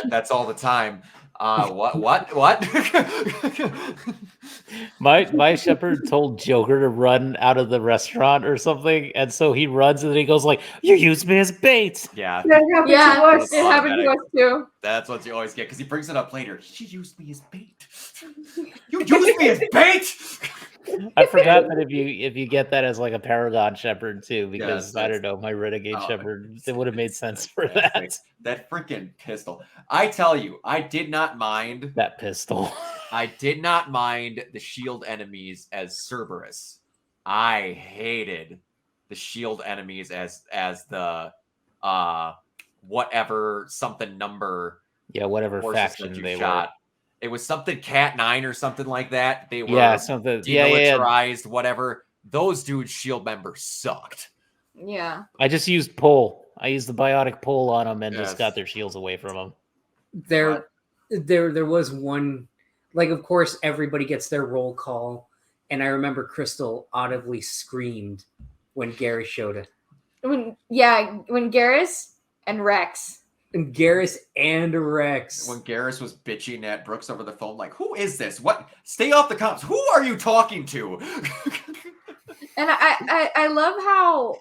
That's all the time. What? My Shepherd told Joker to run out of the restaurant or something, and so he runs, and then he goes like, "You used me as bait." Yeah. It happened to us too. That's what you always get, because he brings it up later. She used me as bait. You used me as bait. I forgot that if you get that as like a Paragon Shepherd too, because I don't know, my Renegade Shepherd, it would have made sense for that. That freaking pistol. I tell you, I did not mind that pistol. I did not mind the shield enemies as Cerberus. I hated the shield enemies as the whatever something number. Yeah, whatever faction they were. It was something Cat 9 or something like that. They were something demilitarized, whatever. Those dudes' shield members sucked. Yeah. I just used pull. I used the biotic pull on them and just got their shields away from them. There was one, like, of course everybody gets their roll call, and I remember Crystal audibly screamed when Garrus showed it. When Garrus and Rex. And Garrus and Rex. When Garrus was bitching at Brooks over the phone, like, who is this? What? Stay off the comms. Who are you talking to? And I love how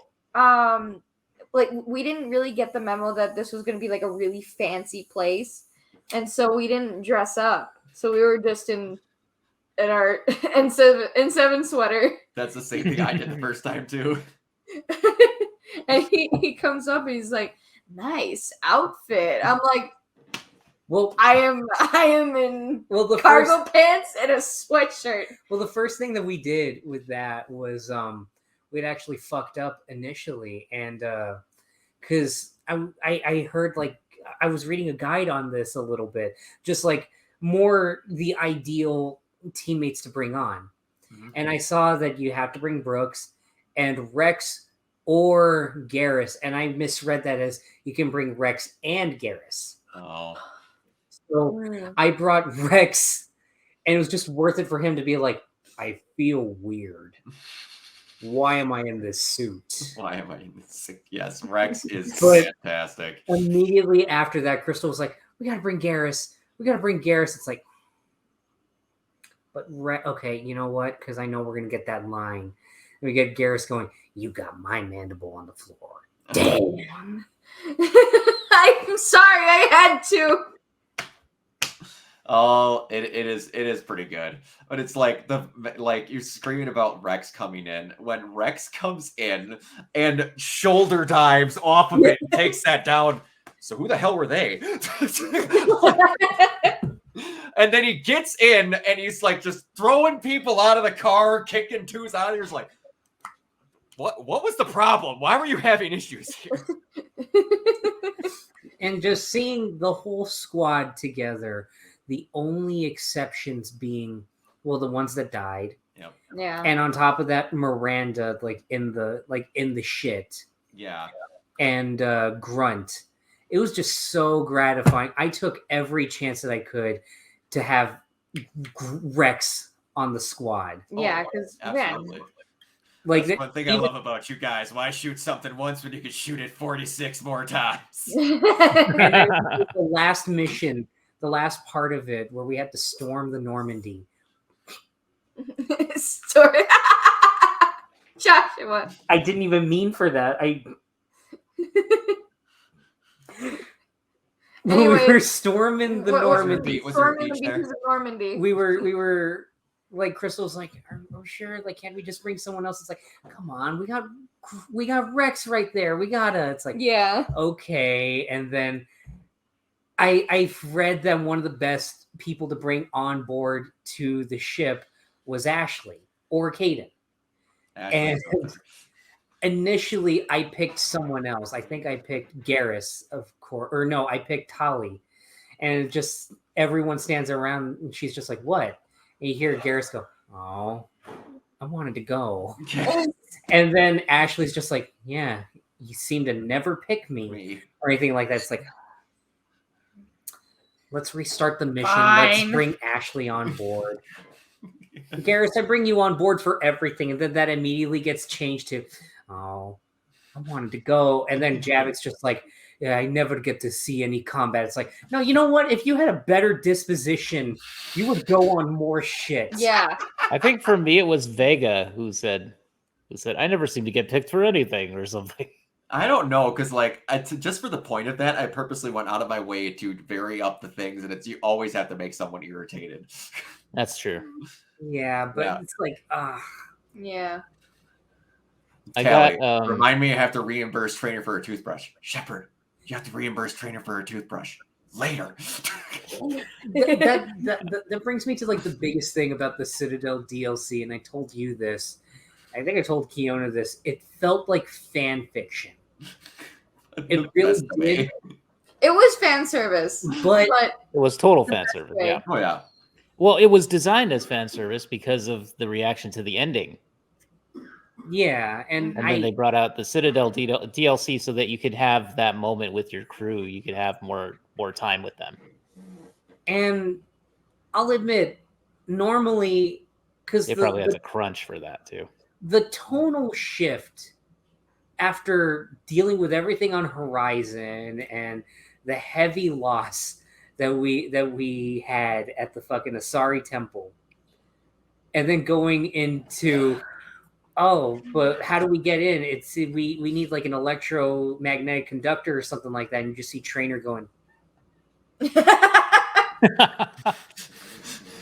like we didn't really get the memo that this was gonna be like a really fancy place. And so we didn't dress up. So we were just in our N7 sweater. That's the same thing I did the first time too. And he comes up and he's like, nice outfit. I'm like, well, I am in cargo pants and a sweatshirt. Well, the first thing that we did with that was we'd actually fucked up initially, and because I heard, like, I was reading a guide on this a little bit, just like more the ideal teammates to bring on. And I saw that you have to bring Brooks and Rex or Garrus, and I misread that as you can bring Rex and Garrus. Oh. So I brought Rex, and it was just worth it for him to be like, I feel weird. Why am I in this suit? Why am I in this suit? Yes, Rex is fantastic. Immediately after that, Crystal was like, we gotta bring Garrus. It's like, But okay, you know what? Because I know we're gonna get that line. We get Garrus going, "You got my mandible on the floor." Damn. I'm sorry, I had to. Oh, it is pretty good, but it's like you're screaming about Rex coming in when Rex comes in and shoulder dives off of it and takes that down. So who the hell were they? And then he gets in and he's like just throwing people out of the car, kicking twos out of here. He's like, what was the problem? Why were you having issues here? And just seeing the whole squad together. The only exceptions being, well, the ones that died. Yep. Yeah. And on top of that, Miranda, in the shit. Yeah. And Grunt. It was just so gratifying. I took every chance that I could to have Rex on the squad. Yeah, because absolutely. That's one thing I love about you guys. Why shoot something once when you can shoot it 46 more times? And then the last mission. The last part of it where we had to storm the Normandy. Story. Josh, what? I didn't even mean for that. When we were storming the Normandy. Storming the beaches of Normandy. We were like, Crystal's like, are we sure? Like, can't we just bring someone else? It's like, come on, we got Rex right there. We gotta. It's like, yeah, okay. And then I've read that one of the best people to bring on board to the ship was Ashley or Caden. And initially I picked someone else. I think I picked Garrus, of course. Or no, I picked Holly. And just everyone stands around and she's just like, what? And you hear Garrus go, oh, I wanted to go. And then Ashley's just like, yeah, you seem to never pick me or anything like that. It's like, let's restart the mission. Fine. Let's bring Ashley on board. Garrus, I bring you on board for everything. And then that immediately gets changed to, oh, I wanted to go. And then Javik's just like, yeah, I never get to see any combat. It's like, no, you know what? If you had a better disposition, you would go on more shit. Yeah. I think for me, it was Vega who said, I never seem to get picked for anything or something. I don't know, because just for the point of that, I purposely went out of my way to vary up the things, and you always have to make someone irritated. That's true. Yeah, but it's like, yeah. Callie, remind me I have to reimburse Trainer for a toothbrush. Shepard, you have to reimburse Trainer for a toothbrush later. that brings me to like the biggest thing about the Citadel DLC, and I told you this. I think I told Kiona this. It felt like fan fiction. It really did. It was fan service, but it was total fan service. Yeah. Oh yeah. Well, it was designed as fan service because of the reaction to the ending. Yeah, and then they brought out the Citadel DLC so that you could have that moment with your crew. You could have more time with them. And I'll admit, normally, because they probably had to crunch for that too. The tonal shift after dealing with everything on Horizon and the heavy loss that we had at the fucking Asari Temple, and then going into, oh, but how do we get in? It's we need like an electromagnetic conductor or something like that, and you just see Trainer going.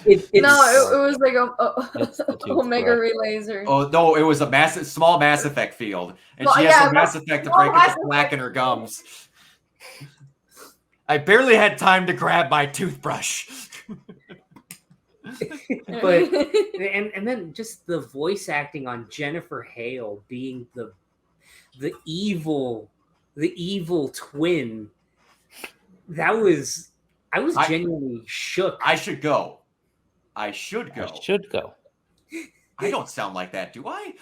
It was like a Omega Relaser. Oh no, it was a small Mass Effect field, and she has some Mass Effect to break up the plaque in her gums. I barely had time to grab my toothbrush. But and then just the voice acting on Jennifer Hale being the evil twin. I was genuinely shook. I should go. I should go. I don't sound like that, do I?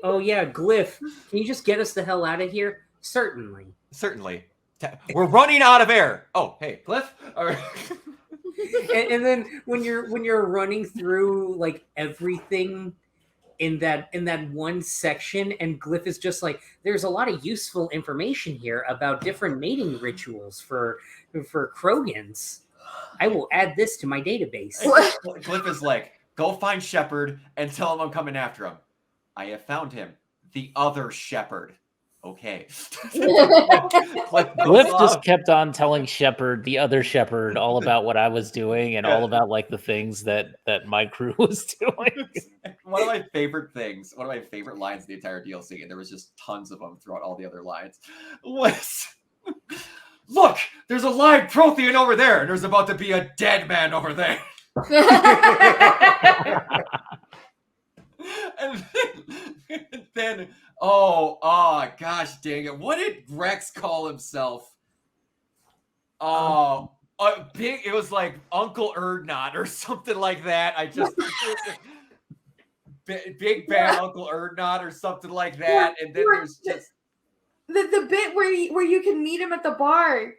Oh yeah, Glyph. Can you just get us the hell out of here? Certainly. We're running out of air. Oh, hey, Glyph. All right. and then when you're running through like everything, in that one section, and Glyph is just like, there's a lot of useful information here about different mating rituals for Krogans. I will add this to my database. Glyph is like, go find Shepard and tell him I'm coming after him. I have found him. The other Shepard. Okay. Glyph just kept on telling Shepard, the other Shepard, all about what I was doing and all about like the things that my crew was doing. One of my favorite things, one of my favorite lines in the entire DLC, and there was just tons of them throughout all the other lines, was, look, there's a live Prothean over there, and there's about to be a dead man over there. And then gosh dang it, what did Rex call himself? It was like Uncle Erdnot or something like that. I just big bad Uncle Erdnot or something like that. And then there's just the bit where you can meet him at the bar,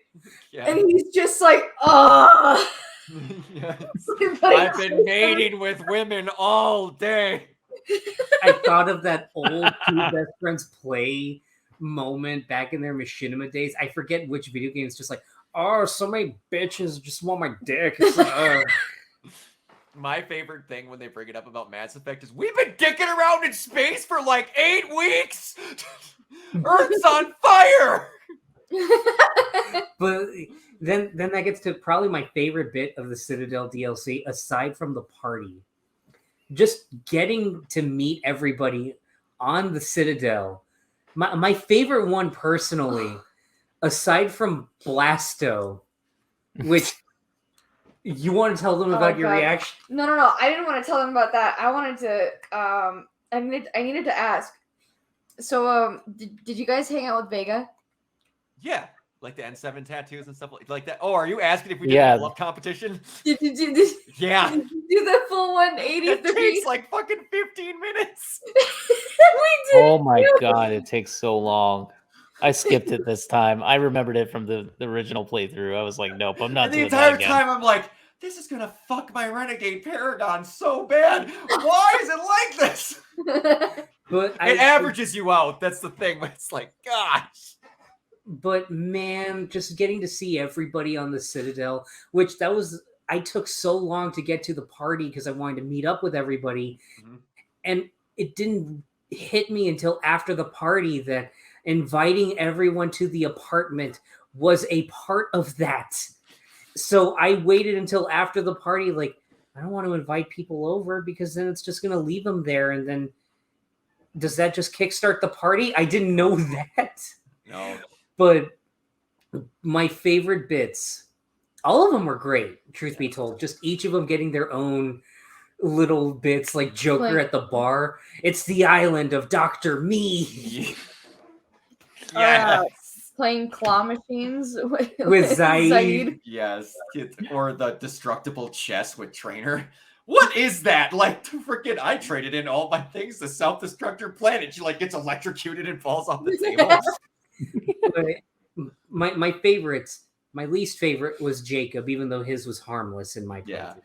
yeah. and he's just like, oh. Yes. I've been mating with women all day. I thought of that old Two Best Friends play moment back in their machinima days. I forget which video game. It's just like, oh, so many bitches just want my dick. My favorite thing when they bring it up about Mass Effect is, we've been dicking around in space for like 8 weeks. Earth's on fire. But then that gets to probably my favorite bit of the Citadel DLC, aside from the party. Just getting to meet everybody on the Citadel. My favorite one personally, aside from Blasto, which you want to tell them about your reaction? No. I didn't want to tell them about that. I wanted to I needed to ask. So did you guys hang out with Vega? Yeah. Like the N7 tattoos and stuff like that. Oh, are you asking if we did a love competition? Did you do the full 180 It takes like fucking 15 minutes. We did. Oh my god, it takes so long. I skipped it this time. I remembered it from the original playthrough. I was like, nope, I'm not doing that again. The entire time I'm like, this is gonna fuck my Renegade Paragon so bad. Why is it like this? But it averages you out. That's the thing. It's like, gosh. But man, just getting to see everybody on the Citadel, I took so long to get to the party because I wanted to meet up with everybody. Mm-hmm. And it didn't hit me until after the party that inviting everyone to the apartment was a part of that. So I waited until after the party, like, I don't want to invite people over because then it's just going to leave them there. And then does that just kickstart the party? I didn't know that. No. But my favorite bits, all of them were great, truth be told. Just each of them getting their own little bits, like Joker at the bar. It's the island of Dr. Me. Yes. Playing claw machines with Zaid. Yes. Or the destructible chess with Trainer. What is that? Like, freaking, I traded in all my things to Self-Destructor Planet. She, like, gets electrocuted and falls off the table. My favorites, my least favorite was Jacob, even though his was harmless in my playthrough.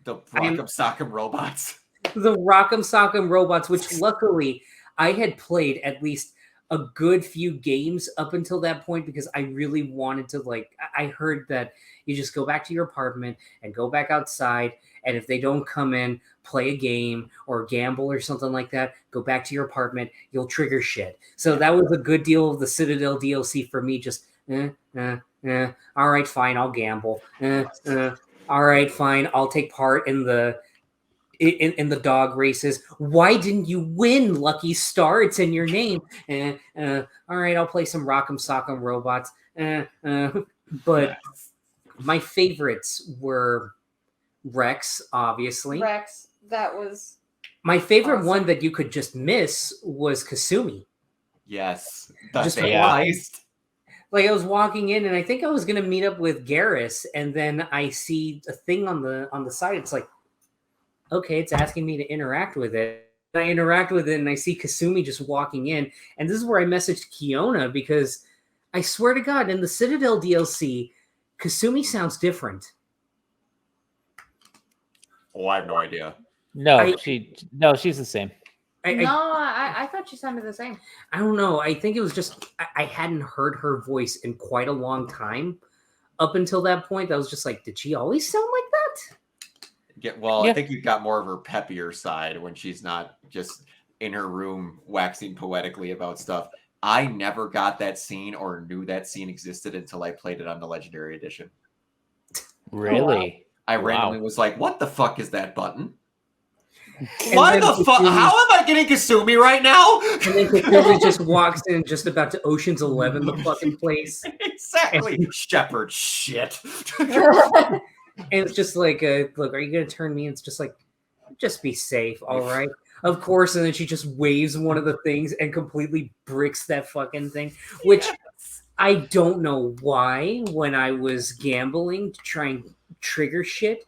The Rock'em Sock'em robots. The Rock'em Sock'em robots, which luckily I had played at least a good few games up until that point because I really wanted to, like, I heard that you just go back to your apartment and go back outside, and if they don't come in, play a game or gamble or something like that, go back to your apartment, you'll trigger shit. So that was a good deal of the Citadel DLC for me, just, all right, fine, I'll gamble. All right, fine, I'll take part in the dog races. Why didn't you win, Lucky Star? It's in your name. All right, I'll play some Rock'em Sock'em robots. But my favorites were Rex, obviously. Rex, that was my favorite one that you could just miss was Kasumi. Yes, just like I was walking in, and I think I was gonna meet up with Garrus, and then I see a thing on the side. It's like, okay, it's asking me to interact with it. And I interact with it, and I see Kasumi just walking in, and this is where I messaged Kiona because I swear to God, in the Citadel DLC, Kasumi sounds different. Oh, I have no idea. No, she's the same. I thought she sounded the same. I don't know. I think it was just I hadn't heard her voice in quite a long time. Up until that point, I was just like, did she always sound like that? I think you've got more of her peppier side when she's not just in her room waxing poetically about stuff. I never got that scene or knew that scene existed until I played it on the Legendary Edition. Really? I randomly was like, what the fuck is that button? Why the fuck? How am I getting Kasumi right now? And then Kasumi just walks in just about to Ocean's 11, the fucking place. Exactly. Shepard shit. And it's just like, look, are you going to turn me? And it's just like, just be safe, all right? Of course. And then she just waves one of the things and completely bricks that fucking thing, which I don't know why when I was gambling to try and trigger shit,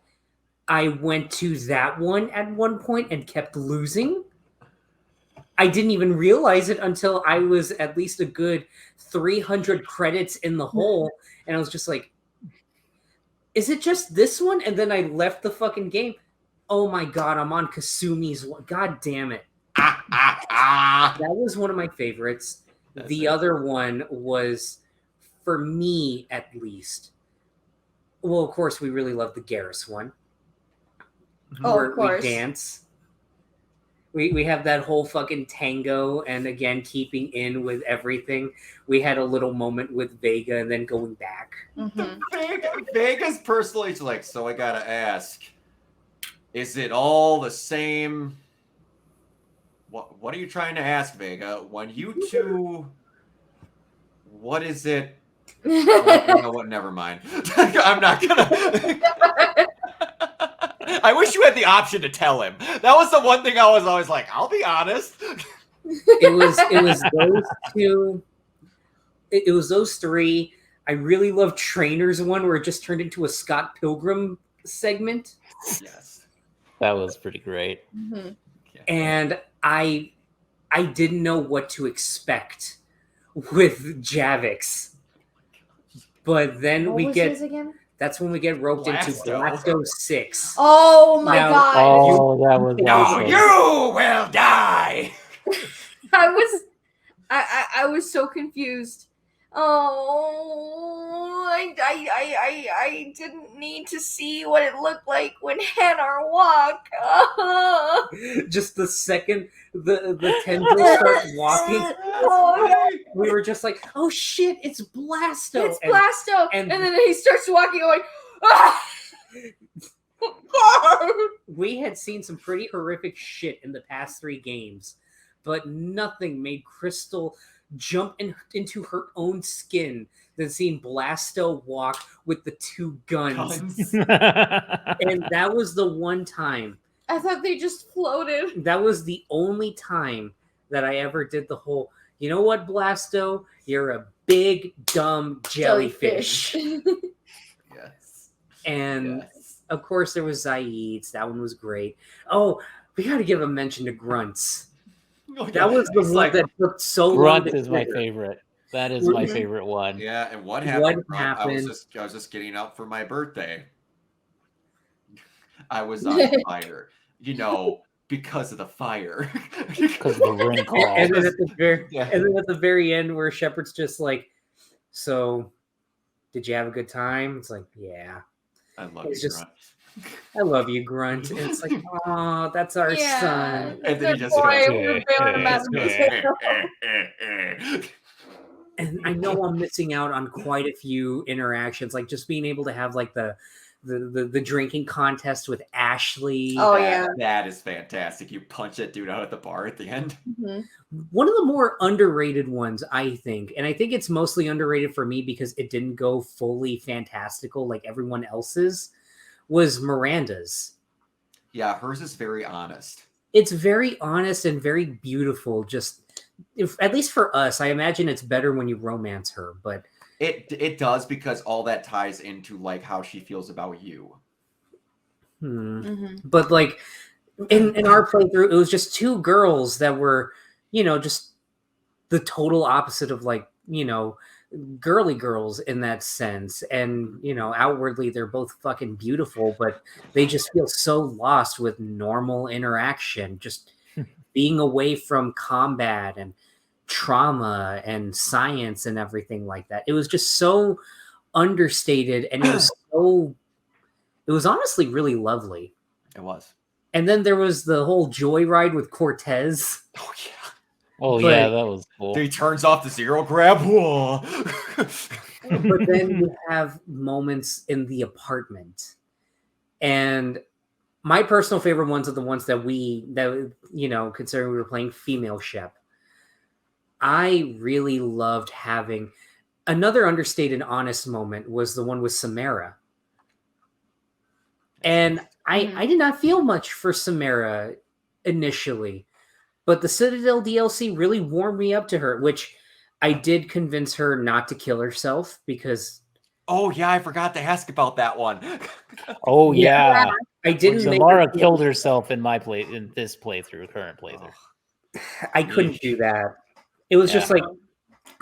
I went to that one at one point and kept losing. I didn't even realize it until I was at least a good 300 credits in the hole. And I was just like, is it just this one? And then I left the fucking game. Oh my God, I'm on Kasumi's one. God damn it. That was one of my favorites. The other one was, for me at least, well, of course, we really love the Garrus one. Of course. We dance. We have that whole fucking tango, and again, keeping in with everything. We had a little moment with Vega and then going back. Mm-hmm. Vega's personally like, so I gotta ask, is it all the same? What are you trying to ask, Vega? When you two, what is it? You know what? Never mind. I'm not gonna. I wish you had the option to tell him. That was the one thing I was always like, I'll be honest. It was those two. It was those three. I really loved Trainer's one where it just turned into a Scott Pilgrim segment. Yes. That was pretty great. Mm-hmm. And I didn't know what to expect with Javix. But then What was his again? That's when we get roped into Blasto 6. Oh my God. Oh, that was Now you will die. I was so confused. Oh, I didn't need to see what it looked like when Hanar walked. Just the second the tendrils start walking, we were just like, oh shit, it's Blasto. It's Blasto. And then he starts walking going, ah! We had seen some pretty horrific shit in the past 3 games, but nothing made Crystal jump into her own skin than seeing Blasto walk with the 2 guns. And that was the one time. I thought they just floated. That was the only time that I ever did the whole, you know what, Blasto? You're a big, dumb jellyfish. Yes. And of course there was Zaid's. That one was great. Oh, we got to give a mention to Grunts. That was the one that took so long. Grunt is my favorite. That is my favorite one. Yeah, and what happened? I was just getting up for my birthday. I was on fire, because of the fire. Because of the ring call. And then at the very end, where Shepard's just like, "So, did you have a good time?" It's like, "Yeah." I love you, Grunt. I love you, Grunt. And it's like, oh, that's our son. And then he just And I know I'm missing out on quite a few interactions, like just being able to have like the drinking contest with Ashley. Oh yeah, that is fantastic. You punch that dude out at the bar at the end. Mm-hmm. One of the more underrated ones, I think, and I think it's mostly underrated for me because it didn't go fully fantastical like everyone else's, was Miranda's. Yeah, hers is very honest. It's very honest and very beautiful. Just, at least for us, I imagine it's better when you romance her, but it does, because all that ties into like how she feels about you. Mm-hmm. But like in our playthrough, it was just 2 girls that were, just the total opposite of like, girly girls in that sense. And, outwardly they're both fucking beautiful, but they just feel so lost with normal interaction. Just being away from combat and trauma and science and everything like that. It was just so understated, and it was honestly really lovely. It was. And then there was the whole joyride with Cortez. Oh yeah. Oh yeah, that was cool. He turns off the zero grab. Whoa. But then you have moments in the apartment, and my personal favorite ones are the ones that considering we were playing female Shep. I really loved having another understated honest moment was the one with Samara. And I did not feel much for Samara initially, but the Citadel DLC really warmed me up to her, which I did convince her not to kill herself because... Oh, yeah, I forgot to ask about that one. Oh, yeah. I didn't Samara killed herself in current playthrough. I couldn't do that. It was just like,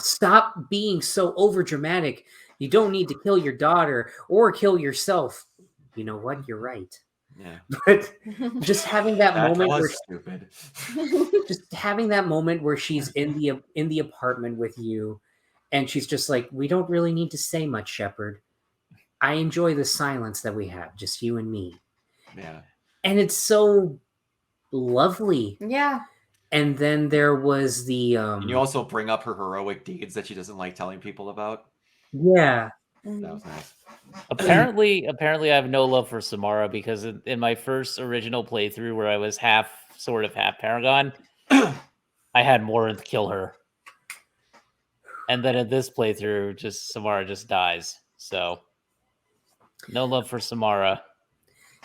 stop being so overdramatic. You don't need to kill your daughter or kill yourself. You know what? You're right. Yeah. But just having that moment was where stupid. just having that moment where she's in the apartment with you, and she's just like, we don't really need to say much, Shepard. I enjoy the silence that we have, just you and me. Yeah. And it's so lovely. Yeah. And then there was the Can you also bring up her heroic deeds that she doesn't like telling people about? Yeah. That was nice. Apparently I have no love for Samara because in my first original playthrough where I was half Paragon, I had more to kill her. And then in this playthrough, Samara just dies. So no love for Samara.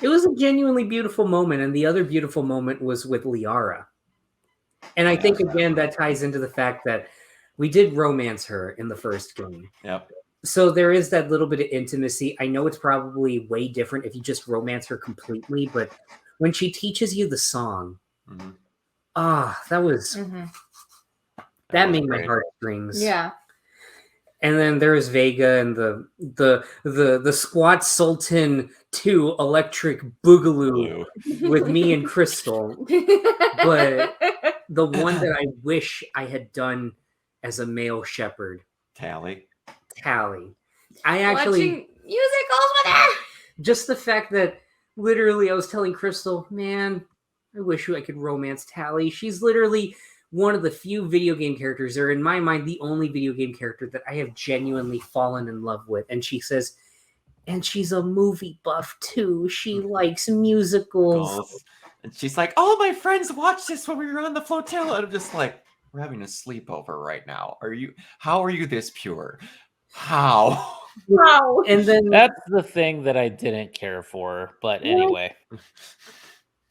It was a genuinely beautiful moment, and the other beautiful moment was with Liara. And I think, again, that ties into the fact that we did romance her in the first game. Yep. So there is that little bit of intimacy. I know it's probably way different if you just romance her completely, but when she teaches you the song, that was... That made my heartstrings. Yeah. And then there's Vega and the Squat Sultan 2 Electric Boogaloo with me and Crystal. But the one that I wish I had done as a male shepherd. Tally. I actually... Watching music over there! Just the fact that literally I was telling Crystal, man, I wish I could romance Tally. She's literally one of the few video game characters, or in my mind, the only video game character that I have genuinely fallen in love with. And she says, and she's a movie buff too. She likes musicals. And she's like, all my friends watched this when we were on the flotilla. And I'm just like, we're having a sleepover right now. How are you this pure? How? Wow. And then that's the thing that I didn't care for. But anyway.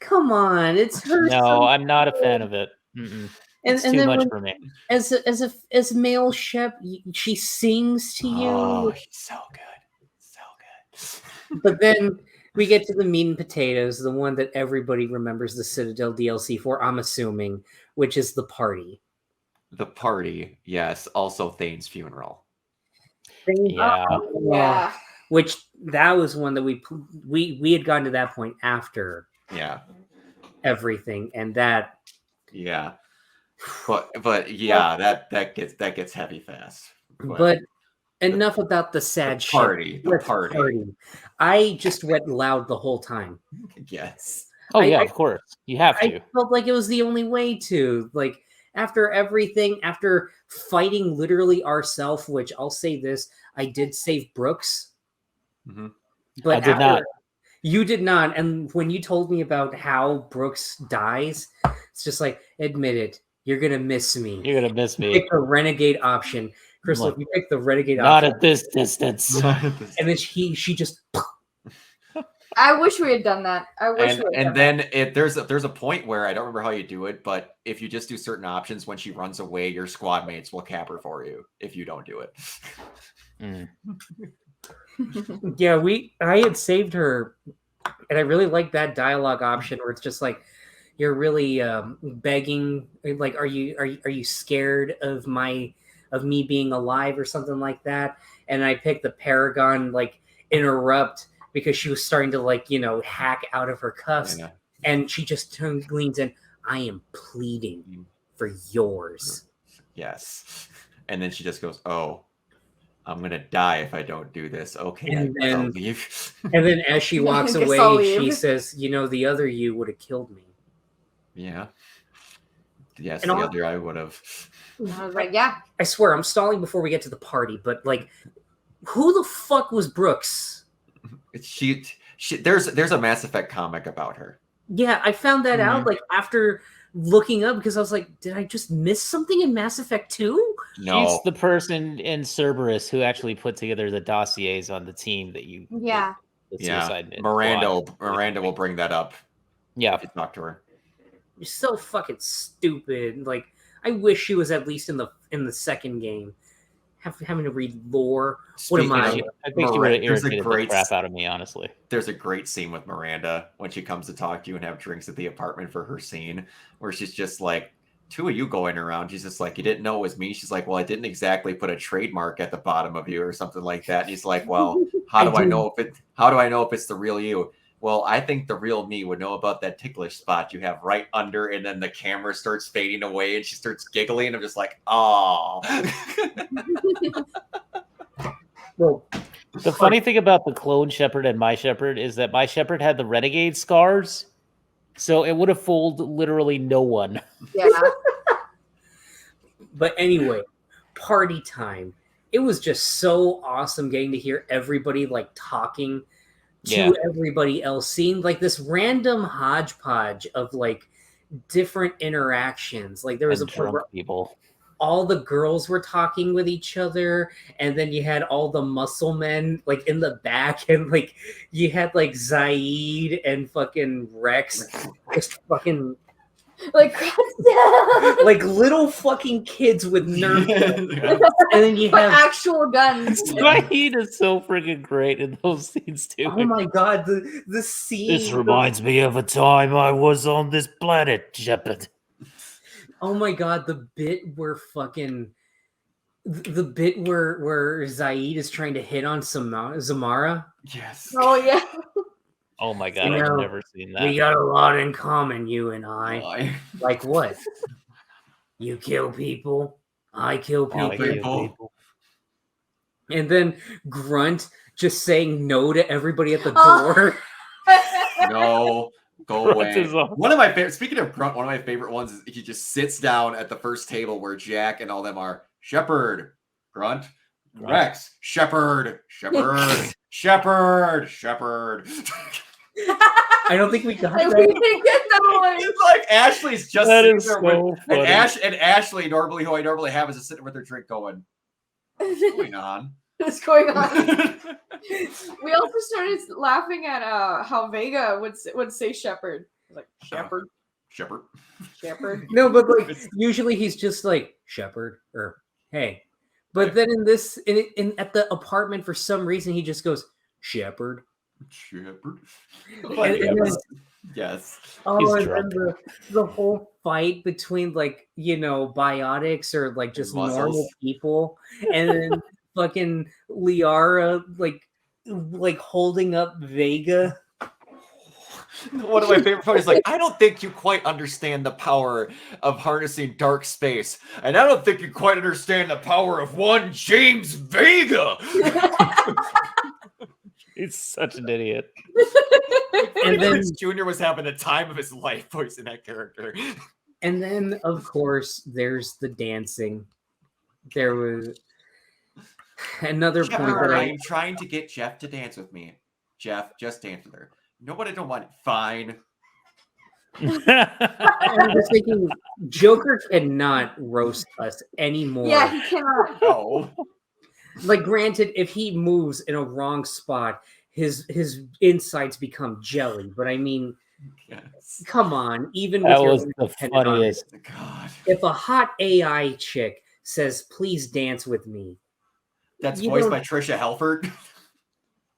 Come on. It's her. No, I'm not a fan of it. It's too much for me. As male Shep, she sings to you. Oh, he's so good. But then we get to the meat and potatoes, the one that everybody remembers the Citadel DLC for, I'm assuming, which is the party. The party, yes. Also Thane's funeral. Yeah. Which that was one that we had gotten to that point after. Yeah. Everything, and that. Yeah. But yeah, that gets heavy fast. But enough about the sad party. The party. I just went loud the whole time. Yes. Oh yeah, of course. You have to. I felt like it was the only way to. Like, after everything, after fighting literally ourselves, which I'll say this, I did save Brooks. But I did not. You did not. And when you told me about how Brooks dies, it's just like, admit it. You're going to miss me. You're going to miss me. Pick the renegade option. Crystal, if you pick the renegade option. Not at this distance. And then she just... I wish we had done that. There's a point where I don't remember how you do it, but if you just do certain options, when she runs away, your squad mates will cap her for you if you don't do it. Yeah, I had saved her, and I really like that dialogue option where it's just like, you're really begging, like, are you scared of me being alive or something like that? And I picked the Paragon like interrupt because she was starting to, like, hack out of her cuffs, and she just leans in. I am pleading for yours. Yes. And then she just goes, "Oh, I'm going to die if I don't do this. Okay, And I'll then, leave." and then as she walks Guess I'll away, she leave. says, "You know, the other you would have killed me." Yeah. Yes, And the all- other I would have. I was like, yeah. I swear, I'm stalling before we get to the party, but like, who the fuck was Brooks? She there's a Mass Effect comic about her. Yeah, I found that out like after looking up because I was like, did I just miss something in Mass Effect 2? No. She's the person in Cerberus who actually put together the dossiers on the team that you. Yeah. The Yeah. suicide Miranda will bring that up. Yeah. If you talk to her. You're so fucking stupid. Like, I wish she was at least in the second game. Having to read lore. What am I? I think she would have irritated the crap out of me, honestly. There's a great scene with Miranda when she comes to talk to you and have drinks at the apartment for her scene, where she's just like, "Two of you going around." She's just like, "You didn't know it was me." She's like, "Well, I didn't exactly put a trademark at the bottom of you or something like that." And he's like, "Well, how do I know if it's the real you?" "Well, I think the real me would know about that ticklish spot you have right under," and then the camera starts fading away and she starts giggling. I'm just like, "Oh." Well, the funny thing about the clone Shepherd and my Shepherd is that my Shepherd had the renegade scars, so it would have fooled literally no one. Yeah. But anyway, party time. It was just so awesome getting to hear everybody like talking to everybody else, seeing like this random hodgepodge of like different interactions. Like there was a point where people. All the girls were talking with each other, and then you had all the muscle men like in the back, and like you had like Zaid and fucking Rex just fucking like little fucking kids with Nerf guns. And then you have actual guns. Zaid is so freaking great in those scenes too. Oh my god, the scene. This reminds me of a time I was on this planet, Shepherd. Oh my god, the bit where Zaid is trying to hit on Zamara. Yes. Oh yeah. Oh my god, I've never seen that. We got a lot in common, you and I. Like what? You kill people. I kill people. And then Grunt just saying no to everybody at the door. No. Go away. One of my favorite. Speaking of Grunt, one of my favorite ones is he just sits down at the first table where Jack and all them are. Shepherd, Grunt, Rex, Shepherd, Shepherd, Shepherd, Shepherd. I don't think we got that. We didn't get that one. It's like Ashley's just that sitting is there so funny. and Ashley, normally who I normally have, is just sitting with her drink going, "What's going on?" What's going on? We also started laughing at how Vega would say Shepherd. Like Shepherd. Shepherd. No, but like usually he's just like Shepherd or hey. But then in at the apartment for some reason he just goes Shepherd. Yes. Oh, and then the whole fight between like, you know, biotics or like just normal people, and then fucking Liara like holding up Vega. One of my favorite parts is like, "I don't think you quite understand the power of harnessing dark space, and I don't think you quite understand the power of one James Vega." He's such an idiot. And then Junior was having the time of his life voicing that character. And then, of course, there's the dancing. There was another point that I'm trying to get Jeff to dance with me. Jeff, just dance with her. No, but I don't want it. Fine. I'm just thinking, Joker cannot roast us anymore. Yeah, he cannot. No. Like, granted, if he moves in a wrong spot, his insides become jelly. But I mean, come on. Even that with was the funniest. God. If a hot AI chick says, "Please dance with me," that's voiced by Trisha Helford.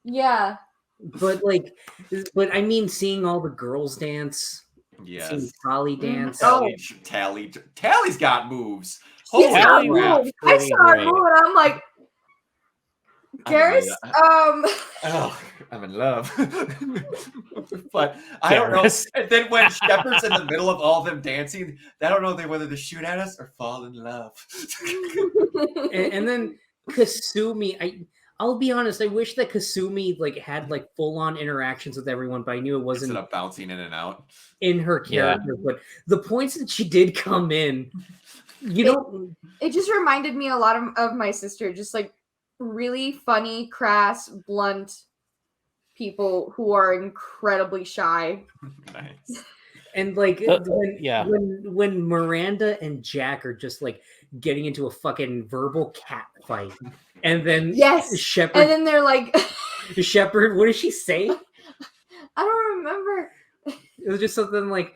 Yeah. But I mean, seeing all the girls dance. Yes. Seeing Tally dance. Tally's got moves. Holy crap. I saw her move and I'm like, Garrus, Oh, I'm in love. But I don't know. And then when Shepard's in the middle of all of them dancing, I don't know whether to shoot at us or fall in love. and then Kasumi, I'll be honest, I wish that Kasumi like had like full-on interactions with everyone, but I knew it wasn't Instead of bouncing in and out in her character. But the points that she did come in, it just reminded me a lot of my sister, just like really funny, crass, blunt people who are incredibly shy. Nice. And like when Miranda and Jack are just like getting into a fucking verbal cat fight, and then Shepard, and then they're like, Shepard, what did she say? I don't remember. It was just something like,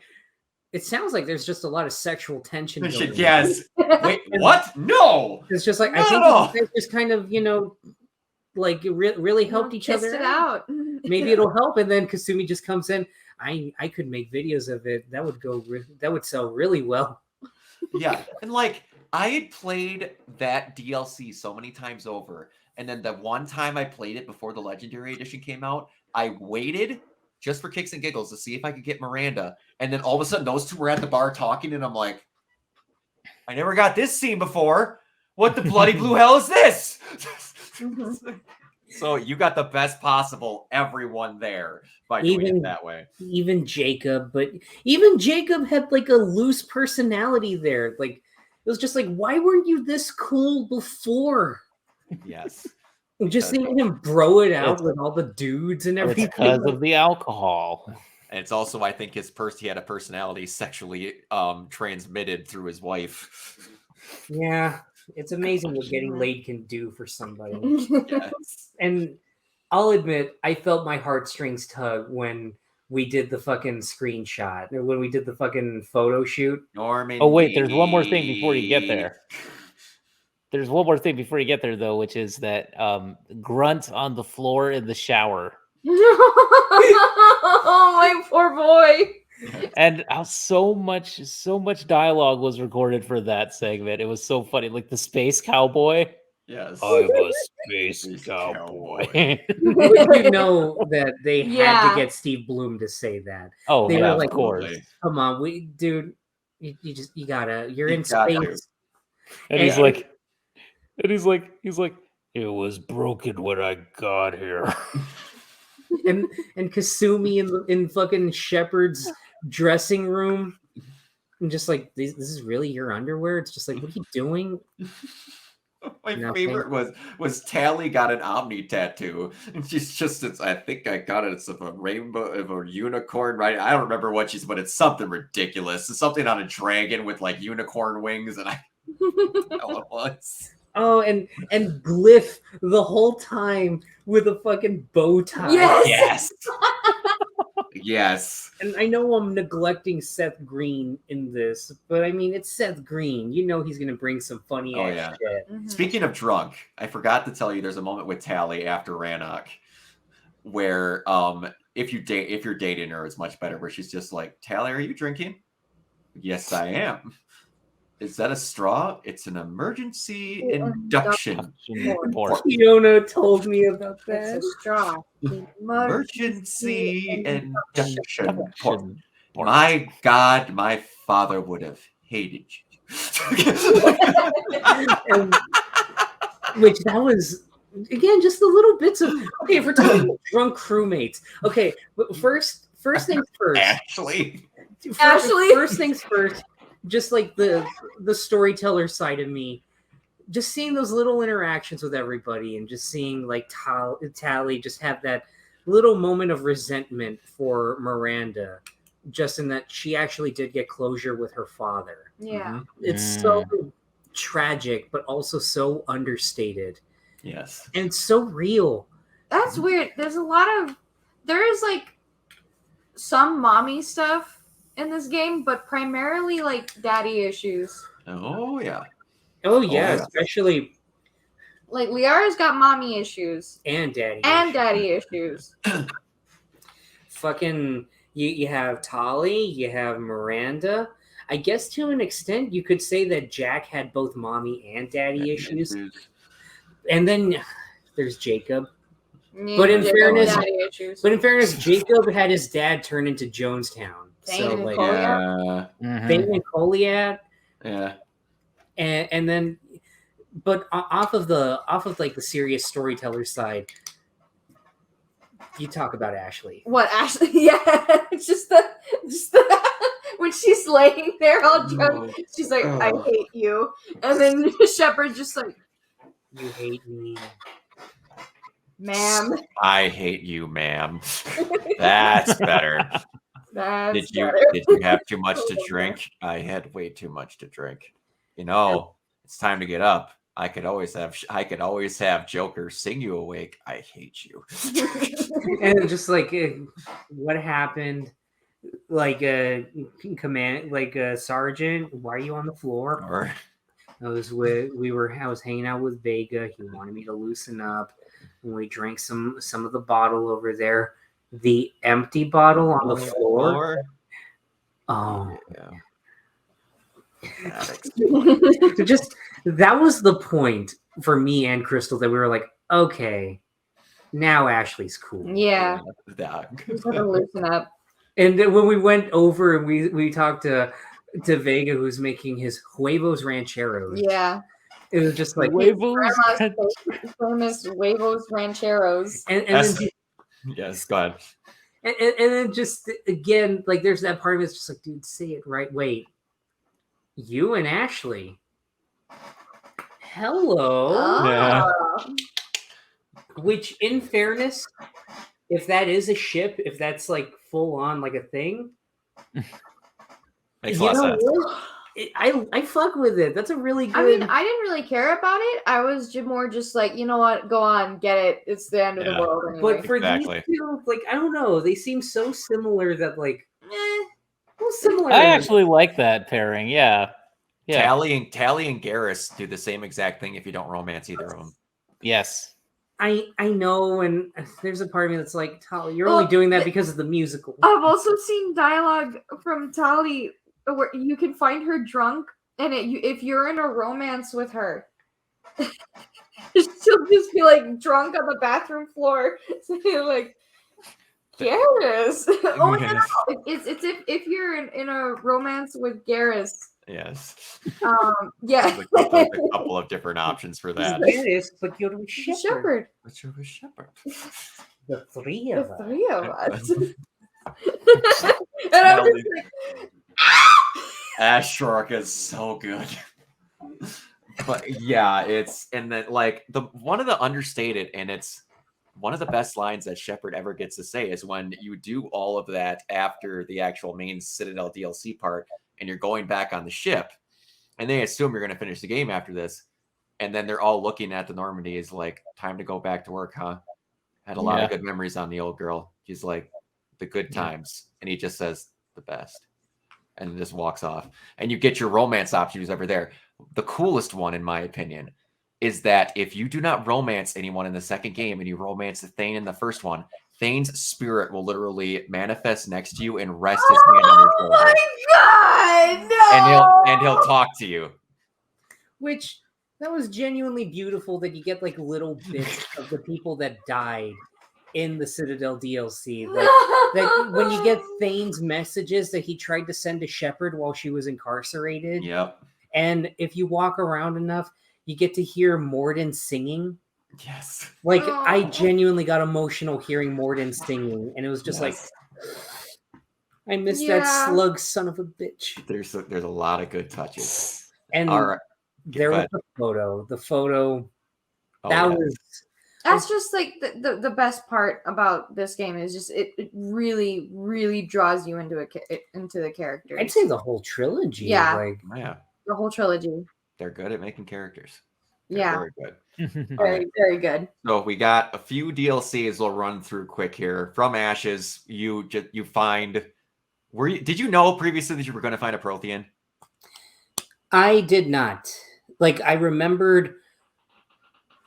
it sounds like there's just a lot of sexual tension. Yes. Wait, what? No. It's just like, I think it's just kind of, like really helped each other out. Maybe it'll help. And then Kasumi just comes in. I could make videos of it. That would sell really well. Yeah. And like, I had played that DLC so many times over. And then the one time I played it before the Legendary Edition came out, I waited just for kicks and giggles to see if I could get Miranda. And then all of a sudden, those two were at the bar talking, and I'm like, I never got this scene before. What the bloody blue hell is this? So you got the best possible everyone there by doing it that way. Even Jacob, but even Jacob had like a loose personality there. Like, it was just like, why weren't you this cool before? Yes. Just seeing him bro it out with all the dudes and everything. It's because of the alcohol. And it's also, I think, he had a personality sexually transmitted through his wife. Yeah, it's amazing what getting laid can do for somebody. Yes. And I'll admit, I felt my heartstrings tug when we did the fucking screenshot, when we did the fucking photo shoot. Norman. Oh, wait, there's one more thing before you get there. There's one more thing before you get there, though, which is that grunt on the floor in the shower. Oh, my poor boy. And so much dialogue was recorded for that segment. It was so funny. Like the space cowboy. Yes. I'm a space cowboy. You know that they had to get Steve Bloom to say that. Oh, they yeah, were like, of course. Come on, you're in space. And he's like, it was broken when I got here. and Kasumi in fucking Shepard's dressing room, and just like, this is really your underwear? It's just like, what are you doing? My favorite was Tally got an Omni tattoo, and she's just, I think I got it. It's of a rainbow, of a unicorn, right? I don't remember what but it's something ridiculous. It's something on a dragon with like unicorn wings, and I don't know what it was. Oh, and Glyph the whole time with a fucking bow tie. Yes. Yes. And I know I'm neglecting Seth Green in this, but I mean, it's Seth Green. You know he's going to bring some funny ass shit. Mm-hmm. Speaking of drunk, I forgot to tell you, there's a moment with Tally after Rannoch where if you're dating her, it's much better, where she's just like, Tally, are you drinking? Yes, I am. Is that a straw? It's an emergency induction port. Fiona told me about that. It's a straw. Emergency induction port. My God, my father would have hated you. Which that was, again, just the little bits of, okay, if we're talking about drunk crewmates. Okay, but first things first. Ashley. First things first. Just like the storyteller side of me, just seeing those little interactions with everybody, and just seeing like Tally just have that little moment of resentment for Miranda, just in that she actually did get closure with her father. Yeah. It's so tragic, but also so understated. Yes. And it's so real. That's weird. There is like some mommy stuff in this game, but primarily like daddy issues. Oh yeah. Oh yeah, especially like Liara's got mommy issues and daddy issues. Fucking you have Tali, you have Miranda. I guess to an extent you could say that Jack had both mommy and daddy issues. And then there's Jacob. Yeah, But in fairness, daddy issues. Jacob had his dad turn into Jonestown. Thane So and like Goliath? Thane and Goliath, Yeah. and then, but off of like the serious storyteller side, you talk about Ashley. What Ashley? Yeah, it's just the when she's laying there all drunk, she's like, "I hate you," and then Shepard's just like, "You hate me, ma'am." I hate you, ma'am. That's better. That's Did you have too much to drink? I had way too much to drink. You know, it's time to get up. I could always have Joker sing you awake. I hate you. And just like what happened, like Sergeant, why are you on the floor? Or, I was hanging out with Vega. He wanted me to loosen up, and we drank some of the bottle over there. The empty bottle on the floor. Oh, yeah. So just that was the point for me and Crystal that we were like, okay, now Ashley's cool. Yeah. Just have to loosen up. And then when we went over and we talked to Vega, who's making his huevos rancheros. Yeah. It was just like huevos, famous huevos rancheros. And then yes, go ahead. And then just again, like there's that part of it's just like, dude, say it right. Wait, you and Ashley. Hello. Yeah. Which, in fairness, if that is a ship, if that's like full on like a thing, makes a lot of sense. I fuck with it. That's a really good. I mean, I didn't really care about it. I was more just like, you know what, go on, get it. It's the end of the world anyway. But for these two, like, I don't know, they seem so similar that like, similar. I actually like that pairing. Yeah. Tally and Garrus do the same exact thing if you don't romance either of them. Yes. I know, and there's a part of me that's like, Tali, you're only doing that because of the musical. I've also seen dialogue from Tali where you can find her drunk, and if you're in a romance with her, she'll just be like drunk on the bathroom floor, saying like, Garrus. Oh no, it's if you're in a romance with Garrus. Yes. Yeah. There's a couple of different options for that. Garrus, but you're with Shepard. But you're with Shepard. The three of us. And I'm just like, Ash Shark is so good. But yeah, and then like one of the understated, and it's one of the best lines that Shepard ever gets to say is when you do all of that after the actual main Citadel DLC part, and you're going back on the ship, and they assume you're going to finish the game after this, and then they're all looking at the Normandy is like, time to go back to work, huh? Had a lot of good memories on the old girl. He's like, the good times, and he just says the best, and just walks off. And you get your romance options over there. The coolest one, in my opinion, is that if you do not romance anyone in the second game and you romance Thane in the first one, Thane's spirit will literally manifest next to you and rest his hand on your shoulder. Oh my God, no! And he'll talk to you. Which that was genuinely beautiful that you get like little bits of the people that died in the Citadel DLC. Like that when you get Thane's messages that he tried to send to Shepard while she was incarcerated. Yep. And if you walk around enough, you get to hear Morden singing. Yes. Like I genuinely got emotional hearing Morden singing, and it was just like, I miss that slug son of a bitch. There's a lot of good touches. And all right. There was the photo. The photo that's just like the best part about this game is just it really, really draws you into the character. I'd say the whole trilogy. Yeah. The whole trilogy. They're good at making characters. They're very good. Very good. So we got a few DLCs we'll run through quick here. From Ashes, you find did you know previously that you were going to find a Prothean? I did not. Like I remembered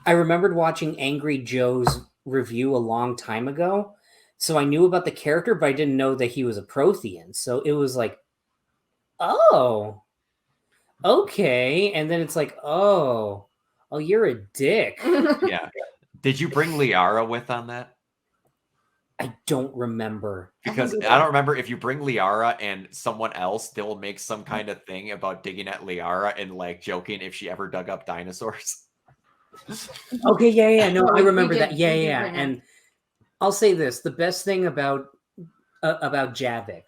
watching Angry Joe's review a long time ago. So I knew about the character, but I didn't know that he was a Prothean. So it was like, oh, okay. And then it's like, oh, you're a dick. Yeah. Did you bring Liara with on that? I don't remember. Because I don't remember if you bring Liara and someone else, they will make some kind of thing about digging at Liara and like joking if she ever dug up dinosaurs. Okay, yeah. No, I remember that. we Yeah. did bring And I'll say this: the best thing about Javik,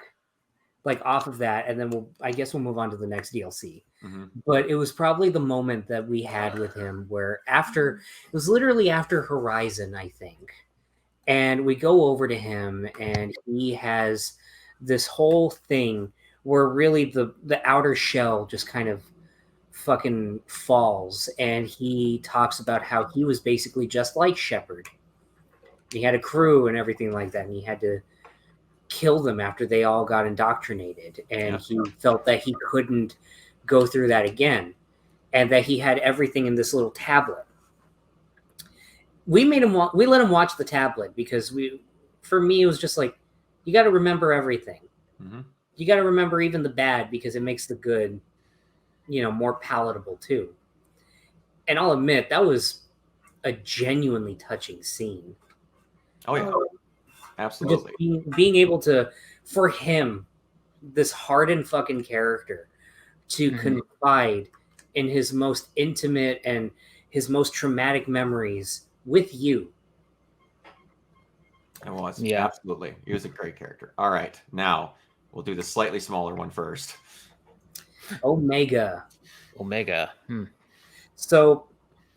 like off of that, and then I guess we'll move on to the next DLC. Mm-hmm. But it was probably the moment that we had with him where it was literally after Horizon, I think. And we go over to him and he has this whole thing where really the outer shell just kind of fucking falls. And he talks about how he was basically just like Shepard. He had a crew and everything like that. And he had to kill them after they all got indoctrinated. And he felt that he couldn't go through that again. And that he had everything in this little tablet. We let him watch the tablet because for me, it was just like, you got to remember everything. Mm-hmm. You got to remember even the bad because it makes the good, more palatable too. And I'll admit that was a genuinely touching scene. Oh yeah, absolutely. Just being able to, for him, this hardened fucking character, to confide in his most intimate and his most traumatic memories with you. It was. Yeah. Absolutely. He was a great character. All right. Now we'll do the slightly smaller one first. Omega. So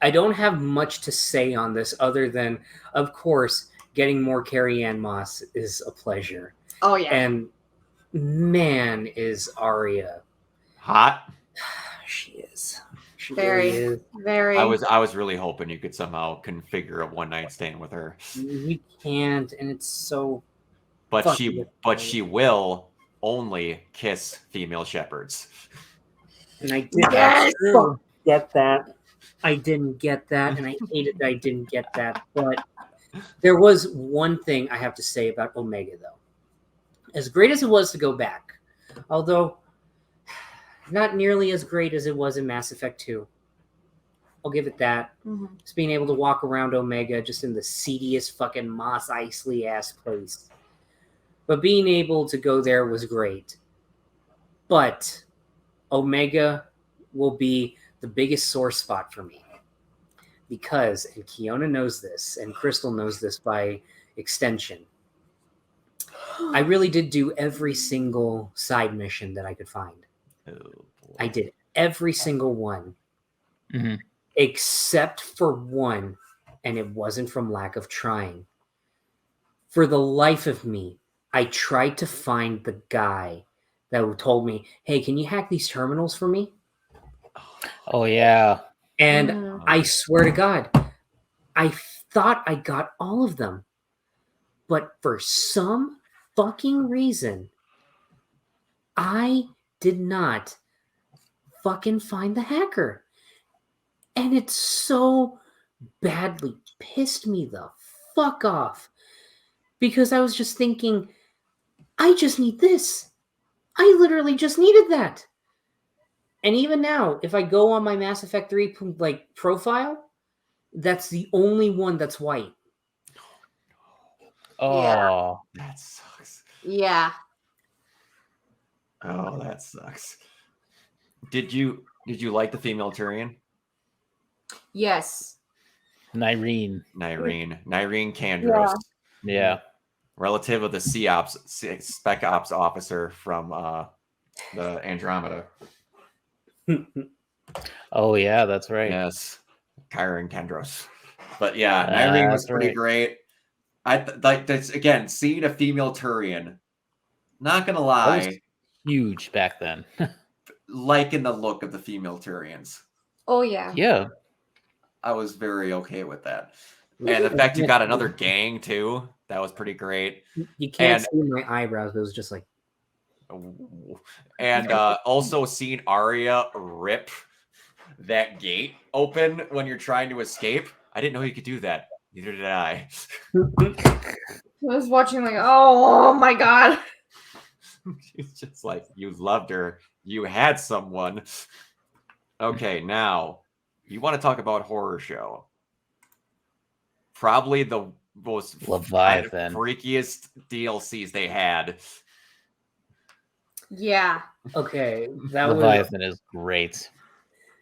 I don't have much to say on this other than, of course, getting more Carrie-Anne Moss is a pleasure. Oh, yeah. And man, is Arya hot. She is. She very, really is. very. I was really hoping you could somehow configure a one night stand with her. You can't, and it's so. But she will only kiss female shepherds. And I didn't get that. I didn't get that, and I hated that I didn't get that. But there was one thing I have to say about Omega, though. As great as it was to go back, although not nearly as great as it was in Mass Effect 2. I'll give it that. Mm-hmm. Just being able to walk around Omega just in the seediest fucking Mos Eisley ass place. But being able to go there was great. But Omega will be the biggest sore spot for me. Because, and Kiona knows this, and Crystal knows this by extension, I really did do every single side mission that I could find. Oh, I did every single one. Mm-hmm. Except for one, and it wasn't from lack of trying. For the life of me, I tried to find the guy that told me, hey, can you hack these terminals for me? Oh, yeah. And I swear to God, I thought I got all of them. But for some fucking reason, I did not fucking find the hacker. And it so badly pissed me the fuck off. Because I was just thinking, I just need this. I literally just needed that. And even now, if I go on my Mass Effect 3 profile, that's the only one that's white. Oh, yeah. That sucks. Yeah. Oh, that sucks. Did you like the female Turian? Yes. Nyreen Kandros. Yeah. Relative of the Spec Ops officer from the Andromeda. Oh, yeah, that's right. Yes. Kyron Kandros. But yeah, Nyreen was pretty great. I like this again, seeing a female Turian. Not gonna lie. That was huge back then. Liking the look of the female Turians. Oh, yeah. Yeah. I was very okay with that. And the fact you got another gang too, that was pretty great. You can't see my eyebrows, but it was just like. And also seeing Arya rip that gate open when you're trying to escape. I didn't know you could do that. Neither did I. I was watching like, oh my God. She's just like, you loved her. You had someone. Okay, now you want to talk about horror show. probably the most Leviathan. freakiest DLCs they had. Yeah. Okay, that Leviathan is great.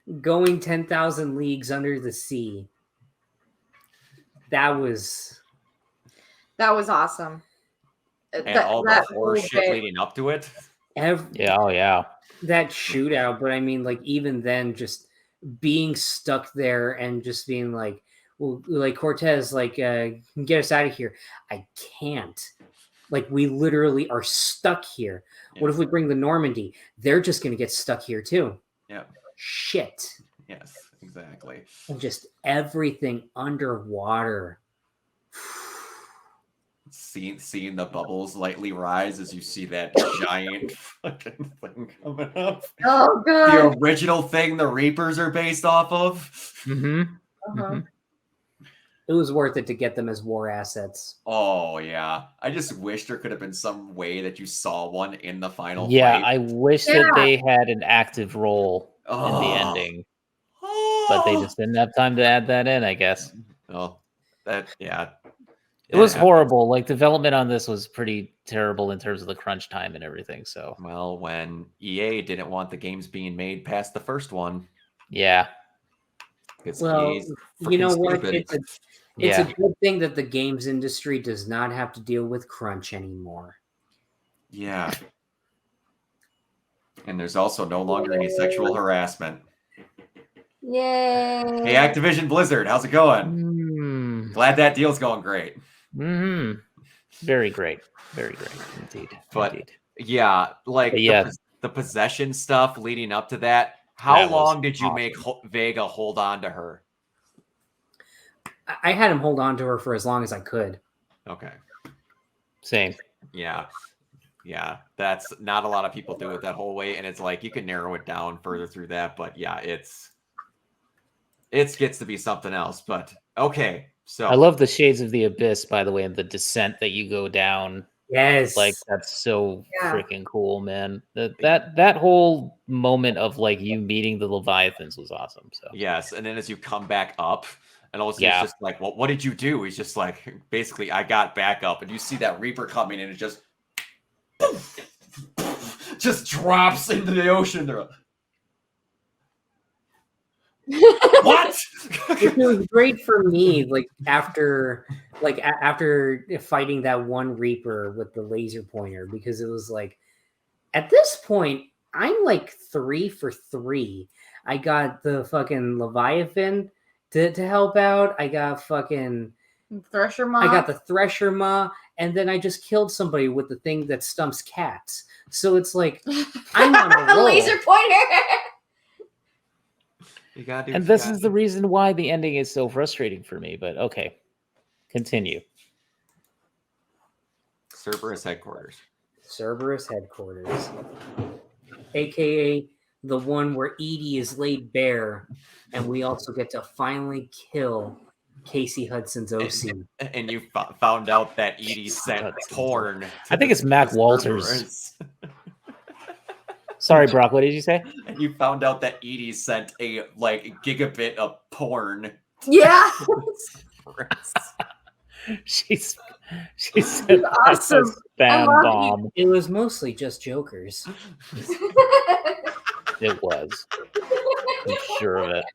was going 10,000 leagues under the sea. That was awesome. And all the horror shit bit. leading up to it. Yeah, oh yeah. That shootout, but I mean, like, even then, just being stuck there and just being like, well, like Cortez, like, get us out of here. I can't. Like, we literally are stuck here. Yeah. What if we bring the Normandy? They're just going to get stuck here too. Yeah. Shit. Yes, exactly. And just everything underwater. Seeing the bubbles lightly rise as you see that giant fucking thing coming up. Oh god. The original thing the Reapers are based off of. Mm-hmm. Uh-huh. It was worth it to get them as war assets. Oh yeah. I just wish there could have been some way that you saw one in the final Yeah, fight. I wish that they had an active role in the Oh. ending. But they just didn't have time to add that in, I guess. Oh, that yeah. It was horrible. Like, development on this was pretty terrible in terms of the crunch time and everything. So, Well, when EA didn't want the games being made past the first one. yeah. Well, EA's you know freaking what? stupid. It's a good thing that the games industry does not have to deal with crunch anymore. Yeah. And there's also no longer any sexual harassment. Yay. Hey, Activision Blizzard, how's it going? Glad that deal's going great. Mm-hmm. Very great. Very great indeed. But indeed. yeah, like the possession stuff leading up to that. How long did you make Vega hold on to her? I had him hold on to her for as long as I could. Okay. Same. Yeah. Yeah. That's not a lot of people do it that whole way. And it's like you can narrow it down further through that. But yeah, it gets to be something else. But okay. So I love the Shades of the Abyss, by the way, and the descent that you go down. Yes. Like, that's so freaking cool, man. That whole moment of like you meeting the Leviathans was awesome. So yes, and then as you come back up, and all of a sudden it's just like, well, what did you do? He's just like, basically, I got back up, and you see that Reaper coming, and it just just drops into the ocean. They're what? It was great for me, like after fighting that one Reaper with the laser pointer, because it was like, at this point, I'm like 3 for 3. I got the fucking Leviathan to help out. I got fucking Thresher Maw. I got the Thresher Maw, and then I just killed somebody with the thing that stumps cats. So it's like, I'm on a roll. Laser pointer. And this is the reason why the ending is so frustrating for me. But okay, continue. Cerberus headquarters. Cerberus headquarters, aka the one where Edie is laid bare, and we also get to finally kill Casey Hudson's OC. And you found out that Edie sent porn. I think it's Mac Walters. Sorry, Brock. What did you say? And you found out that Edie sent a gigabit of porn. Yeah. She's awesome. Spam bomb. It was mostly just jokers. It was. I'm sure of it.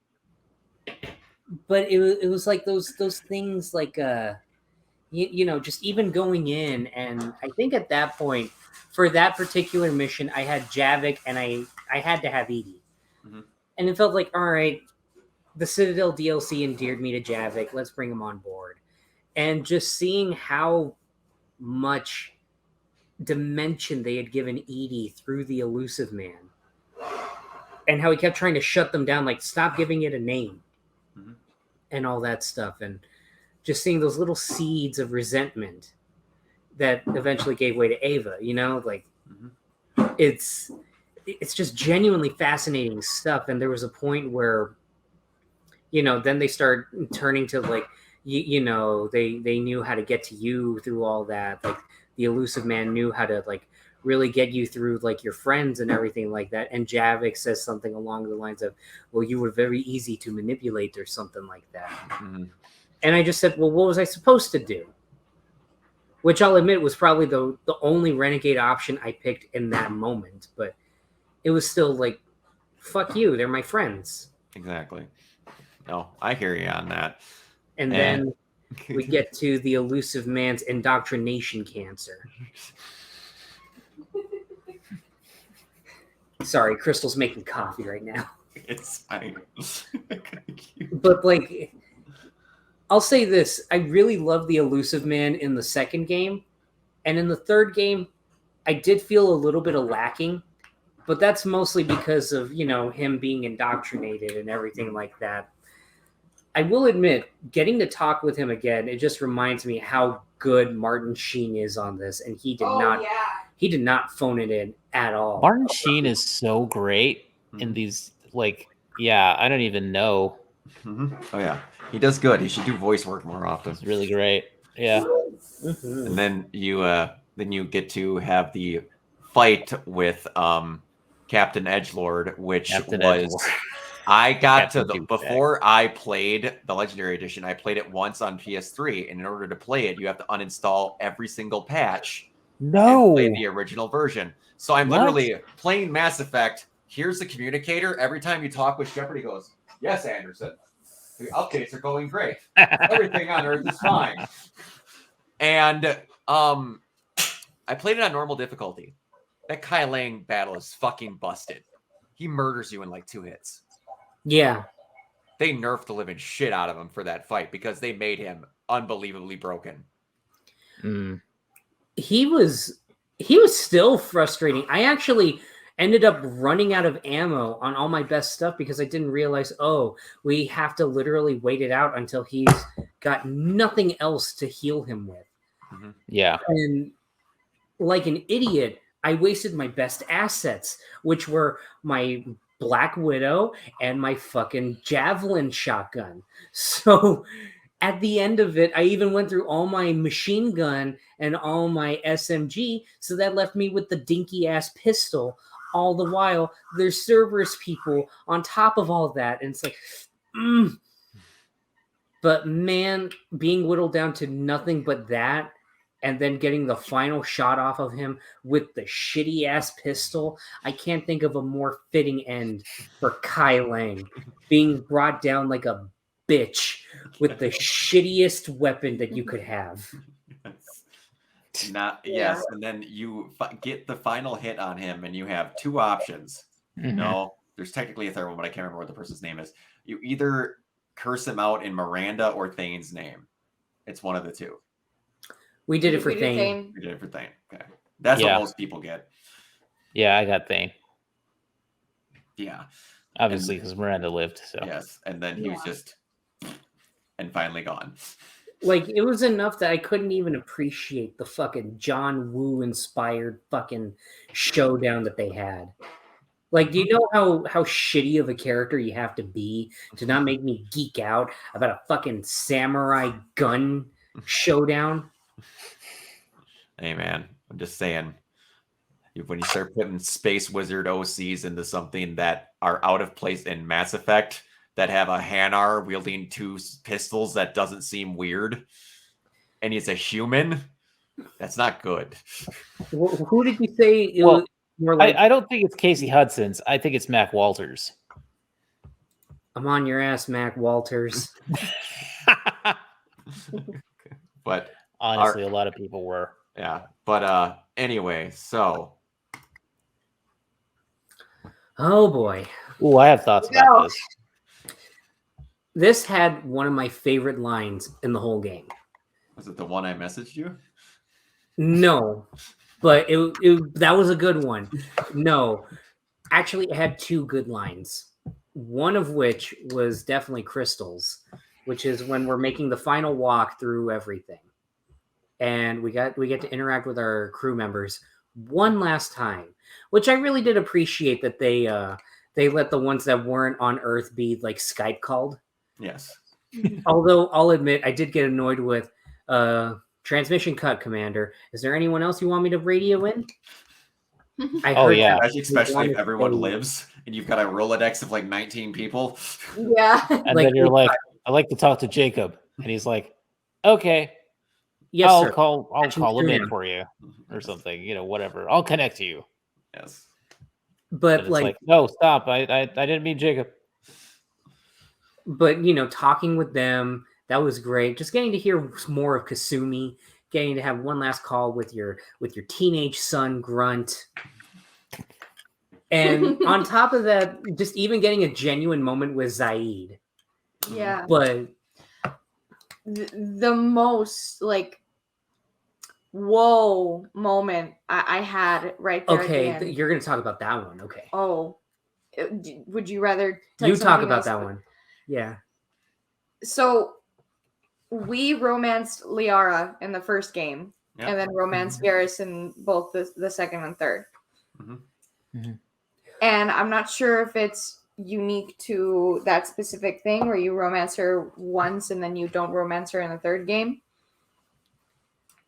But it was like those things, like you know, just even going in, and I think at that point, for that particular mission, I had Javik and I had to have Edie. Mm-hmm. And it felt like, all right, the Citadel DLC endeared me to Javik. Let's bring him on board. And just seeing how much dimension they had given Edie through the Elusive Man, and how he kept trying to shut them down, like, stop giving it a name, mm-hmm. and all that stuff. And just seeing those little seeds of resentment that eventually gave way to Ava, you know, like, mm-hmm. it's just genuinely fascinating stuff. And there was a point where, you know, then they start turning to, like, you know, they knew how to get to you through all that. Like, the Elusive Man knew how to, like, really get you through, like, your friends and everything like that. And Javik says something along the lines of, well, you were very easy to manipulate, or something like that. Mm-hmm. And I just said, well, what was I supposed to do? Which I'll admit was probably the only renegade option I picked in that moment. But it was still like, fuck you, they're my friends. Exactly. No, I hear you on that. And then we get to the elusive man's indoctrination cancer. Sorry, Crystal's making coffee right now. It's fine. But like, I'll say this: I really love the elusive man in the second game, and in the third game, I did feel a little bit of lacking, but that's mostly because of him being indoctrinated and everything like that. I will admit, getting to talk with him again, it just reminds me how good Martin Sheen is on this, and he did not phone it in at all. Martin Sheen is so great in these, like, I don't even know. Oh yeah, he does good. He should do voice work more often. It's really great. Yeah. And then you get to have the fight with Captain Edgelord, which I got before I played the Legendary Edition. I played it once on PS3, and in order to play it, you have to uninstall every single patch. No, play the original version. So I'm literally playing Mass Effect. Here's the communicator. Every time you talk with Shepard, he goes, "Yes, Anderson. The updates are going great. Everything on Earth is fine." And I played it on normal difficulty. That Kai Lang battle is fucking busted. He murders you in like 2 hits. Yeah. They nerfed the living shit out of him for that fight because they made him unbelievably broken. He was still frustrating. I actually ended up running out of ammo on all my best stuff because I didn't realize, we have to literally wait it out until he's got nothing else to heal him with. Mm-hmm. Yeah. And like an idiot, I wasted my best assets, which were my Black Widow and my fucking javelin shotgun. So at the end of it, I even went through all my machine gun and all my SMG, so that left me with the dinky ass pistol. All the while, there's Cerberus people on top of all that, and it's like, But man, being whittled down to nothing but that, and then getting the final shot off of him with the shitty ass pistol, I can't think of a more fitting end for Kai Lang, being brought down like a bitch with the shittiest weapon that you could have. Yes, and then you get the final hit on him, and you have 2 options. Mm-hmm. No, there's technically a third one, but I can't remember what the person's name is. You either curse him out in Miranda or Thane's name. It's one of the 2. We did it for Thane. We did it for Thane. Okay, that's what most people get. Yeah, I got Thane. Yeah, obviously because Miranda lived. So yes, and then he was just and finally gone. Like, it was enough that I couldn't even appreciate the fucking John Woo inspired fucking showdown that they had. Like, do you know how shitty of a character you have to be to not make me geek out about a fucking samurai gun showdown? Hey man, I'm just saying, when you start putting Space Wizard OCs into something that are out of place in Mass Effect, that have a Hanar wielding 2 pistols that doesn't seem weird, and he's a human, that's not good. Who did you say? More like, I don't think it's Casey Hudson's. I think it's Mac Walters. I'm on your ass, Mac Walters. But honestly, a lot of people were. Yeah. But anyway, so. Oh boy. Oh, I have thoughts about this. This had one of my favorite lines in the whole game. Was it the one I messaged you? No, but that was a good one. No, actually, it had 2 good lines. One of which was definitely Crystal's, which is when we're making the final walk through everything, and we get to interact with our crew members one last time, which I really did appreciate that they let the ones that weren't on Earth be like Skype called. Yes. Although I'll admit I did get annoyed with transmission cut, Commander. Is there anyone else you want me to radio in? Especially if everyone lives and you've got a Rolodex of like 19 people. Yeah. And then you're like, I like to talk to Jacob. And he's like, okay, Yes, I'll sir. call him in for you or something, whatever. I'll connect to you. Yes. But And it's like, no, stop. I didn't mean Jacob. But talking with them, that was great. Just getting to hear more of Kasumi, getting to have one last call with your teenage son Grunt. And on top of that, just even getting a genuine moment with Zaid. Yeah. But the most like whoa moment I had right there. Okay, you're going to talk about that one. Okay. Oh, would you rather you talk about that one? Yeah. So we romanced Liara in the first game, and then romanced Garrus in both the second and third. And I'm not sure if it's unique to that specific thing where you romance her once and then you don't romance her in the third game.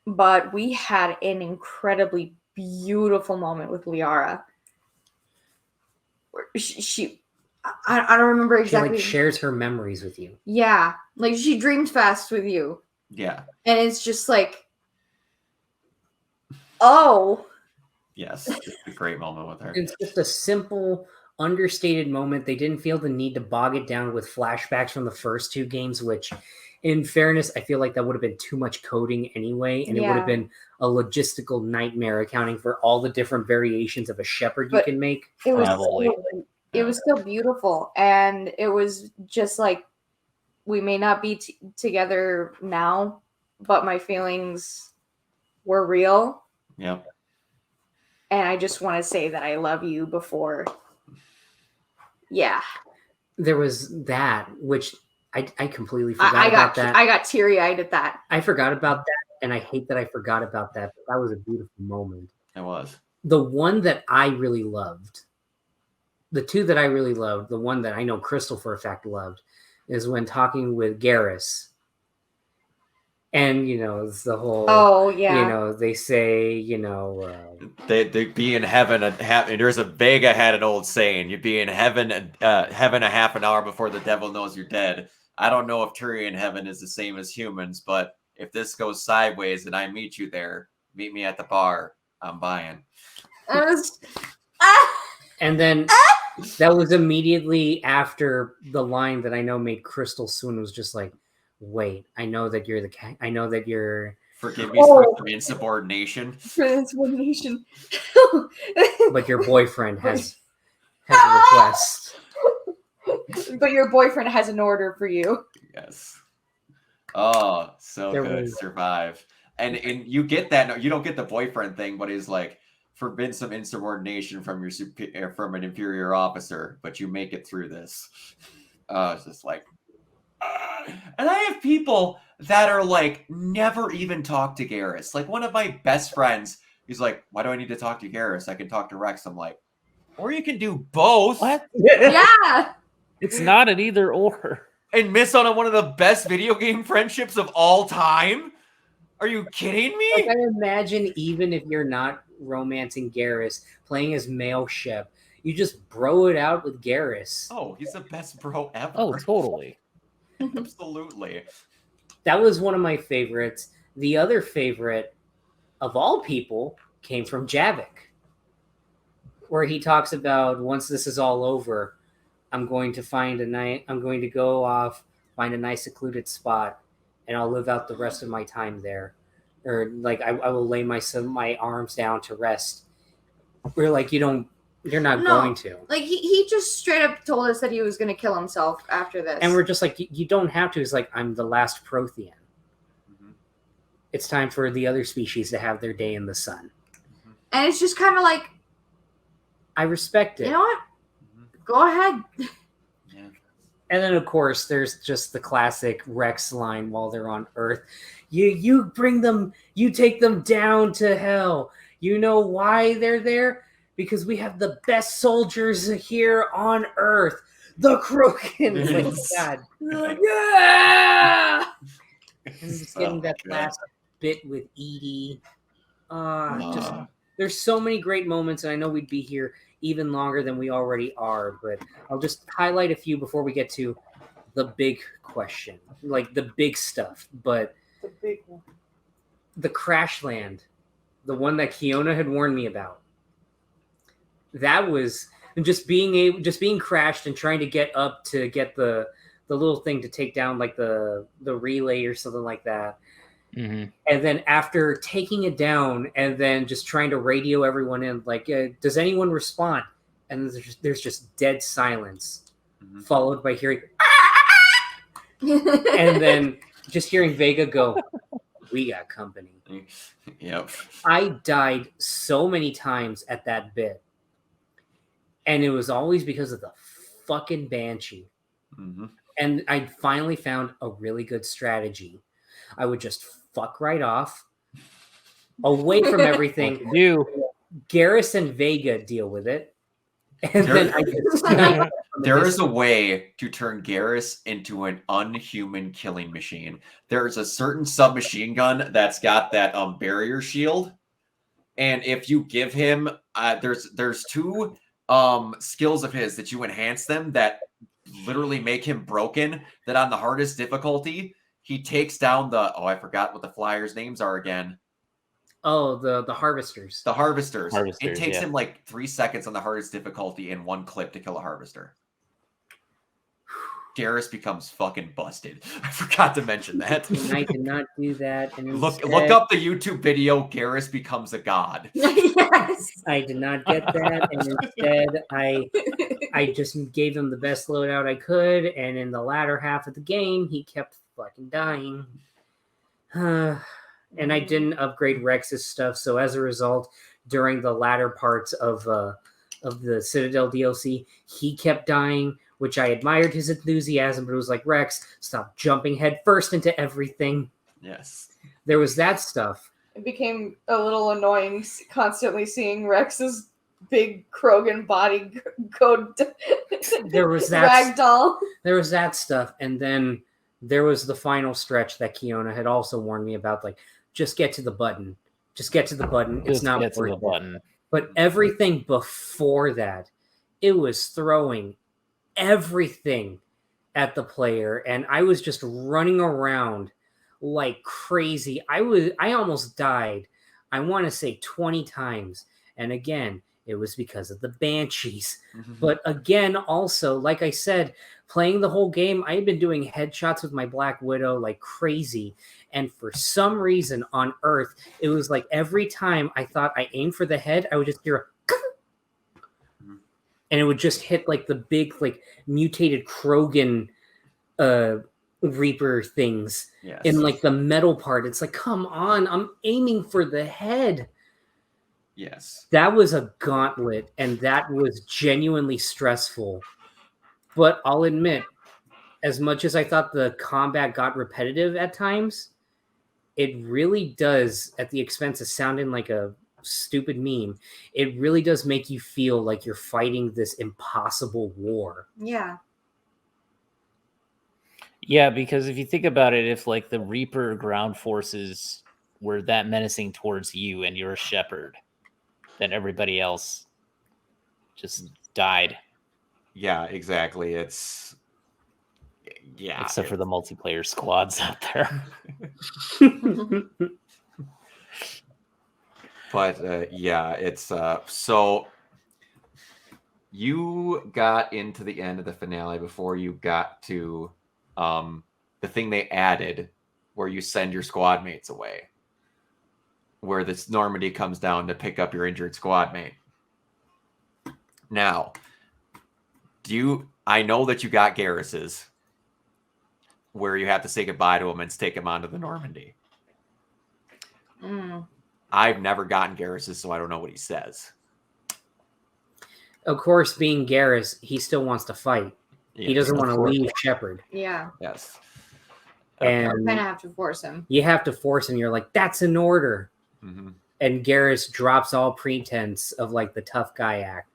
But we had an incredibly beautiful moment with Liara. I don't remember exactly. She shares her memories with you. Yeah, she dreamed fast with you. Yeah. And it's just like, oh. Yes, it's a great moment with her. It's just a simple, understated moment. They didn't feel the need to bog it down with flashbacks from the first two games, which, in fairness, I feel like that would have been too much coding anyway, and it would have been a logistical nightmare accounting for all the different variations of a shepherd you can make. It was still beautiful, and it was just like, we may not be together now, but my feelings were real. Yep. And I just want to say that I love you before. Yeah. There was that, which I completely forgot about that. I got teary-eyed at that. I forgot about that, and I hate that I forgot about that. But that was a beautiful moment. It was. The one that I really loved, the two that I really loved, the one that I know Crystal for a fact loved, is when talking with Garrus. And, it's the whole, they say, they be in heaven. There's a Vega had an old saying, you'd be in heaven a half an hour before the devil knows you're dead. I don't know if Tyrion heaven is the same as humans, but if this goes sideways and I meet you there, meet me at the bar. I'm buying. And then that was immediately after the line that I know made Crystal swoon. Was just like, wait, I know that you're I know that you're. Forgive me for the insubordination. For insubordination. But your boyfriend has a request. But your boyfriend has an order for you. Yes. Oh, so good. Survive. And you get that. No, you don't get the boyfriend thing, but he's like, forbid some insubordination from from an inferior officer, but you make it through this. It's just like. And I have people that are like, never even talk to Garrus. Like one of my best friends, he's like, why do I need to talk to Garrus? I can talk to Rex. I'm like, or you can do both. What? Yeah. It's not an either or. And miss on one of the best video game friendships of all time? Are you kidding me? Like, I imagine even if you're not romancing Garrus, playing as male Shep, you just bro it out with Garrus. Oh, he's the best bro ever. Oh, totally. Absolutely. That was one of my favorites. The other favorite of all people came from Javik, where he talks about, once this is all over, I'm going to go off, find a nice secluded spot, and I'll live out the rest of my time there. Or like I will lay my arms down to rest. We're like, you're not going to. Like he just straight up told us that he was going to kill himself after this. And we're just like, you don't have to. It's like, I'm the last Prothean. Mm-hmm. It's time for the other species to have their day in the sun. And it's just kind of like, I respect it. You know what? Go ahead. Yeah. And then, of course, there's just the classic Rex line while they're on Earth. You take them down to hell. You know why they're there? Because we have the best soldiers here on Earth, the Krogan. Like, God. They're like, yeah! And just getting that last bit with Edie. There's so many great moments, and I know we'd be here even longer than we already are, but I'll just highlight a few before we get to the big question, like the big stuff, but The big one. the crash land, the one that Kiona had warned me about. That was just being crashed and trying to get up to get the little thing to take down like the relay or something like that. Mm-hmm. And then after taking it down and then just trying to radio everyone in, like, does anyone respond? And there's just dead silence, followed by hearing, and then just hearing Vega go, "We got company." Yep. I died so many times at that bit. And it was always because of the fucking Banshee. Mm-hmm. And I finally found a really good strategy. I would just fuck right off, away from everything. Garrus and Vega deal with it. And then I get sniped. There is a way to turn Garrus into an unhuman killing machine. There's a certain submachine gun that's got that barrier shield. And if you give him, there's two skills of his that you enhance them that literally make him broken, that on the hardest difficulty he takes down I forgot what the flyers' names are again. Oh, the harvesters. The harvesters. It takes him like 3 seconds on the hardest difficulty in one clip to kill a harvester. Garrus becomes fucking busted. I forgot to mention that. And I did not do that. And look up the YouTube video. Garrus becomes a god. Yes. I did not get that, and instead I just gave him the best loadout I could. And in the latter half of the game, he kept fucking dying. And I didn't upgrade Rex's stuff, so as a result, during the latter parts of the Citadel DLC, he kept dying, which I admired his enthusiasm, but it was like, Rex, stop jumping head first into everything. Yes. There was that stuff. It became a little annoying constantly seeing Rex's big Krogan body go There was that ragdoll. There was that stuff, and then there was the final stretch that Kiona had also warned me about, like, just get to the button. Just get to the button. It's not worth it. Button. But everything before that, it was throwing everything at the player, and I was just running around like crazy. I almost died, I want to say 20 times. And again, it was because of the Banshees. Mm-hmm. But again, also, like I said, playing the whole game, I had been doing headshots with my Black Widow like crazy. And for some reason on Earth, it was like every time I thought I aimed for the head, I would just hear a and it would just hit like the big, like, mutated Krogan Reaper things. Yes. In like the metal part. It's like, come on, I'm aiming for the head. Yes. That was a gauntlet, and that was genuinely stressful. But I'll admit, as much as I thought the combat got repetitive at times, it really does, at the expense of sounding like a stupid meme, it really does make you feel like you're fighting this impossible war. Yeah. Yeah, because if you think about it, if like the Reaper ground forces were that menacing towards you and you're a shepherd, then everybody else just died. Yeah, exactly. Except for the multiplayer squads out there. But it's so you got into the end of the finale before you got to the thing they added where you send your squad mates away, where this Normandy comes down to pick up your injured squad mate. Now, I know that you got Garrus's where you have to say goodbye to him and take him onto the Normandy. I've never gotten Garrus's, so I don't know what he says. Of course, being Garrus, he still wants to fight. Yeah, he doesn't want to leave Shepard. Yeah. Yes. And you kind of have to force him. You have to force him. You're like, that's an order. Mm-hmm. And Garrus drops all pretense of like the tough guy act.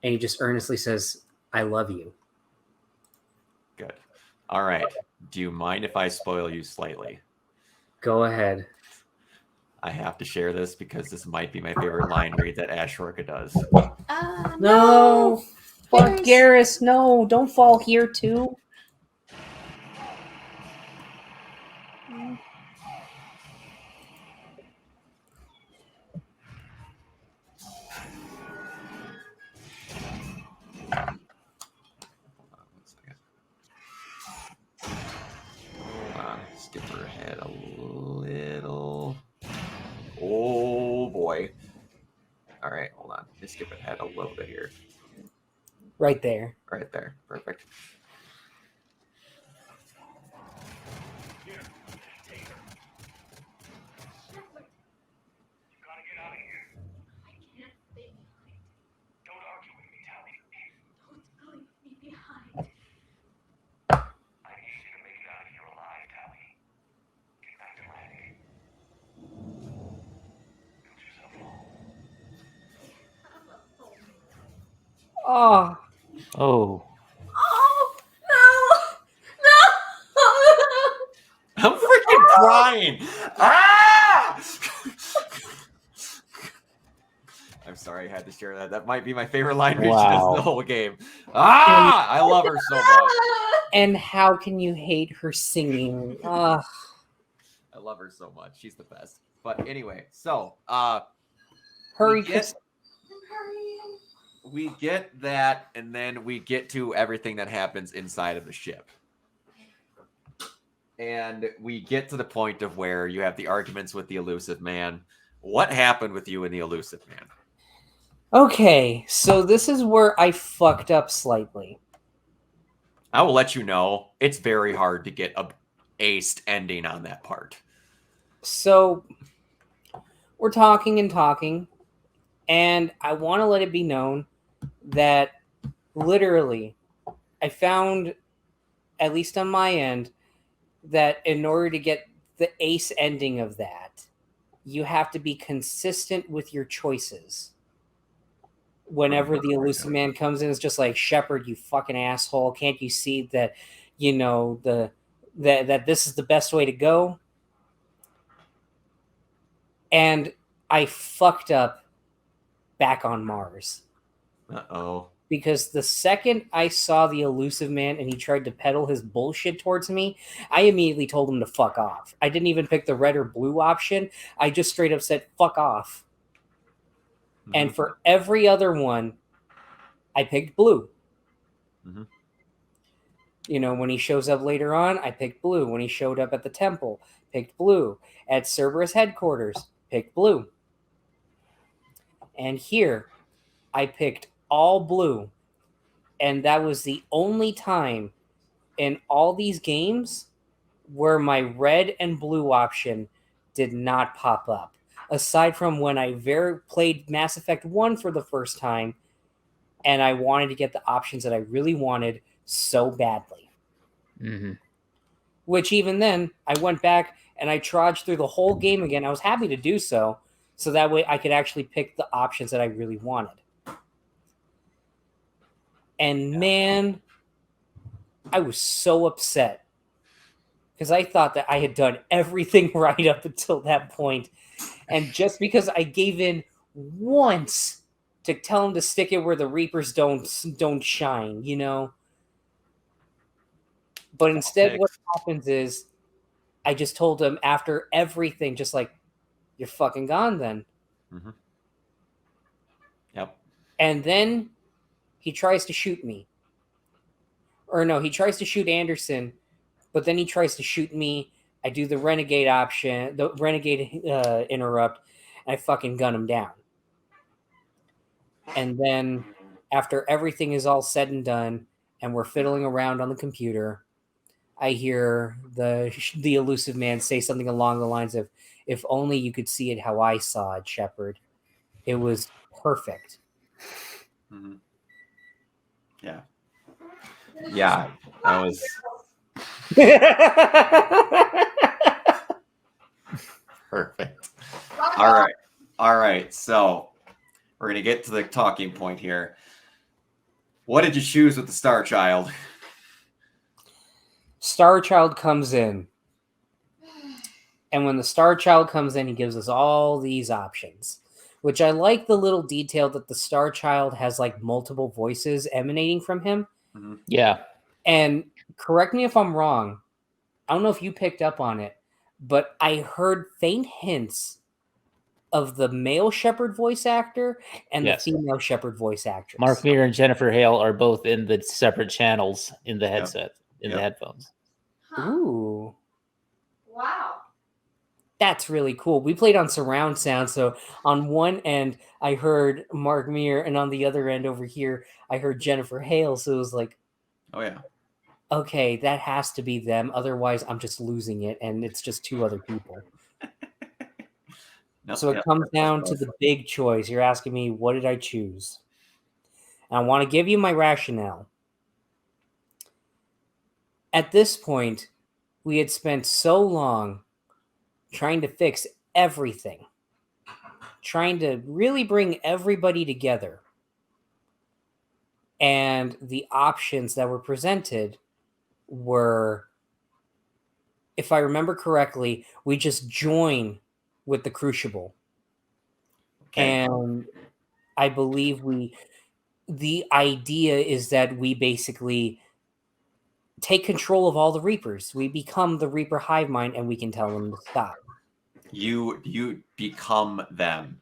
And he just earnestly says, I love you. Good. All right. Do you mind if I spoil you slightly? Go ahead. I have to share this because this might be my favorite line read that Ash Rorka does. No. Fuck Garrus. No, don't fall here too. Just skip ahead a little bit here. Right there. Right there. Perfect. Oh. Oh. Oh no! I'm freaking crying. Ah! I'm sorry I had to share that. That might be my favorite line reach in Wow. the whole game. Ah! I love her so much. And how can you hate her singing? I love her so much. She's the best. But anyway, so Hurry, we get that, and then we get to everything that happens inside of the ship. And we get to the point of where you have the arguments with the elusive man. What happened with you and the elusive man? Okay, so this is where I fucked up slightly. I will let you know, it's very hard to get a aced ending on that part. So we're talking, and I want to let it be known that literally I found, at least on my end, that in order to get the ace ending of that, you have to be consistent with your choices. Whenever the elusive man comes in, it's just like, Shepard, you fucking asshole. Can't you see that, you know, that this is the best way to go? And I fucked up back on Mars. Uh-oh. Because the second I saw the elusive man and he tried to peddle his bullshit towards me, I immediately told him to fuck off. I didn't even pick the red or blue option. I just straight up said, fuck off. Mm-hmm. And for every other one, I picked blue. Mm-hmm. You know, when he shows up later on, I picked blue. When he showed up at the temple, picked blue. At Cerberus headquarters, picked blue. And here, I picked all blue. And that was the only time in all these games where my red and blue option did not pop up. Aside from when I played Mass Effect 1 for the first time, and I wanted to get the options that I really wanted so badly. Mm-hmm. Which even then, I went back and I trudged through the whole game again. I was happy to do so that way I could actually pick the options that I really wanted. And man, I was so upset because I thought that I had done everything right up until that point. And just because I gave in once to tell him to stick it where the Reapers don't shine, you know? But instead what happens is I just told him after everything, just like, you're fucking gone then. Mm-hmm. Yep. And then he tries to shoot me. Or no, he tries to shoot Anderson, but then he tries to shoot me. I do the renegade option, the renegade interrupt, and I fucking gun him down. And then after everything is all said and done, and we're fiddling around on the computer, I hear the elusive man say something along the lines of, "If only you could see it how I saw it, Shepard. It was perfect." Mm-hmm. Yeah. Yeah, that was perfect. All right. So we're gonna get to the talking point here. What did you choose with the Star Child? Star Child comes in. And when the Star Child comes in, he gives us all these options, which I like the little detail that the Star Child has like multiple voices emanating from him. Mm-hmm. Yeah. And correct me if I'm wrong. I don't know if you picked up on it, but I heard faint hints of the male Shepard voice actor and the female Shepard voice actress. Mark Meir and Jennifer Hale are both in the separate channels in the headset, the headphones. Ooh. Wow. that's really cool. We played on surround sound, so on one end I heard Mark Meer, and on the other end over here I heard Jennifer Hale. So it was like, Oh yeah. okay, that has to be them. Otherwise, I'm just losing it, and it's just two other people. Nope, So it yep, comes that's down what to I the thought. big choice. You're asking me, what did I choose? And I want to give you my rationale. At this point, we had spent so long trying to fix everything, trying to really bring everybody together. And the options that were presented were, if I remember correctly, we just join with the Crucible. Okay. And I believe the idea is that we basically take control of all the Reapers. We become the Reaper hive mind, and we can tell them to stop. You become them.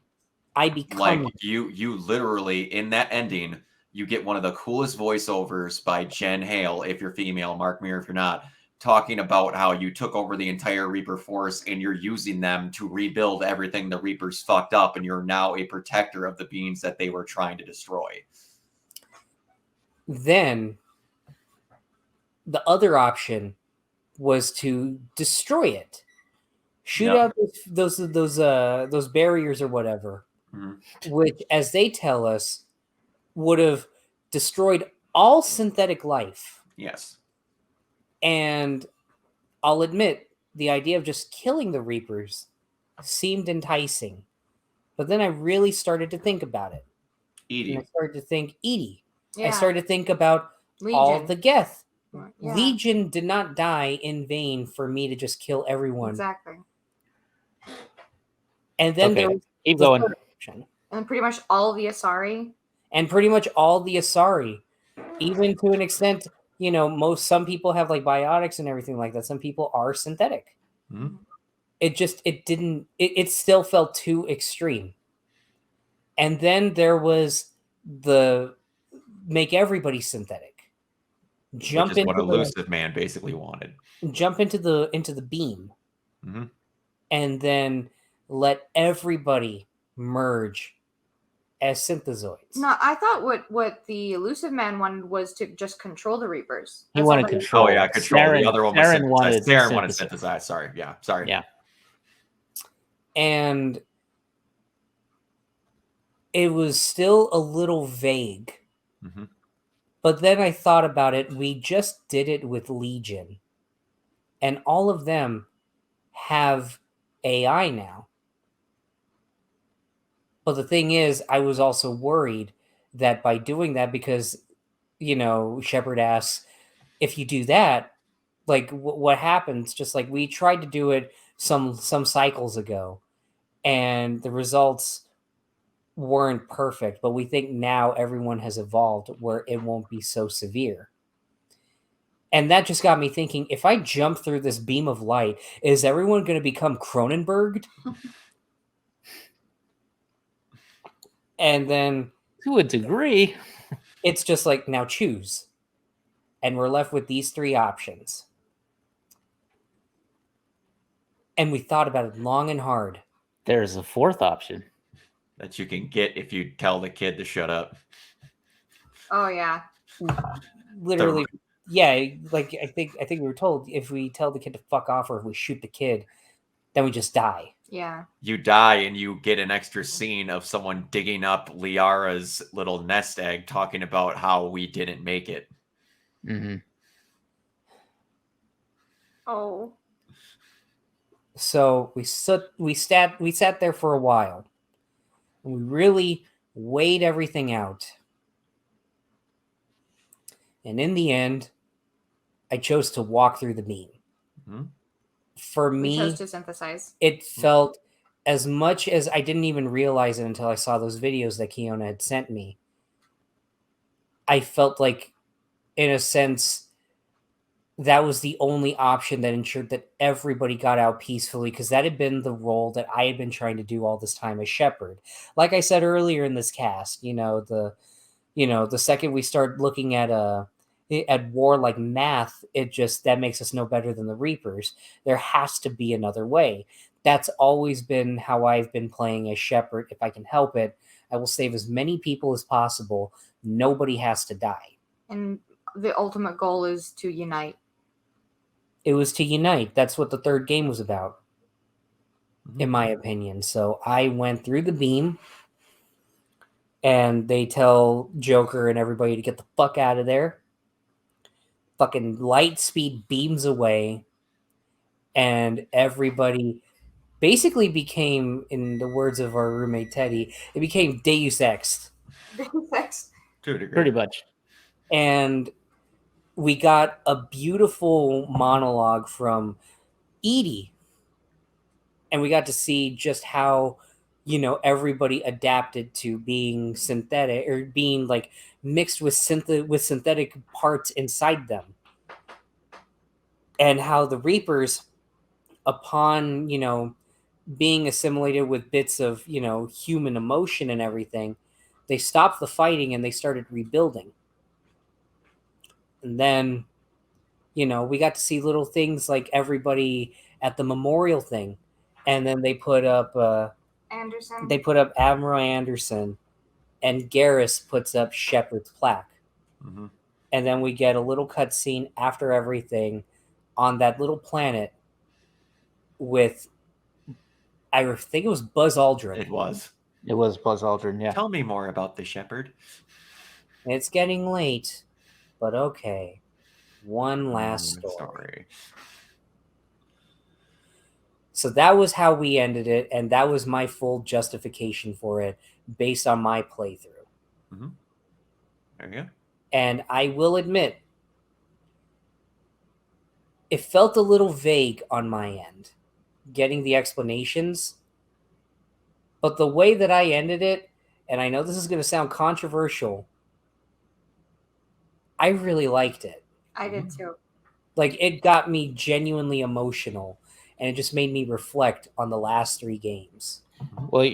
I become Like you literally in that ending, you get one of the coolest voiceovers by Jen Hale if you're female, Mark Meer if you're not, talking about how you took over the entire Reaper force and you're using them to rebuild everything the Reapers fucked up, and you're now a protector of the beings that they were trying to destroy. Then the other option was to destroy it, shoot Yep. out those barriers or whatever, which, as they tell us, would have destroyed all synthetic life. Yes. And I'll admit, the idea of just killing the Reapers seemed enticing, but then I really started to think about it. Edie. And I started to think Edie. Yeah. I started to think about all Legion. the Geth. Yeah. Legion did not die in vain for me to just kill everyone. Exactly. And then there was keep the going. third option. And pretty much all the Asari. And pretty much all the Asari, even to an extent, some people have like biotics and everything like that. Some people are synthetic. Mm-hmm. It still felt too extreme. And then there was the make everybody synthetic. Jump Which is into what Elusive Man basically wanted. Jump into the beam. Mm-hmm. And then let everybody merge as synthezoids. No, I thought what the Elusive Man wanted was to just control the Reapers. He wanted control. Oh yeah, control. The other one was synthesized. Saren wanted synthesize. synthesized. Sorry. Yeah. Sorry. Yeah. And it was still a little vague. Mm-hmm. But then I thought about it. We just did it with Legion. And all of them have AI now. But the thing is, I was also worried that by doing that, because, Shepard asks, if you do that, like what happens? Just like we tried to do it some cycles ago, and the results weren't perfect, but we think now everyone has evolved where it won't be so severe. And that just got me thinking, if I jump through this beam of light, is everyone going to become Cronenberged? And then to a degree, it's just like, now choose. And we're left with these three options. And we thought about it long and hard. There's a fourth option that you can get if you tell the kid to shut up. Oh yeah. Literally, yeah. Like I think we were told, if we tell the kid to fuck off, or if we shoot the kid, then we just die. Yeah. You die and you get an extra scene of someone digging up Liara's little nest egg, talking about how we didn't make it. Mm-hmm. Oh. So we sat there for a while, and we really weighed everything out. And in the end, I chose to walk through the beam. Mm-hmm. For me, chose to synthesize. It felt, as much as I didn't even realize it until I saw those videos that Kiona had sent me, I felt like, in a sense, that was the only option that ensured that everybody got out peacefully, because that had been the role that I had been trying to do all this time as Shepard. Like I said earlier in this cast, the second we start looking at war like math, that makes us no better than the Reapers. There has to be another way. that's always been how I've been playing as Shepard. If I can help it, I will save as many people as possible. Nobody has to die. And the ultimate goal is to unite. It was to unite. That's what the third game was about, in my opinion. So I went through the beam, and they tell Joker and everybody to get the fuck out of there. Fucking light speed beams away, and everybody basically became, in the words of our roommate Teddy, it became Deus Ex. Deus Ex. To a degree. Pretty much. And we got a beautiful monologue from Edie. And we got to see just how, everybody adapted to being synthetic, or being like mixed with synthetic parts inside them. And how the Reapers, upon, being assimilated with bits of, human emotion and everything, they stopped the fighting and they started rebuilding. And then, we got to see little things like everybody at the memorial thing. And then they put up Anderson. They put up Admiral Anderson, and Garrus puts up Shepard's plaque. Mm-hmm. And then we get a little cutscene after everything on that little planet with, I think it was Buzz Aldrin. It was Buzz Aldrin, yeah. Tell me more about the Shepard. It's getting late, but okay. One last story. So that was how we ended it, and that was my full justification for it based on my playthrough. Mm-hmm. There you go. And I will admit, it felt a little vague on my end, getting the explanations. But the way that I ended it, and I know this is going to sound controversial, I really liked it. I did too. Like, it got me genuinely emotional, and it just made me reflect on the last 3 games. Well,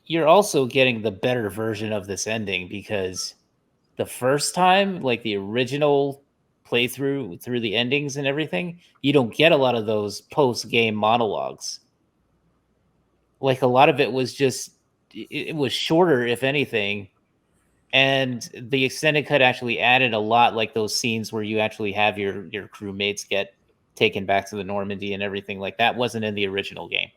you're also getting the better version of this ending, because the first time, like the original playthrough through the endings and everything, you don't get a lot of those post-game monologues. Like, a lot of it was just, it was shorter, if anything. And the extended cut actually added a lot, like those scenes where you actually have your crewmates get taken back to the Normandy and everything like that wasn't in the original game.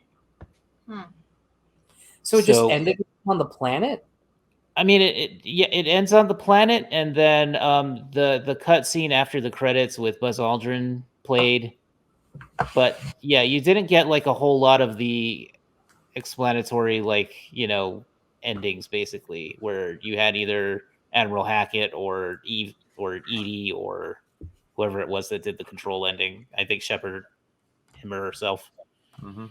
So it just ended on the planet? I mean, it ends on the planet, and then the cut scene after the credits with Buzz Aldrin played. But yeah, you didn't get like a whole lot of the explanatory, like, endings, basically, where you had either Admiral Hackett or Eve or Edie or whoever it was that did the control ending. I think Shepard, him or herself. Mm-hmm.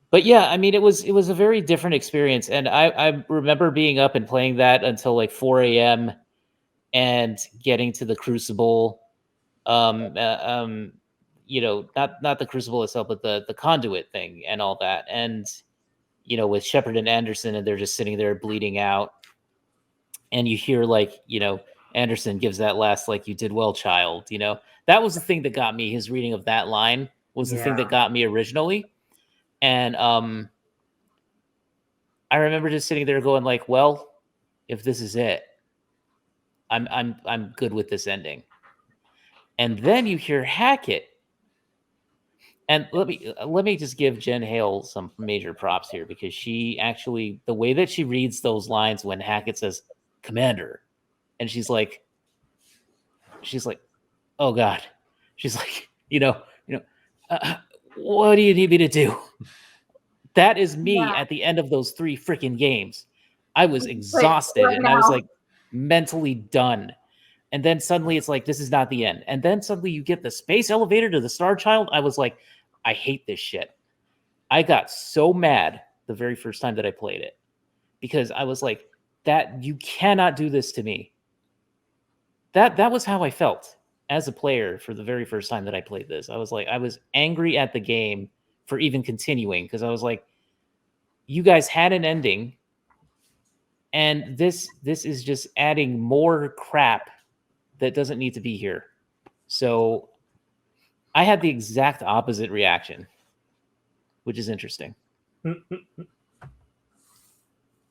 But yeah, I mean, it was a very different experience, and I remember being up and playing that until like 4 a.m. and getting to the Crucible. Not the Crucible itself, but the conduit thing and all that, and with Shepard and Anderson, and they're just sitting there bleeding out, and you hear like Anderson gives that last like "you did well, child." That was the thing that got me. His reading of that line was the thing that got me originally. And I remember just sitting there going like, well, if this is it, I'm good with this ending. And then you hear Hackett. And let me just give Jen Hale some major props here, because she actually, the way that she reads those lines when Hackett says "Commander," and she's like, oh God, she's like, what do you need me to do? That is me at the end of those 3 freaking games. I was exhausted, and I was like mentally done. And then suddenly it's like, this is not the end. And then suddenly you get the space elevator to the Star Child. I was like, I hate this shit. I got so mad the very first time that I played it, because I was like, that you cannot do this to me. That was how I felt as a player for the very first time that I played this. I was like, I was angry at the game for even continuing, because I was like, you guys had an ending, and this is just adding more crap that doesn't need to be here. So I had the exact opposite reaction. which is interesting.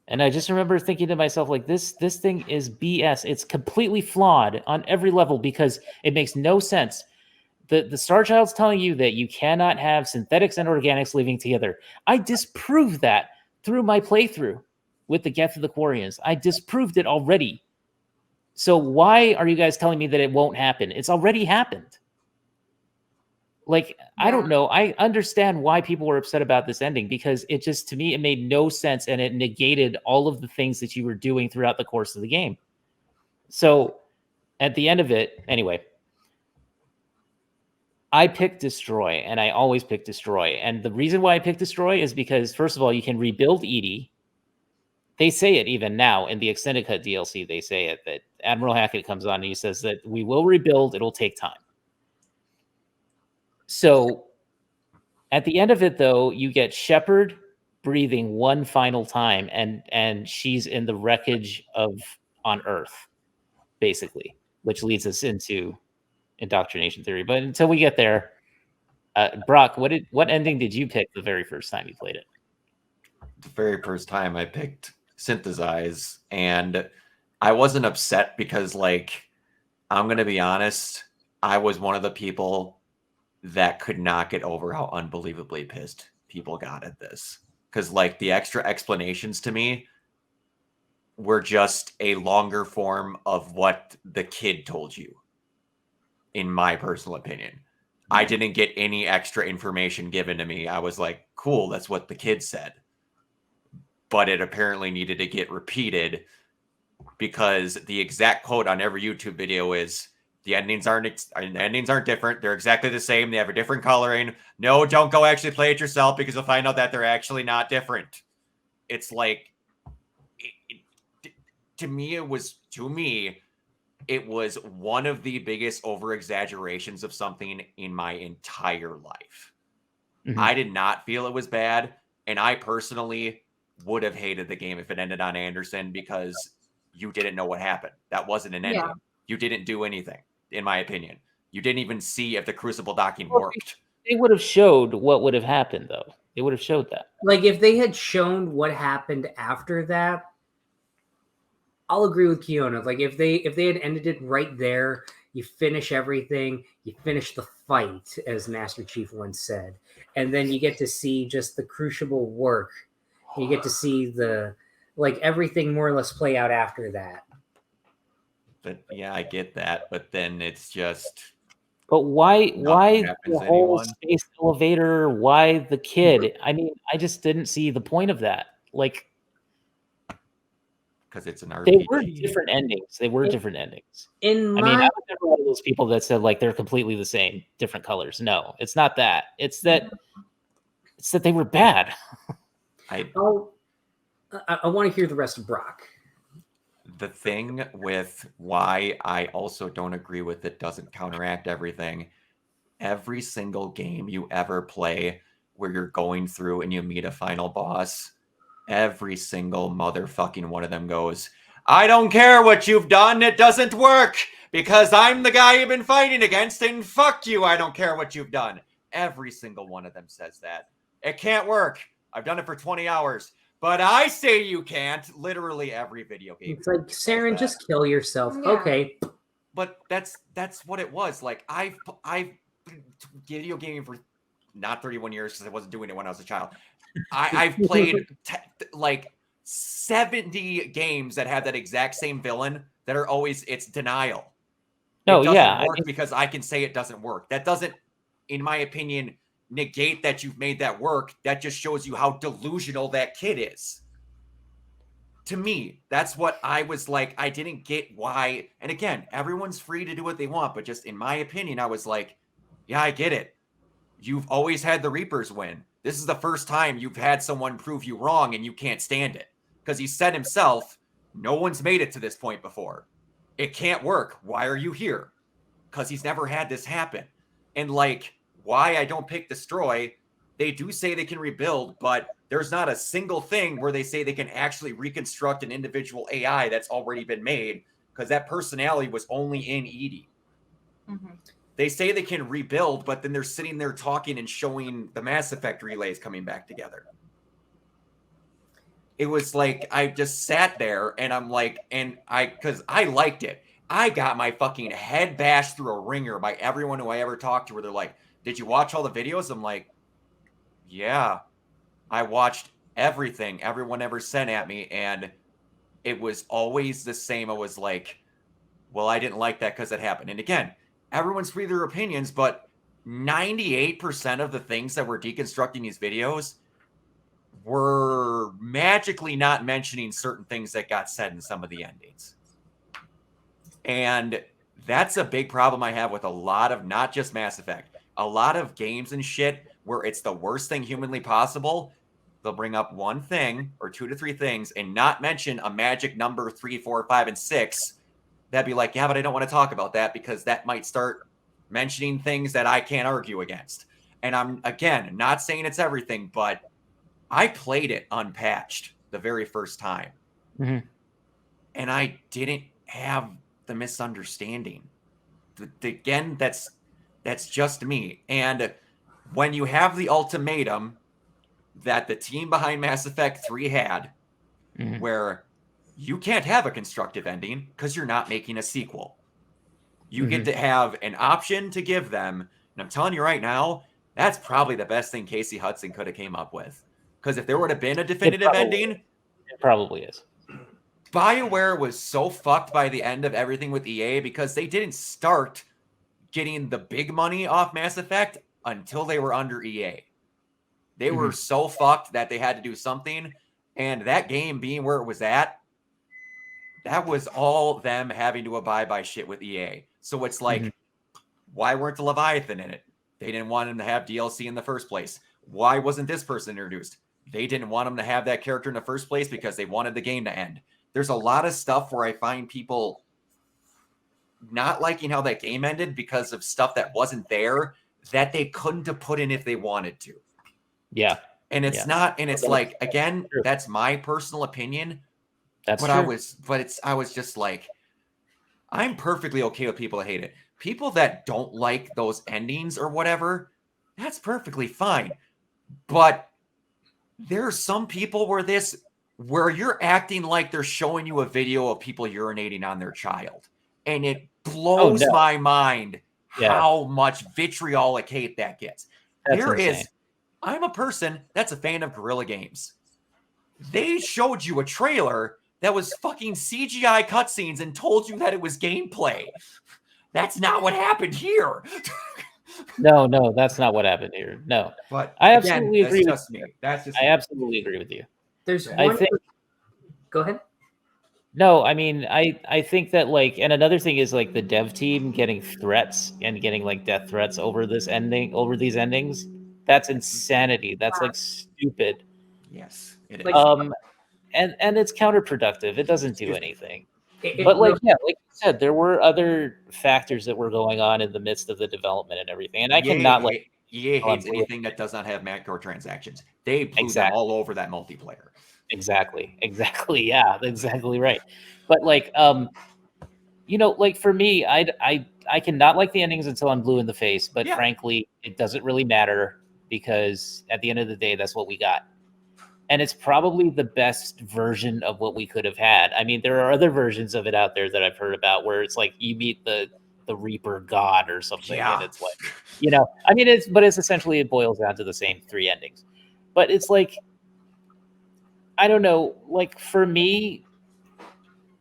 And I just remember thinking to myself, like, this thing is BS. It's completely flawed on every level because it makes no sense. The Star Child's telling you that you cannot have synthetics and organics living together. I disproved that through my playthrough with the Geth of the Quarians. I disproved it already. So why are you guys telling me that it won't happen? It's already happened. Like, I don't know. I understand why people were upset about this ending because it just, to me, it made no sense and it negated all of the things that you were doing throughout the course of the game. So at the end of it, anyway, I picked Destroy, and I always pick Destroy. And the reason why I picked Destroy is because, first of all, you can rebuild Edie. They say it even now in the Extended Cut DLC. They say it, that Admiral Hackett comes on and he says that we will rebuild. It'll take time. So at the end of it, though, you get Shepard breathing one final time, and she's in the wreckage of on Earth, basically, which leads us into indoctrination theory. But until we get there, Brock, what ending did you pick the very first time you played it? The very first time I picked Synthesize, and I wasn't upset because, like, I'm gonna be honest, I was one of the people that could not get over how unbelievably pissed people got at this. Because, like, the extra explanations to me were just a longer form of what the kid told you, in my personal opinion. I didn't get any extra information given to me. I was like, cool, that's what the kid said. But it apparently needed to get repeated because the exact quote on every YouTube video is, the endings aren't different. They're exactly the same. They have a different coloring. No, don't go actually play it yourself because you'll find out that they're actually not different. It's like, to me, it was one of the biggest over-exaggerations of something in my entire life. Mm-hmm. I did not feel it was bad, and I personally would have hated the game if it ended on Anderson because you didn't know what happened. That wasn't an ending. Yeah. You didn't do anything, in my opinion. You didn't even see if the Crucible docking worked. They would have showed what would have happened, though. They would have showed that. Like, if they had shown what happened after that, I'll agree with Kiona. Like, if they had ended it right there, you finish everything, you finish the fight, as Master Chief once said, and then you get to see just the Crucible work. You get to see everything more or less play out after that. But yeah, I get that. But then it's just. But why the whole space elevator? Why the kid? I mean, I just didn't see the point of that. Like, because it's an RPG. They were different endings. I mean, I was never one of those people that said like they're completely the same, different colors. No, it's not that. It's that they were bad. I want to hear the rest of Brock. The thing with why I also don't agree with it doesn't counteract everything. Every single game you ever play where you're going through and you meet a final boss, every single motherfucking one of them goes, I don't care what you've done, it doesn't work because I'm the guy you've been fighting against and fuck you, I don't care what you've done. Every single one of them says that. It can't work. I've done it for 20 hours. But I say you can't. Literally every video game. It's like, Saren, just kill yourself. Yeah. Okay. But that's what it was. Like, I've video gaming for not 31 years because I wasn't doing it when I was a child. I've played like 70 games that have that exact same villain that are always, it's denial. No, it doesn't work because I can say it doesn't work. That doesn't, in my opinion, negate that you've made that work. That just shows you how delusional that kid is. To me, that's what I was like. I didn't get why. And again, everyone's free to do what they want, but just in my opinion, I was like, yeah, I get it. You've always had the Reapers win. This is the first time you've had someone prove you wrong and you can't stand it. Because he said himself, no one's made it to this point before. It can't work. Why are you here? Because he's never had this happen. And like, why I don't pick Destroy, they do say they can rebuild, but there's not a single thing where they say they can actually reconstruct an individual AI that's already been made, because that personality was only in Edie. Mm-hmm. they say they can rebuild, but then they're sitting there talking and showing the Mass Effect relays coming back together. It was like, I just sat there and I'm like, because I liked it. I got my fucking head bashed through a ringer by everyone who I ever talked to, where they're like, did you watch all the videos? I'm like, yeah, I watched everything everyone ever sent at me. And it was always the same. I was like, well, I didn't like that because it happened. And again, everyone's free their opinions, but 98% of the things that were deconstructing these videos were magically not mentioning certain things that got said in some of the endings. And that's a big problem I have with a lot of, not just Mass Effect, a lot of games and shit where it's the worst thing humanly possible. They'll bring up one thing or 2 to 3 things and not mention a magic number 3, 4, 5, and 6. That'd be like, yeah, but I don't want to talk about that because that might start mentioning things that I can't argue against. And I'm, again, not saying it's everything, but I played it unpatched the very first time. Mm-hmm. And I didn't have the misunderstanding. Again, that's just me. And when you have the ultimatum that the team behind Mass Effect 3 had, Mm-hmm. where you can't have a constructive ending because you're not making a sequel. You Mm-hmm. get to have an option to give them. And I'm telling you right now, that's probably the best thing Casey Hudson could have came up with. Because if there would have been a definitive ending, it probably is. BioWare was so fucked by the end of everything with EA because they didn't start getting the big money off Mass Effect until they were under EA. They were so fucked that they had to do something. And that game being where it was at, that was all them having to abide by shit with EA. So it's like, why weren't the Leviathan in it? They didn't want him to have DLC in the first place. Why wasn't this person introduced? They didn't want him to have that character in the first place because they wanted the game to end. There's a lot of stuff where I find people not liking how that game ended because of stuff that wasn't there that they couldn't have put in if they wanted to. Yeah. And it's not, and it's like, again, that's my personal opinion. That's but true. I was just like, I'm perfectly okay with people that hate it. People that don't like those endings or whatever, that's perfectly fine. But there are some people where you're acting like they're showing you a video of people urinating on their child. And it blows my mind how much vitriolic hate that gets. That's insane. I'm a person that's a fan of Guerrilla Games. They showed you a trailer that was fucking CGI cutscenes and told you that it was gameplay. That's not what happened here. No, that's not what happened here. No, but I absolutely agree. That's just me. That's just I absolutely agree with you. There's one. Go ahead. No, I mean, I think that, like, and another thing is, like, the dev team getting threats and getting, like, death threats over these endings. That's insanity. That's like stupid. Yes, it is. And it's counterproductive. It doesn't do anything. But like you said, there were other factors that were going on in the midst of the development and everything. And I cannot like EA hates anything that does not have microtransactions. They blew them all over that multiplayer. Exactly. Yeah, exactly right. But like, like for me, I cannot like the endings until I'm blue in the face. But frankly, it doesn't really matter because at the end of the day, that's what we got. And it's probably the best version of what we could have had. I mean, there are other versions of it out there that I've heard about where it's like you meet the Reaper God or something. And it's like, I mean, it's essentially, it boils down to the same 3 endings. But it's like, I don't know, like for me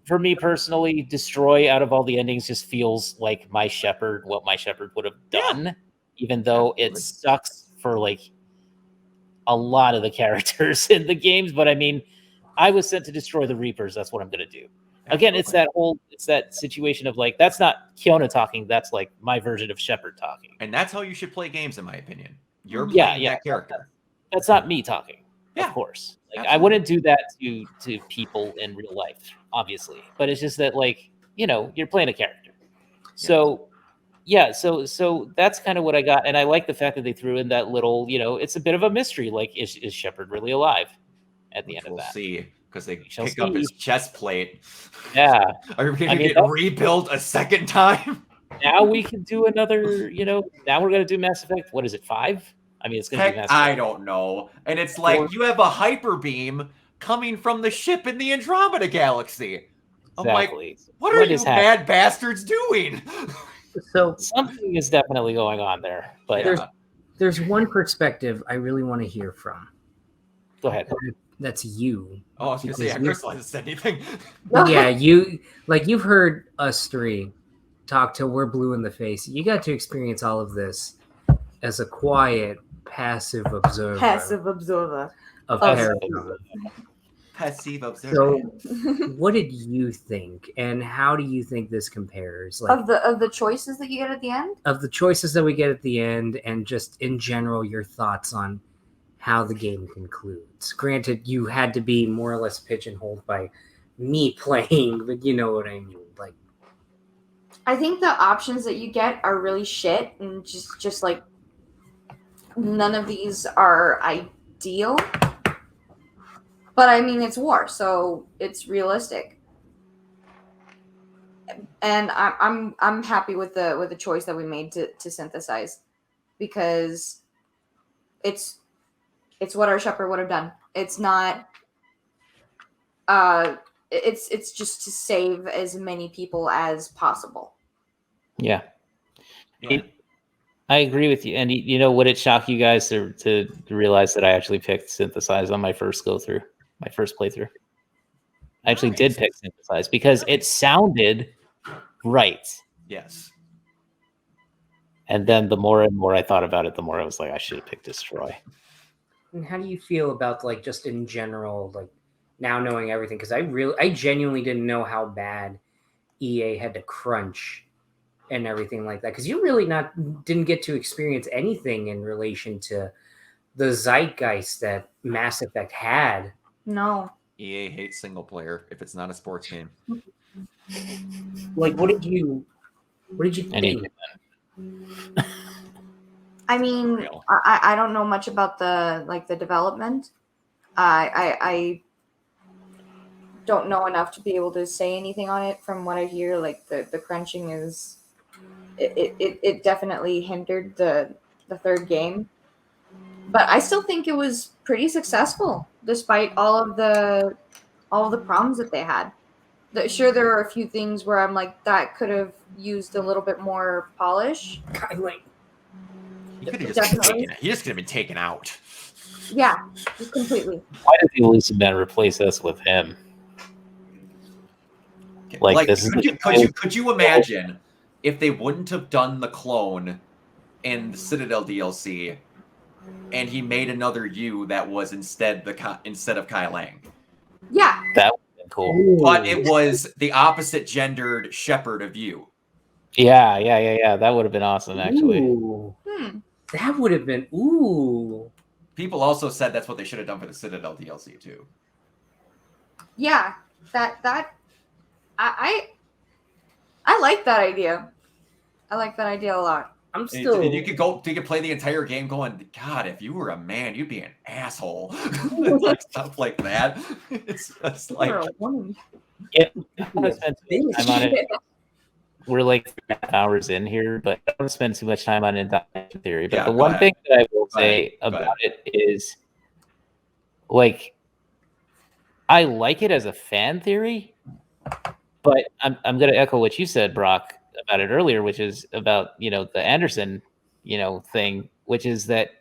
personally, Destroy out of all the endings just feels like what my Shepard would have done, even though it sucks for like a lot of the characters in the games. But I mean, I was sent to destroy the Reapers. That's what I'm going to do. Again, it's that situation of like, that's not Kiona talking. That's like my version of Shepard talking. And that's how you should play games, in my opinion. You're playing that character. That's not me talking. Of course. Like, I wouldn't do that to people in real life, obviously. But it's just that, like, you're playing a character. So so that's kind of what I got. And I like the fact that they threw in that little, it's a bit of a mystery. Like, is Shepard really alive at the end of that? We'll see, because they pick up his chest plate. Yeah. Are we going to get rebuilt a second time? now we can do another. Now we're gonna do Mass Effect. What is it? 5? I mean, it's gonna be Heck, Mass Effect. I don't know. And it's like you have a hyper beam coming from the ship in the Andromeda Galaxy. I'm Exactly. like, what are you mad bastards doing? So something is definitely going on there. But there's one perspective I really want to hear from. Go ahead. That's you. Oh, I was gonna say, Crystal hasn't said anything. Yeah, you've heard us three talk till we're blue in the face. You got to experience all of this as a quiet, passive observer. Passive observer. Of Paragon. Passive observer. So, what did you think, and how do you think this compares? Like, of the choices that you get at the end? Of the choices that we get at the end, and just in general, your thoughts on how the game concludes. Granted, you had to be more or less pigeonholed by me playing, but you know what I mean. Like, I think the options that you get are really shit, and just like none of these are ideal. But I mean, it's war, so it's realistic, and I'm happy with the choice that we made to synthesize, because it's what our shepherd would have done. It's not. It's just to save as many people as possible. Yeah. I agree with you. And would it shock you guys to realize that I actually picked synthesize on my first go-through, my first playthrough? I actually did pick synthesize because it sounded right. Yes. And then the more and more I thought about it, the more I was like, I should have picked Destroy. And how do you feel about, like, just in general, like, now knowing everything? Because I genuinely didn't know how bad EA had to crunch and everything like that, because you really didn't get to experience anything in relation to the zeitgeist that Mass Effect had. No. EA hates single player if it's not a sports game. Like, what did you think? I mean, I don't know much about the development. I don't know enough to be able to say anything on it. From what I hear, like the crunching is it definitely hindered the third game, but I still think it was pretty successful despite all of the problems that they had. Sure, there are a few things where I'm like, that could have used a little bit more polish. He could have just been taken out. Yeah, just completely. Why did the elusive man replace us with him? Like this could you imagine if they wouldn't have done the clone in the Citadel DLC, and he made another you that was instead of Kai Lang? Yeah, that would have been cool. But it was the opposite gendered shepherd of you. Yeah. That would have been awesome, actually. That would have been People also said that's what they should have done for the Citadel DLC too. Yeah, that I like that idea. I like that idea a lot. I'm still. And you could play the entire game going, God, if you were a man, you'd be an asshole. Like stuff like that. It's like yeah. I'm on it. We're like 3 hours in here, but I don't spend too much time on indoctrination theory. But the one thing that I will say about it is, like, I like it as a fan theory, but I'm going to echo what you said, Brock, about it earlier, which is about the Anderson thing, which is that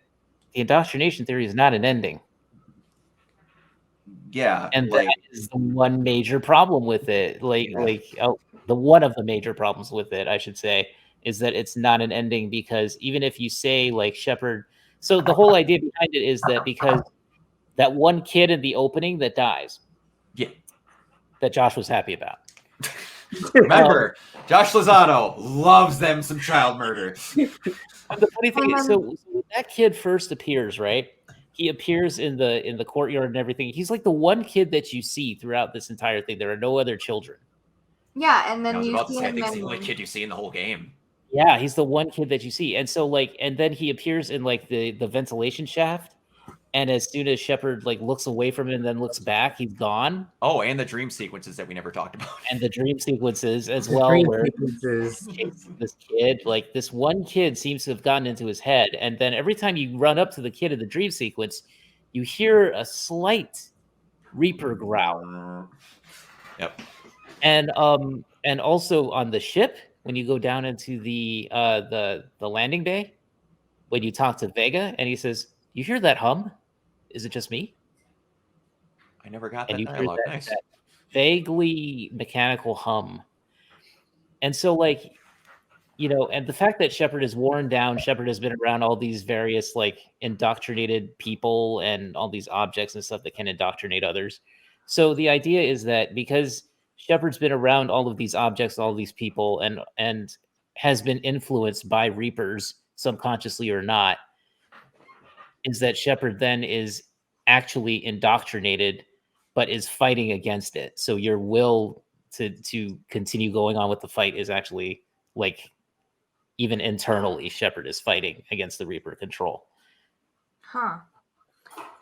the indoctrination theory is not an ending. Yeah, and that is the one major problem with it. The one of the major problems with it, I should say, is that it's not an ending, because even if you say like Shepard, so the whole idea behind it is that because that one kid in the opening that dies, that Josh was happy about. Remember, Josh Lozano loves them some child murder. The funny thing is, so when that kid first appears, right? He appears in the courtyard and everything. He's like the one kid that you see throughout this entire thing. There are no other children. Yeah, and then I was you about to see say, I him think he's the only kid you see in the whole game. Yeah, he's the one kid that you see. And so and then he appears in like the ventilation shaft, And as soon as Shepard like looks away from him and then looks back, he's gone. Oh, and the dream sequences that we never talked about. And the dream sequences as well, where this kid, like this one kid seems to have gotten into his head. And then every time you run up to the kid in the dream sequence, you hear a slight Reaper growl. Yep. And also on the ship, when you go down into the landing bay, when you talk to Vega and he says, "You hear that hum? Is it just me?" I never got And that you hear dialogue. that, Nice. that vaguely mechanical hum. And so, like, you know, and the fact that Shepard is worn down, Shepard has been around all these various like indoctrinated people and all these objects and stuff that can indoctrinate others. So the idea is that because Shepard's been around all of these objects, all of these people, and has been influenced by Reapers, subconsciously or not, is that Shepard then is actually indoctrinated, but is fighting against it. So your will to continue going on with the fight is actually like even internally, Shepard is fighting against the Reaper control. Huh.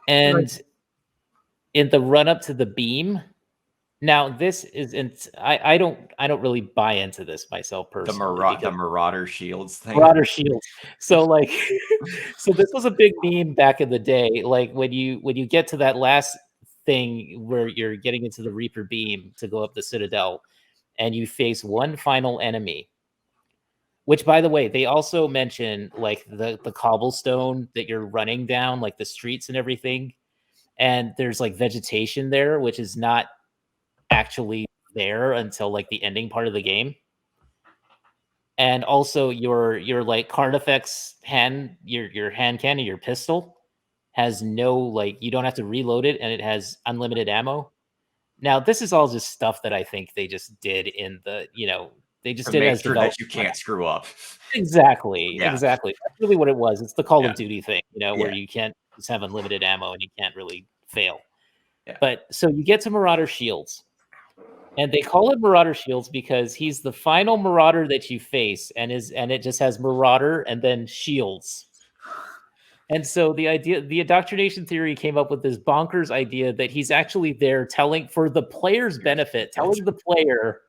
And in the run up to the beam, now this isn't. I don't really buy into this myself personally. The Marauder shields thing. Marauder shields. So like, so this was a big meme back in the day. Like when you get to that last thing where you're getting into the Reaper beam to go up the Citadel, and you face one final enemy. Which, by the way, they also mention like the cobblestone that you're running down, like the streets and everything, and there's like vegetation there, which is not actually there until like the ending part of the game. And also your like Carnifex hand, your hand cannon, your pistol has no like you don't have to reload it, and it has unlimited ammo. Now this is all just stuff that I think they just did in the they just did it as sure that you can't screw up. Exactly. Yeah. Exactly. That's really what it was. It's the Call of Duty thing, where you can't just have unlimited ammo and you can't really fail. Yeah. But so you get to Marauder Shields. And they call it Marauder Shields because he's the final Marauder that you face, and it just has Marauder and then Shields. And so the indoctrination theory came up with this bonkers idea that he's actually there telling, for the player's benefit, telling the player,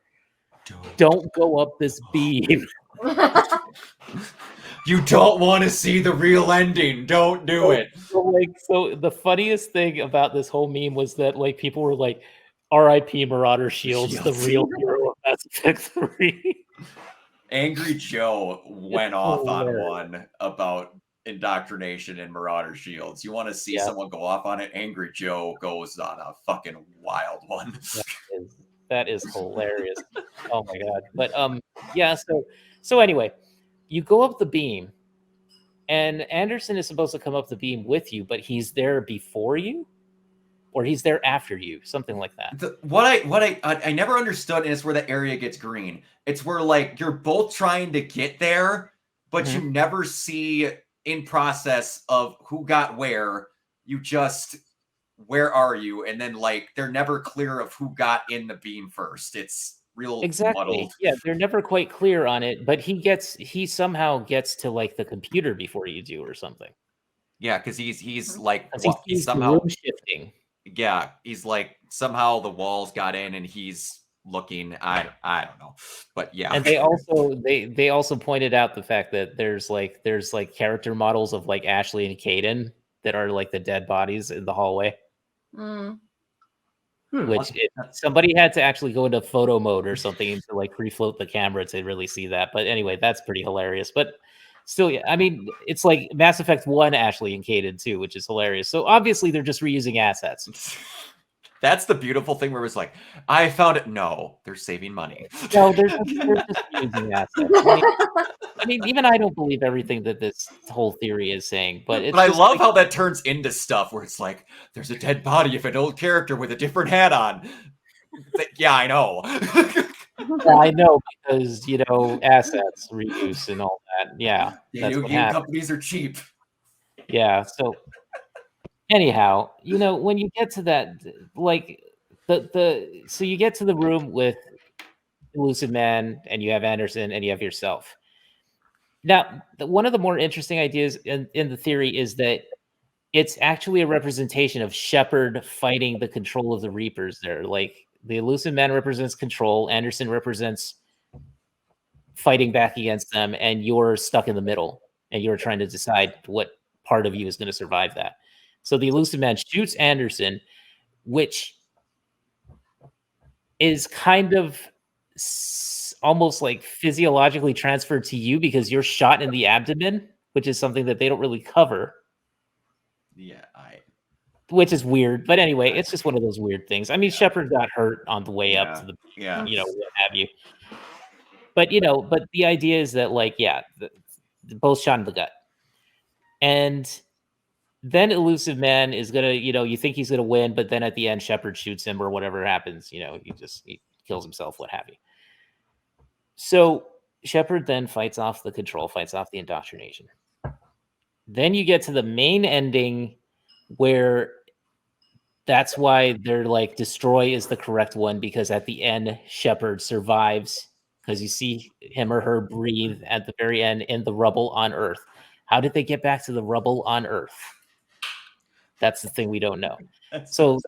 don't go up this beam. You don't want to see the real ending. Don't do it. So the funniest thing about this whole meme was that like people were like, "R.I.P. Marauder Shields, the real hero of Mass Effect 3." Angry Joe went off on one about indoctrination and Marauder Shields. You want to see someone go off on it? Angry Joe goes on a fucking wild one. That is hilarious. Oh my god. But yeah, so anyway, you go up the beam, and Anderson is supposed to come up the beam with you, but he's there before you, or he's there after you, something like that. What I never understood is where the area gets green. It's where like you're both trying to get there, but you never see in process of who got where. You just, where are you? And then like they're never clear of who got in the beam first. It's real muddled. Yeah, they're never quite clear on it, but he somehow gets to like the computer before you do or something. Yeah, because he's like he's somehow room shifting. Yeah, he's like somehow the walls got in and he's looking. I don't know, but yeah. And they also pointed out the fact that there's like character models of like Ashley and Caden that are like the dead bodies in the hallway. Which somebody had to actually go into photo mode or something to like refloat the camera to really see that. But anyway, that's pretty hilarious. But still, yeah, I mean, it's like Mass Effect 1 Ashley and Caden too, which is hilarious. So obviously they're just reusing assets. That's the beautiful thing where it's like, I found it. No, they're saving money. No, they're just reusing assets. I mean, even I don't believe everything that this whole theory is saying, but I love how that turns into stuff where it's like, there's a dead body of an old character with a different hat on. Yeah, I know. Yeah, I know, because assets reuse and all that. Yeah, that's what happens. Companies are cheap. Yeah. So anyhow, when you get to that, like so you get to the room with Elusive Man, and you have Anderson, and you have yourself. Now, one of the more interesting ideas in the theory is that it's actually a representation of Shepard fighting the control of the Reapers there. Like, the Elusive Man represents control, Anderson represents fighting back against them, and you're stuck in the middle, and you're trying to decide what part of you is going to survive that. So the Elusive Man shoots Anderson, which is kind of almost like physiologically transferred to you because you're shot in the abdomen, which is something that they don't really cover. Yeah, which is weird. But anyway, it's just one of those weird things. I mean, Shepard got hurt on the way up to the, what have you. But, but the idea is that, like, both shot in the gut. And then Elusive Man is going to, you think he's going to win, but then at the end, Shepard shoots him or whatever happens. He kills himself, what have you. So Shepard then fights off the control, fights off the indoctrination. Then you get to the main ending where that's why they're like, destroy is the correct one, because at the end, Shepard survives because you see him or her breathe at the very end in the rubble on Earth. How did they get back to the rubble on Earth? That's the thing we don't know. So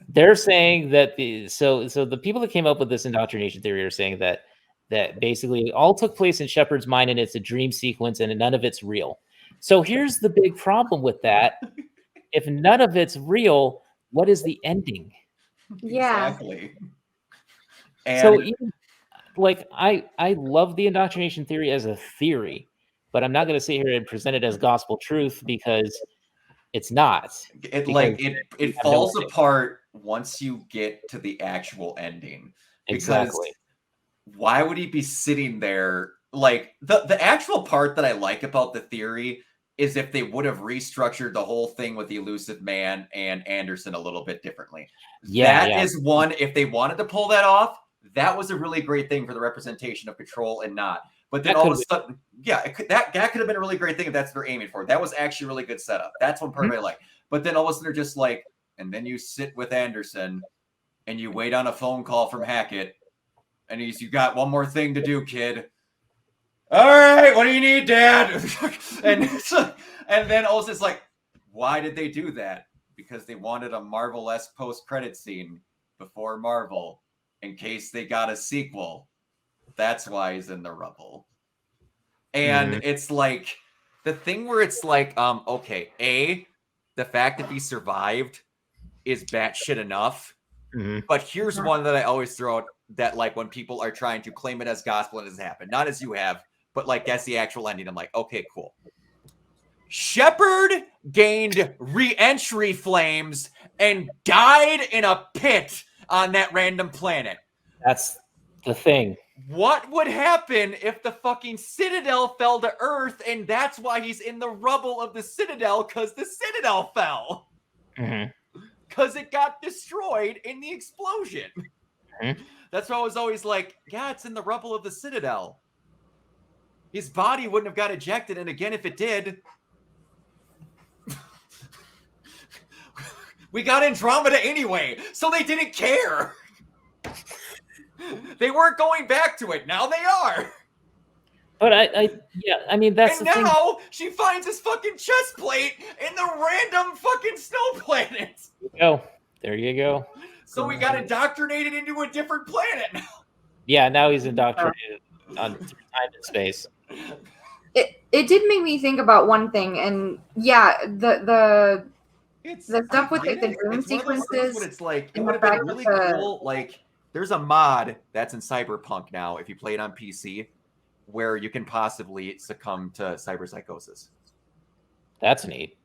they're saying that so the people that came up with this indoctrination theory are saying that basically all took place in Shepard's mind and it's a dream sequence and none of it's real. So here's the big problem with that. If none of it's real, what is the ending? Yeah. Exactly. And so even, like, I love the indoctrination theory as a theory, but I'm not going to sit here and present it as gospel truth because it's not. It falls apart once you get to the actual ending. Exactly. Because why would he be sitting there? Like, the actual part that I like about the theory is if they would have restructured the whole thing with the Elusive Man and Anderson a little bit differently. That is one, if they wanted to pull that off, that was a really great thing for the representation of control and not. But then all of a sudden, that could have been a really great thing if that's what they're aiming for. That was actually a really good setup. That's one part I like. But then all of a sudden they're just like, and then you sit with Anderson and you wait on a phone call from Hackett and you got one more thing to do, kid. All right, what do you need, Dad? and then also it's like, why did they do that? Because they wanted a Marvel-esque post-credit scene before Marvel in case they got a sequel. That's why he's in the rubble. And it's like the thing where it's like, okay, the fact that he survived is batshit enough. But here's one that I always throw out that, like, when people are trying to claim it as gospel and it doesn't happen, not as you have, but like that's the actual ending. I'm like, okay, cool. Shepard gained re-entry flames and died in a pit on that random planet. That's the thing. What would happen if the fucking Citadel fell to Earth and that's why he's in the rubble of the Citadel, because the Citadel fell? Because it got destroyed in the explosion. That's why I was always like, yeah, it's in the rubble of the Citadel. His body wouldn't have got ejected, and again, if it did, we got Andromeda anyway, so they didn't care. They weren't going back to it. Now they are. But I mean, that's and the now thing. She finds his fucking chest plate in the random fucking snow planet. There you go. So we got indoctrinated into a different planet now. Yeah, now he's indoctrinated on time and space. It did make me think about one thing, and the stuff with the dream sequences. It's like, it would have been really cool. Like, there's a mod that's in Cyberpunk now, if you play it on PC, where you can possibly succumb to cyberpsychosis. That's neat.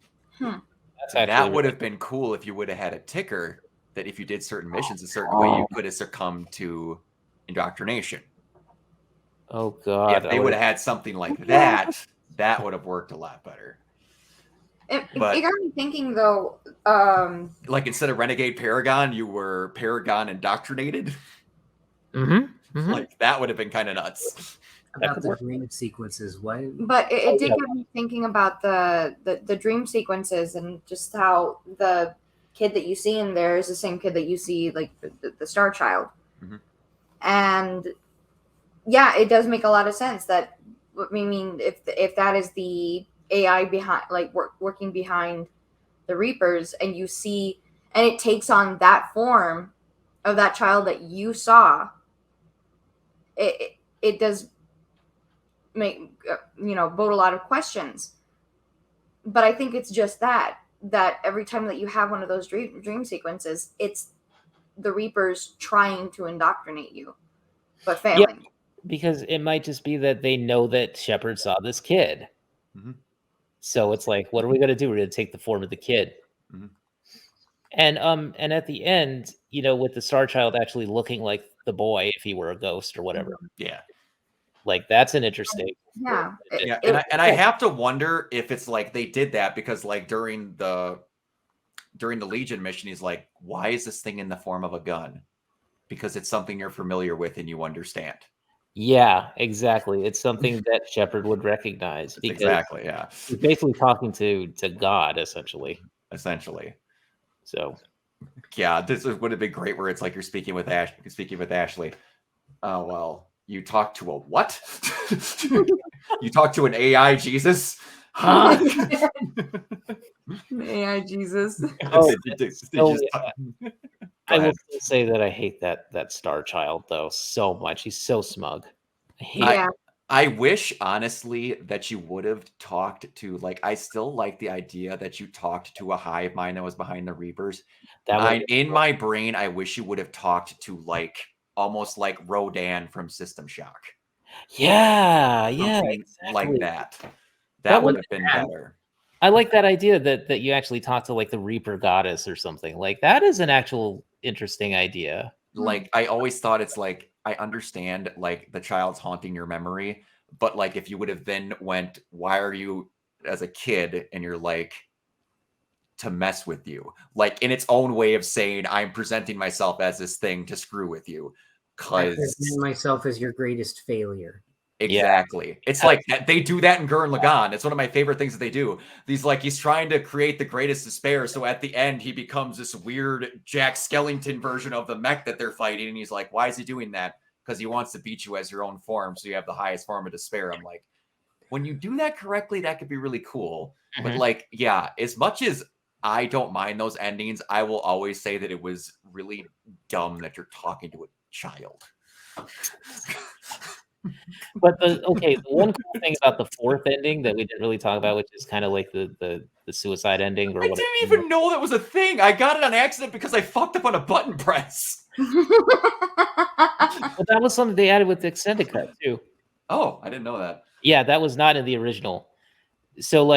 That would have been cool if you would have had a ticker that if you did certain missions a certain way, you could have succumbed to indoctrination. Oh God! If they would have had something like that, that would have worked a lot better. It got me thinking, though. Like, instead of Renegade Paragon, you were Paragon indoctrinated. Like, that would have been kind of nuts. About the dream sequences, what? But it did get me thinking about the dream sequences and just how the kid that you see in there is the same kid that you see, like the Star Child, and yeah, it does make a lot of sense. That, I mean, if that is the AI behind, like working behind the Reapers, and you see, and it takes on that form of that child that you saw, it does make bode a lot of questions. But I think it's just that every time that you have one of those dream sequences, it's the Reapers trying to indoctrinate you, but failing. Yeah, because it might just be that they know that Shepard saw this kid. Mm-hmm. So it's like, what are we going to do? We're going to take the form of the kid. Mm-hmm. And at the end, with the Star Child actually looking like the boy, if he were a ghost or whatever. Yeah. Like, that's an interesting. Yeah. And I have to wonder if it's like they did that because like during the Legion mission, he's like, why is this thing in the form of a gun? Because it's something you're familiar with and you understand. Yeah, exactly. It's something that Shepard would recognize. Exactly. Yeah. He's basically talking to God, essentially. So. Yeah, this would have been great where it's like you're speaking with Ashley. Oh, well, you talk to a what? You talk to an AI Jesus? Huh? AI Jesus. I will still say that I hate that Star Child though so much. He's so smug. I wish honestly that you would have talked to I still like the idea that you talked to a hive mind that was behind the Reapers. In my brain, I wish you would have talked to almost like Rodan from System Shock. Yeah, exactly. Like that. That would have been better. I like that idea that you actually talk to the Reaper goddess or something. Like that is an actual interesting idea. I always thought it's I understand the child's haunting your memory, but if you would have then went, why are you as a kid? And you're to mess with you, in its own way of saying, I'm presenting myself as this thing to screw with you. I present myself as your greatest failure. Exactly. Yeah. It's like that. They do that in Gurren Lagann. It's one of my favorite things that they do. He's trying to create the greatest despair. So at the end, he becomes this weird Jack Skellington version of the mech that they're fighting. And he's like, why is he doing that? Because he wants to beat you as your own form. So you have the highest form of despair. I'm like, when you do that correctly, that could be really cool. Mm-hmm. But yeah, as much as I don't mind those endings, I will always say that it was really dumb that you're talking to a child. But the one cool thing about the fourth ending that we didn't really talk about, which is kind of like the suicide ending. Or I didn't even know that was a thing. I got it on accident because I fucked up on a button press. But that was something they added with the extended cut too. Oh, I didn't know that. Yeah, that was not in the original. So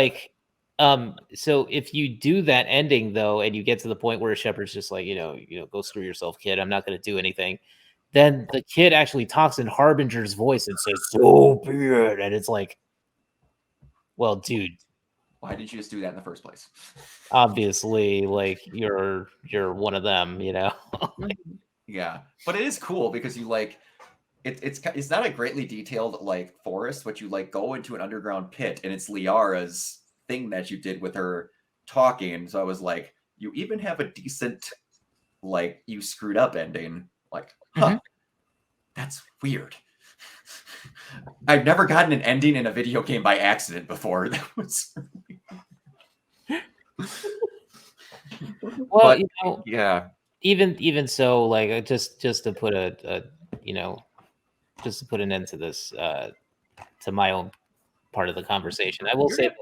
so if you do that ending though, and you get to the point where Shepard's just like, go screw yourself, kid. I'm not going to do anything. Then the kid actually talks in Harbinger's voice and says, "So be it." And it's like, well, dude, why did you just do that in the first place? Obviously, you're one of them, Yeah, but it is cool because you it's not a greatly detailed forest, but you go into an underground pit, and it's Liara's thing that you did with her talking. So I was like, you even have a decent you screwed up ending. Huh, that's weird. I've never gotten an ending in a video game by accident before. That was well, but, yeah. Even so, just to put just to put an end to this, to my own part of the conversation, I will say that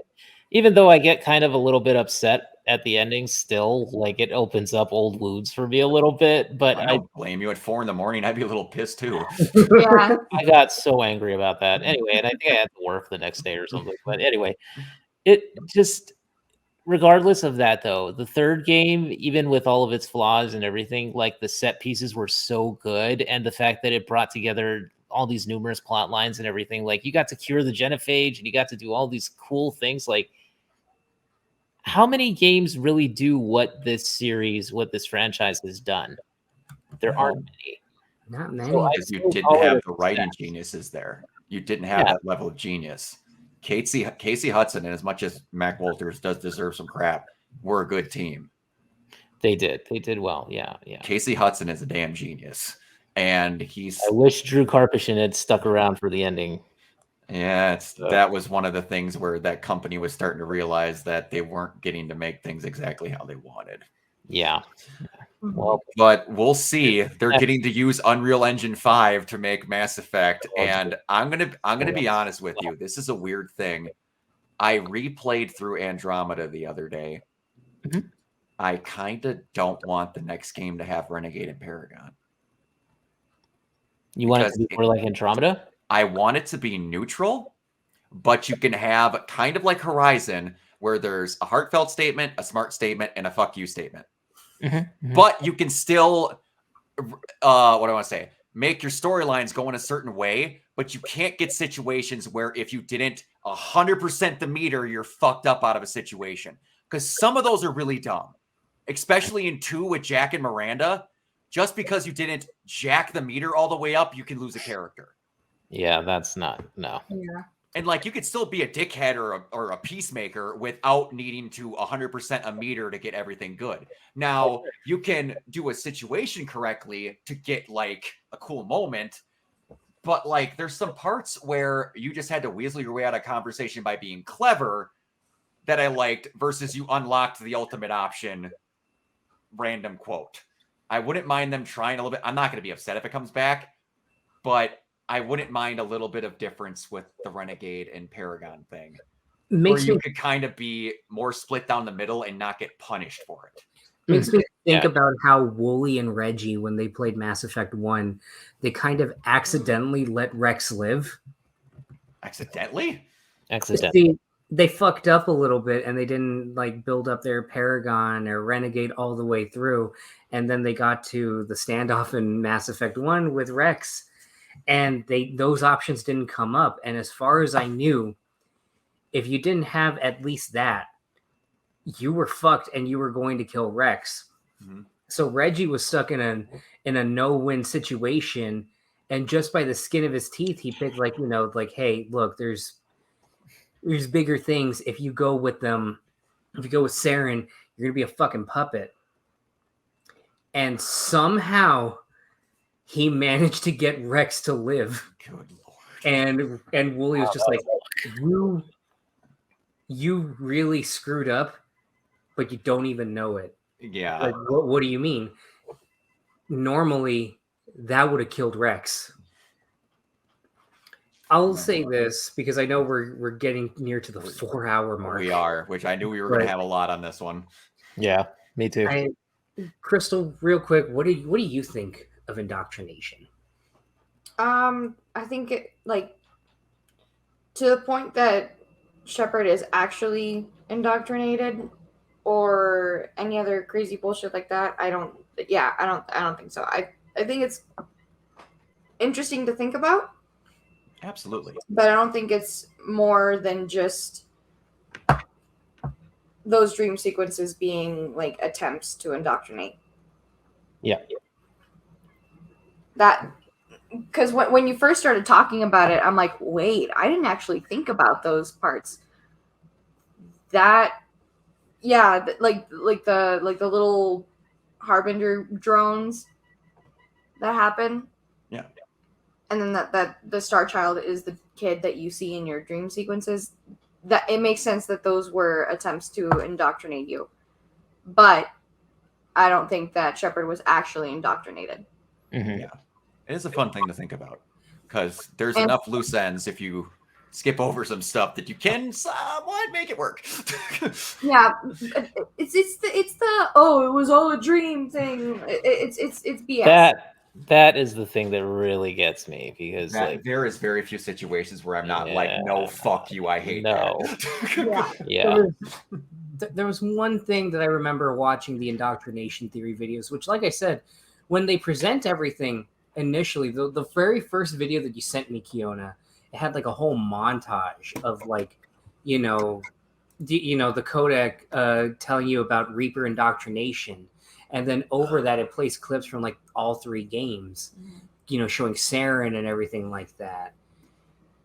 even though I get kind of a little bit upset at the ending, still it opens up old wounds for me a little bit. But I don't blame you. At 4 a.m, I'd be a little pissed too. Yeah, I got so angry about that anyway, and I think I had to work the next day or something. But anyway, it just, regardless of that though, the third game, even with all of its flaws and everything, the set pieces were so good, and the fact that it brought together all these numerous plot lines and everything, you got to cure the genophage and you got to do all these cool things. How many games really do what this franchise has done? There aren't many. Not many. Because you didn't have the writing geniuses there. You didn't have that level of genius. Casey Hudson, and as much as Mac Walters does deserve some crap, were a good team. They did well. Yeah. Casey Hudson is a damn genius. And I wish Drew Karpyshyn had stuck around for the ending. Yeah, that was one of the things where that company was starting to realize that they weren't getting to make things exactly how they wanted. Yeah. Well, but we'll see. They're getting to use Unreal Engine 5 to make Mass Effect, and I'm gonna be honest with you. This is a weird thing. I replayed through Andromeda the other day. Mm-hmm. I kind of don't want the next game to have Renegade and Paragon. You want it to be more like Andromeda? I want it to be neutral, but you can have kind of like Horizon, where there's a heartfelt statement, a smart statement, and a fuck you statement. Mm-hmm. But you can still, what do I want to say? Make your storylines go in a certain way, but you can't get situations where if you didn't 100% the meter, you're fucked up out of a situation. Because some of those are really dumb, especially in 2 with Jack and Miranda. Just because you didn't jack the meter all the way up, you can lose a character. Yeah, that's not, no. Yeah. And like you could still be a dickhead or a peacemaker without needing to 100% a meter to get everything good. Now, you can do a situation correctly to get like a cool moment, but like there's some parts where you just had to weasel your way out of conversation by being clever that I liked versus you unlocked the ultimate option random quote. I wouldn't mind them trying a little bit. I'm not going to be upset if it comes back, but I wouldn't mind a little bit of difference with the Renegade and Paragon thing. Where you could kind of be more split down the middle and not get punished for it. Makes me think about how Wooly and Reggie, when they played Mass Effect 1, they kind of accidentally let Rex live. Accidentally? See, they fucked up a little bit and they didn't like build up their Paragon or Renegade all the way through. And then they got to the standoff in Mass Effect 1 with Rex, and those options didn't come up. And as far as I knew, if you didn't have at least that, you were fucked and you were going to kill Rex. Mm-hmm. So Reggie was stuck in a no-win situation, and just by the skin of his teeth, he picked like, hey, look, there's bigger things. If you go with them, if you go with Saren, you're gonna be a fucking puppet. And somehow he managed to get Rex to live. Good Lord. And Wooly was just like, you really screwed up, but you don't even know it. Yeah. Like, what do you mean? Normally, that would have killed Rex. I'll say this because I know we're getting near to the 4-hour mark. We are, which I knew we were going to have a lot on this one. Yeah, me too. Crystal, real quick, what do you think of indoctrination? I think it to the point that Shepard is actually indoctrinated or any other crazy bullshit like that. I don't think so. I think it's interesting to think about. Absolutely. But I don't think it's more than just those dream sequences being like attempts to indoctrinate. Yeah. That, because when you first started talking about it, I'm like, wait, I didn't actually think about those parts. That, yeah, like the little Harbinger drones that happen. Yeah. And then that the Star Child is the kid that you see in your dream sequences. That it makes sense that those were attempts to indoctrinate you. But I don't think that Shepard was actually indoctrinated. Mm-hmm. Yeah. It is a fun thing to think about because there's enough loose ends if you skip over some stuff that you can somewhat make it work. Yeah, it's the it was all a dream thing. It's BS. That is the thing that really gets me because there is very few situations where I'm not like, no, fuck you, I hate that. Yeah. There was one thing that I remember watching the indoctrination theory videos, which, like I said, when they present everything initially, the very first video that you sent me, Kiona, it had like a whole montage of like, the codec telling you about Reaper indoctrination. And then over that, it plays clips from like all 3 games, showing Saren and everything like that.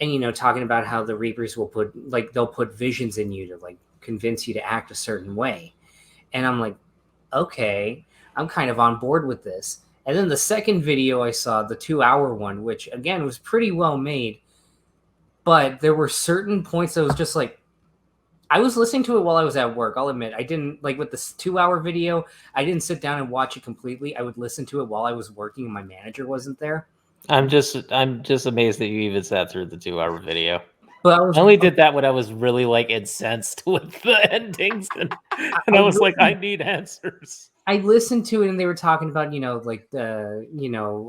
And, talking about how the Reapers they'll put visions in you to like convince you to act a certain way. And I'm like, okay, I'm kind of on board with this. And then the second video I saw, the 2-hour one, which again was pretty well made, but there were certain points that was just like, I was listening to it while I was at work. I'll admit, I didn't like with this 2-hour video. I didn't sit down and watch it completely. I would listen to it while I was working and my manager wasn't there. I'm just amazed that you even sat through the 2-hour video. But I only did that when I was really like incensed with the endings, and I was like, I need answers. I listened to it, and they were talking about, like the,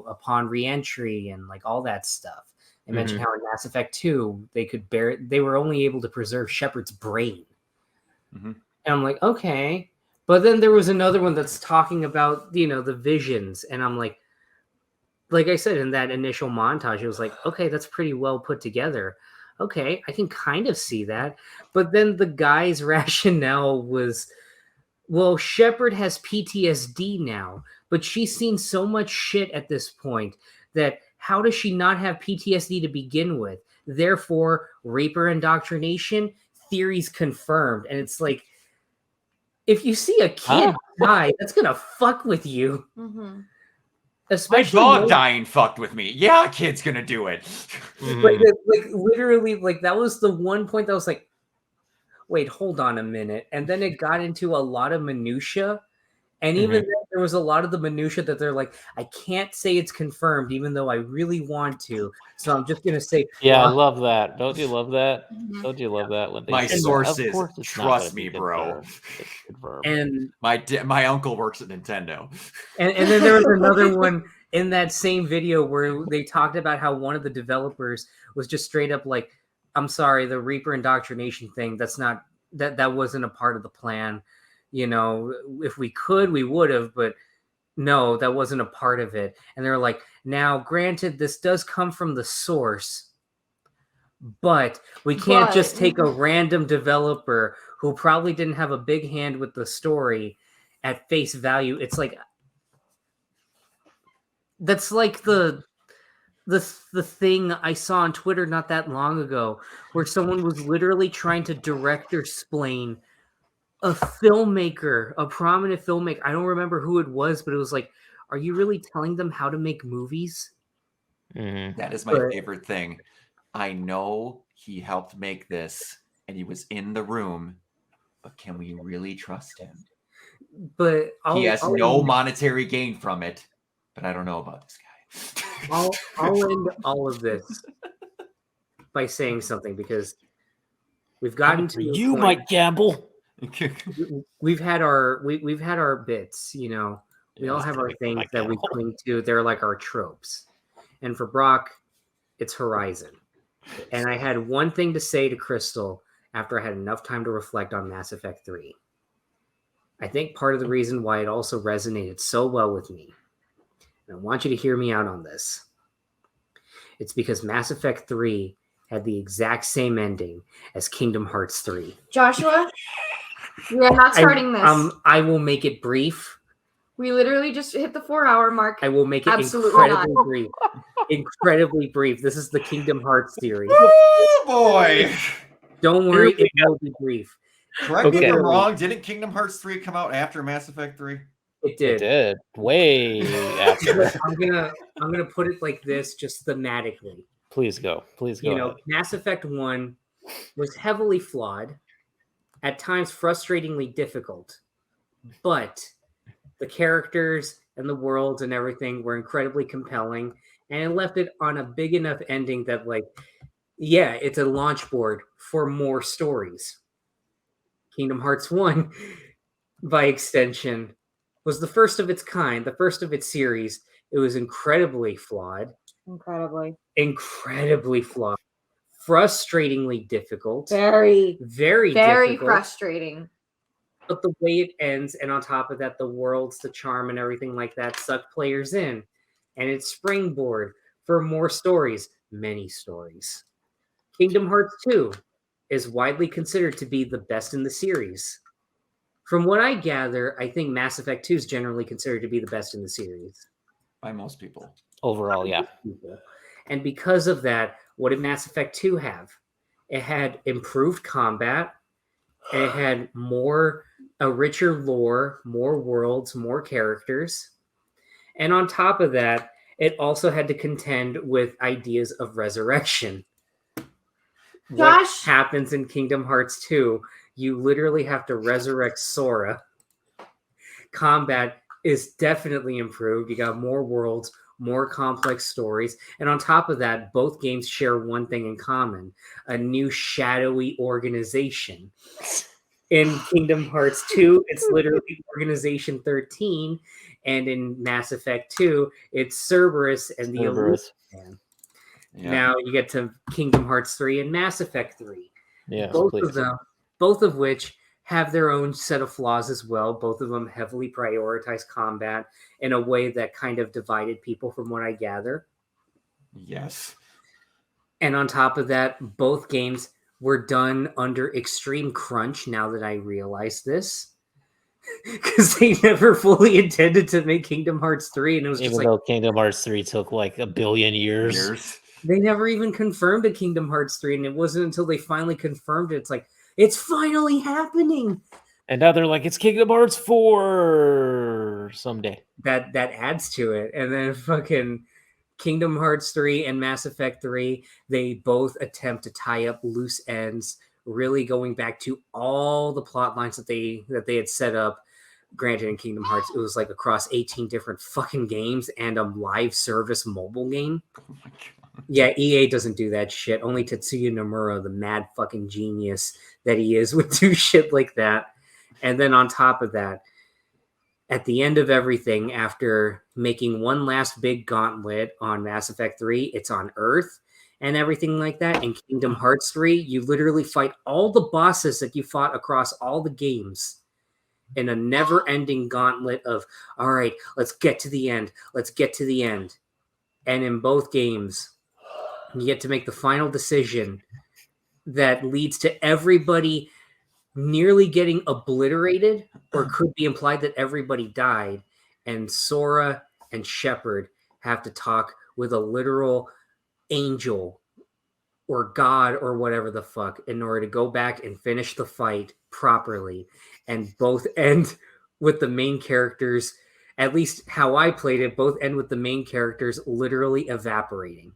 upon reentry and like all that stuff. They mentioned how in Mass Effect 2 they were only able to preserve Shepard's brain, and I'm like, okay. But then there was another one that's talking about the visions, and I'm like I said in that initial montage, it was like, okay, that's pretty well put together. Okay, I can kind of see that. But then the guy's rationale was, well, Shepard has PTSD now, but she's seen so much shit at this point that how does she not have PTSD to begin with? Therefore, Reaper indoctrination, theories confirmed. And it's like, if you see a kid die, that's going to fuck with you. Mm-hmm. Especially my dog dying fucked with me. Yeah, a kid's gonna do it. Like literally, like that was the one point that was like, wait, hold on a minute. And then it got into a lot of minutia. And even then, there was a lot of the minutia that they're like, I can't say it's confirmed, even though I really want to. So I'm just gonna say, yeah, I love that. Don't you love that? Don't you love that when they my say sources that? trust me, bro. And my uncle works at Nintendo. And then there was another one in that same video where they talked about how one of the developers was just straight up like, I'm sorry, the Reaper indoctrination thing, that wasn't a part of the plan. If we could, we would have, but no, that wasn't a part of it. And they're like, now, granted, this does come from the source, but we can't just take a random developer who probably didn't have a big hand with the story at face value. It's like, that's like the thing I saw on Twitter not that long ago, where someone was literally trying to director-splain a filmmaker, a prominent filmmaker. I don't remember who it was, but it was like, are you really telling them how to make movies? That is my favorite thing. I know he helped make this and he was in the room, but can we really trust him? But he has no monetary gain from it, but I don't know about this guy. I'll end all of this by saying something, because we've gotten to you, Mike Gamble. We've had our bits, we all have our things that we cling to. They're like our tropes. And for Brock, it's Horizon. And I had one thing to say to Crystal after I had enough time to reflect on Mass Effect 3. I think part of the reason why it also resonated so well with me, and I want you to hear me out on this, it's because Mass Effect 3 had the exact same ending as Kingdom Hearts 3. Joshua, we are not starting this. I will make it brief. We literally just hit the 4-hour mark. I will make it incredibly brief. Incredibly brief. This is the Kingdom Hearts series. Oh boy! Don't worry, it will be brief. Correct me if I'm wrong. Didn't Kingdom Hearts 3 come out after Mass Effect 3? It did. It did. Way after. I'm gonna put it like this, just thematically. Please go. Ahead. Mass Effect 1 was heavily flawed, at times frustratingly difficult, but the characters and the worlds and everything were incredibly compelling, and it left it on a big enough ending that, like, yeah, it's a launch board for more stories. Kingdom Hearts 1, by extension, was the first of its kind, the first of its series. It was incredibly flawed. Incredibly flawed. Frustratingly difficult. Very difficult. frustrating. But the way it ends, and on top of that, the worlds, the charm, and everything like that suck players in. And it's springboard for more stories, many stories. Kingdom Hearts 2 is widely considered to be the best in the series. From what I gather, I think Mass Effect 2 is generally considered to be the best in the series. By most people. Overall, yeah. And because of that, what did Mass Effect 2 have? It had improved combat, and it had a richer lore, more worlds, more characters. And on top of that, it also had to contend with ideas of resurrection. what Josh. happens in Kingdom Hearts 2, you literally have to resurrect Sora. Combat is definitely improved. You got more worlds, more complex stories. And on top of that, both games share one thing in common: a new shadowy organization. In Kingdom Hearts 2, it's literally Organization 13. And in Mass Effect 2, it's Cerberus and the Cerberus. Illusion. Yeah. Now you get to Kingdom Hearts 3 and Mass Effect 3. Yes, both please. of them, both of which have their own set of flaws as well. Both of them heavily prioritize combat in a way that kind of divided people, from what I gather. Yes. And on top of that, both games were done under extreme crunch, now that I realize this. Because they never fully intended to make Kingdom Hearts 3, and it was Even just like, though Kingdom Hearts 3 took like a billion years. they never even confirmed a Kingdom Hearts 3, and it wasn't until they finally confirmed it, it's like, it's finally happening. And now they're like, it's Kingdom Hearts 4 someday. That adds to it. And then fucking Kingdom Hearts 3 and Mass Effect 3, they both attempt to tie up loose ends, really going back to all the plot lines that they had set up. Granted, in Kingdom Hearts, it was like across 18 different fucking games and a live service mobile game. Oh my God. Yeah, EA doesn't do that shit. Only Tetsuya Nomura, the mad fucking genius that he is, would do shit like that. And then on top of that, at the end of everything, after making one last big gauntlet on Mass Effect 3, it's on Earth and everything like that. In Kingdom Hearts 3, you literally fight all the bosses that you fought across all the games in a never-ending gauntlet of, all right, let's get to the end. Let's get to the end. And in both games, you get to make the final decision that leads to everybody nearly getting obliterated, or could be implied that everybody died, and Sora and Shepard have to talk with a literal angel or god or whatever the fuck in order to go back and finish the fight properly, and both end with the main characters, at least how I played it, both end with the main characters literally evaporating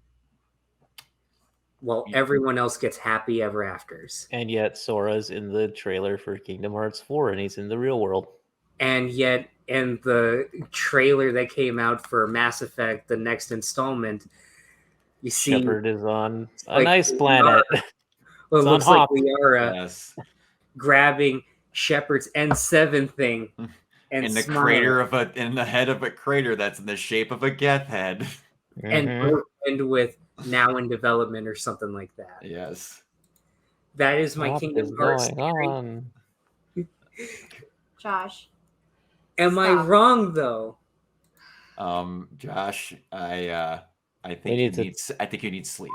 while everyone else gets happy ever afters. And yet Sora's in the trailer for Kingdom Hearts 4 and he's in the real world. And yet in the trailer that came out for Mass Effect, the next installment, you see Shepard is on a like nice planet. well, it It's on looks like Hop. Liara Yes. grabbing Shepard's N7 thing and In the smiling. crater of in the head of a crater that's in the shape of a Geth head. And Mhm. both end with now in development or something like that. Yes. That is my What Kingdom is Hearts going theory. on? Josh. Am I Stop. wrong though? Josh, I think We need I think you need sleep.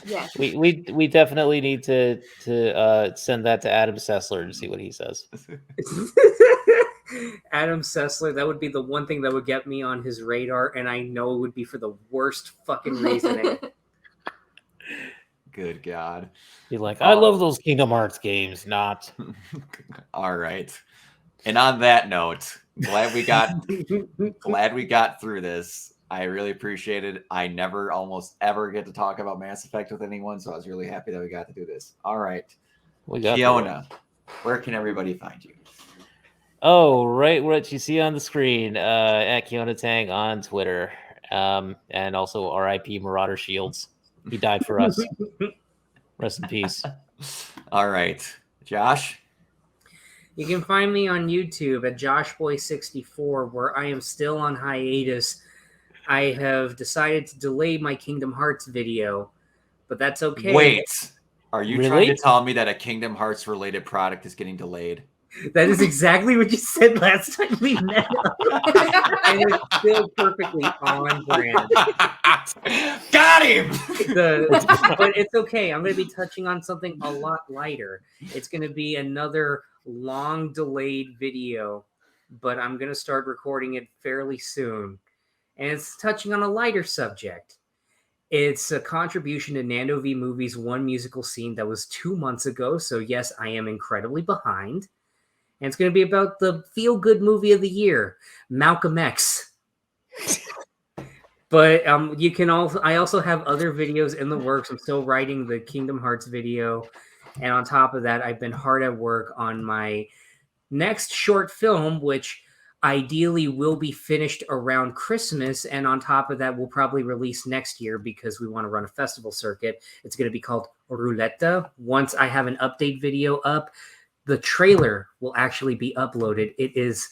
Yes. We definitely need to send that to Adam Sessler to see what he says. Adam Sessler, that would be the one thing that would get me on his radar, and I know it would be for the worst fucking reasoning. Good God. He's like, I love those Kingdom Hearts games, not. All right. And on that note, glad we got through this. I really appreciate it. I never almost ever get to talk about Mass Effect with anyone, so I was really happy that we got to do this. All right. We got Fiona, where can everybody find you? Oh, right, what you see on the screen, at Keona Tang on Twitter, and also R.I.P. Marauder Shields. He died for us. Rest in peace. All right, Josh. You can find me on YouTube at JoshBoy64, where I am still on hiatus. I have decided to delay my Kingdom Hearts video, but that's okay. Wait, are you trying Really? to tell me that a Kingdom Hearts related product is getting delayed? That is exactly what you said last time we met. And it's still perfectly on brand. Got him! But it's okay. I'm going to be touching on something a lot lighter. It's going to be another long delayed video, but I'm going to start recording it fairly soon. And it's touching on a lighter subject. It's a contribution to Nando V Movie's one musical scene that was 2 months ago. So yes, I am incredibly behind. And it's going to be about the feel-good movie of the year, Malcolm X. But you can also. I also have other videos in the works. I'm still writing the Kingdom Hearts video, and on top of that, I've been hard at work on my next short film, which ideally will be finished around Christmas. And on top of that, we'll probably release next year because we want to run a festival circuit. It's going to be called Roulette. Once I have an update video up, the trailer will actually be uploaded. It is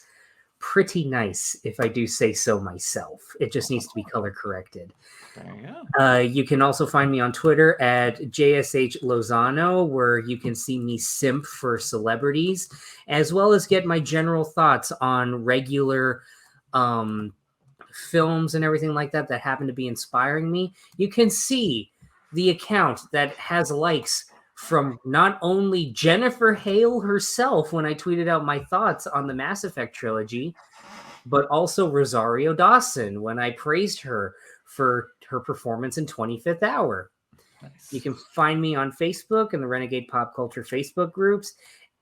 pretty nice, if I do say so myself. It just needs to be color corrected. There you go. You can also find me on Twitter at JSH Lozano, where you can see me simp for celebrities, as well as get my general thoughts on regular films and everything like that happen to be inspiring me. You can see the account that has likes from not only Jennifer Hale herself when I tweeted out my thoughts on the Mass Effect trilogy, but also Rosario Dawson when I praised her for her performance in 25th Hour. Nice. You can find me on Facebook and the Renegade Pop Culture Facebook groups.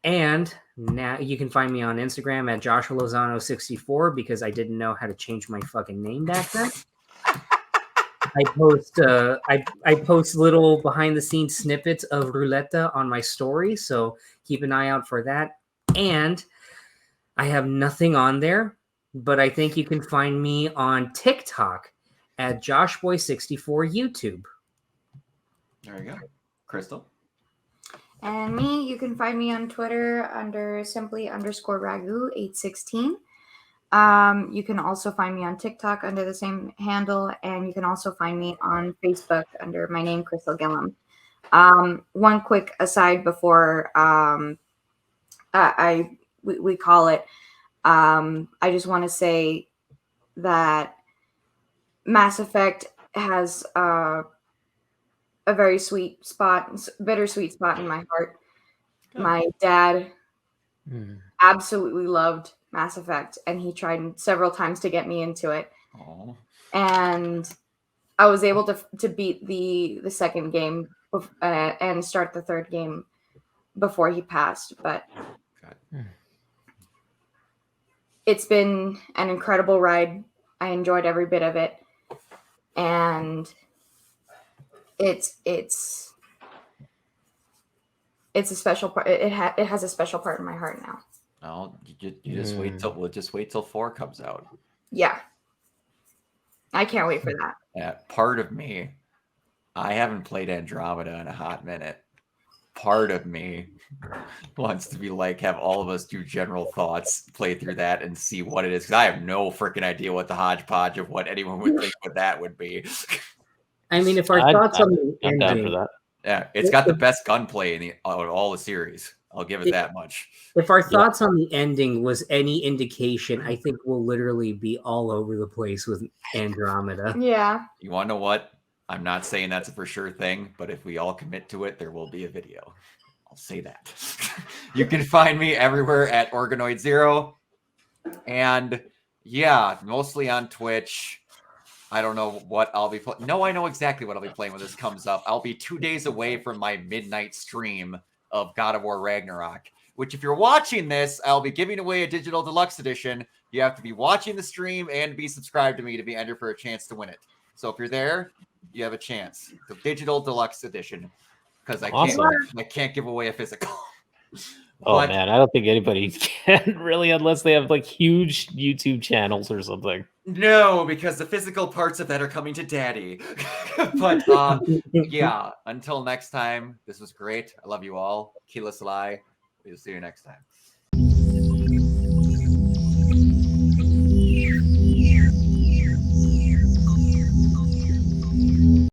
And now you can find me on Instagram at Joshua Lozano 64 because I didn't know how to change my fucking name back then. I post little behind the scenes snippets of Roulette on my story, so keep an eye out for that. And I have nothing on there, but I think you can find me on TikTok at JoshBoy64 YouTube. There you go. Crystal. And me, you can find me on Twitter under simply_ragu816. You can also find me on TikTok under the same handle, and you can also find me on Facebook under my name, Crystal Gillum. One quick aside before we call it, I just want to say that Mass Effect has a very bittersweet spot in my heart. Good. My dad absolutely loved Mass Effect, and he tried several times to get me into it. Aww. And I was able to beat the second game and start the third game before he passed. But it's been an incredible ride. I enjoyed every bit of it, and it's a special part. It has a special part in my heart now. No, you just wait till we'll just wait till 4 comes out. Yeah, I can't wait for that. Yeah, part of me, I haven't played Andromeda in a hot minute. Part of me wants to be like, have all of us do general thoughts, play through that, and see what it is. Because I have no freaking idea what the hodgepodge of what anyone would think what that would be. I mean, if our thoughts on the I'm down for ending, that. Yeah, it's got the best gunplay out of all the series. I'll give it that much. If our thoughts on the ending was any indication, I think we'll literally be all over the place with Andromeda. Yeah. You want to know what? I'm not saying that's a for sure thing, but if we all commit to it, there will be a video. I'll say that. You can find me everywhere at Organoid0. And yeah, mostly on Twitch. I don't know what I'll be playing. No, I know exactly what I'll be playing when this comes up. I'll be 2 days away from my midnight stream of God of War Ragnarok, which if you're watching this, I'll be giving away a digital deluxe edition. You have to be watching the stream and be subscribed to me to be entered for a chance to win it. So if you're there, you have a chance. The digital deluxe edition, because I can't give away a physical. Man, I don't think anybody can really, unless they have like huge YouTube channels or something. No, because the physical parts of that are coming to Daddy. But yeah, until next time, this was great. I love you all. Keelah Se'lai. We'll see you next time.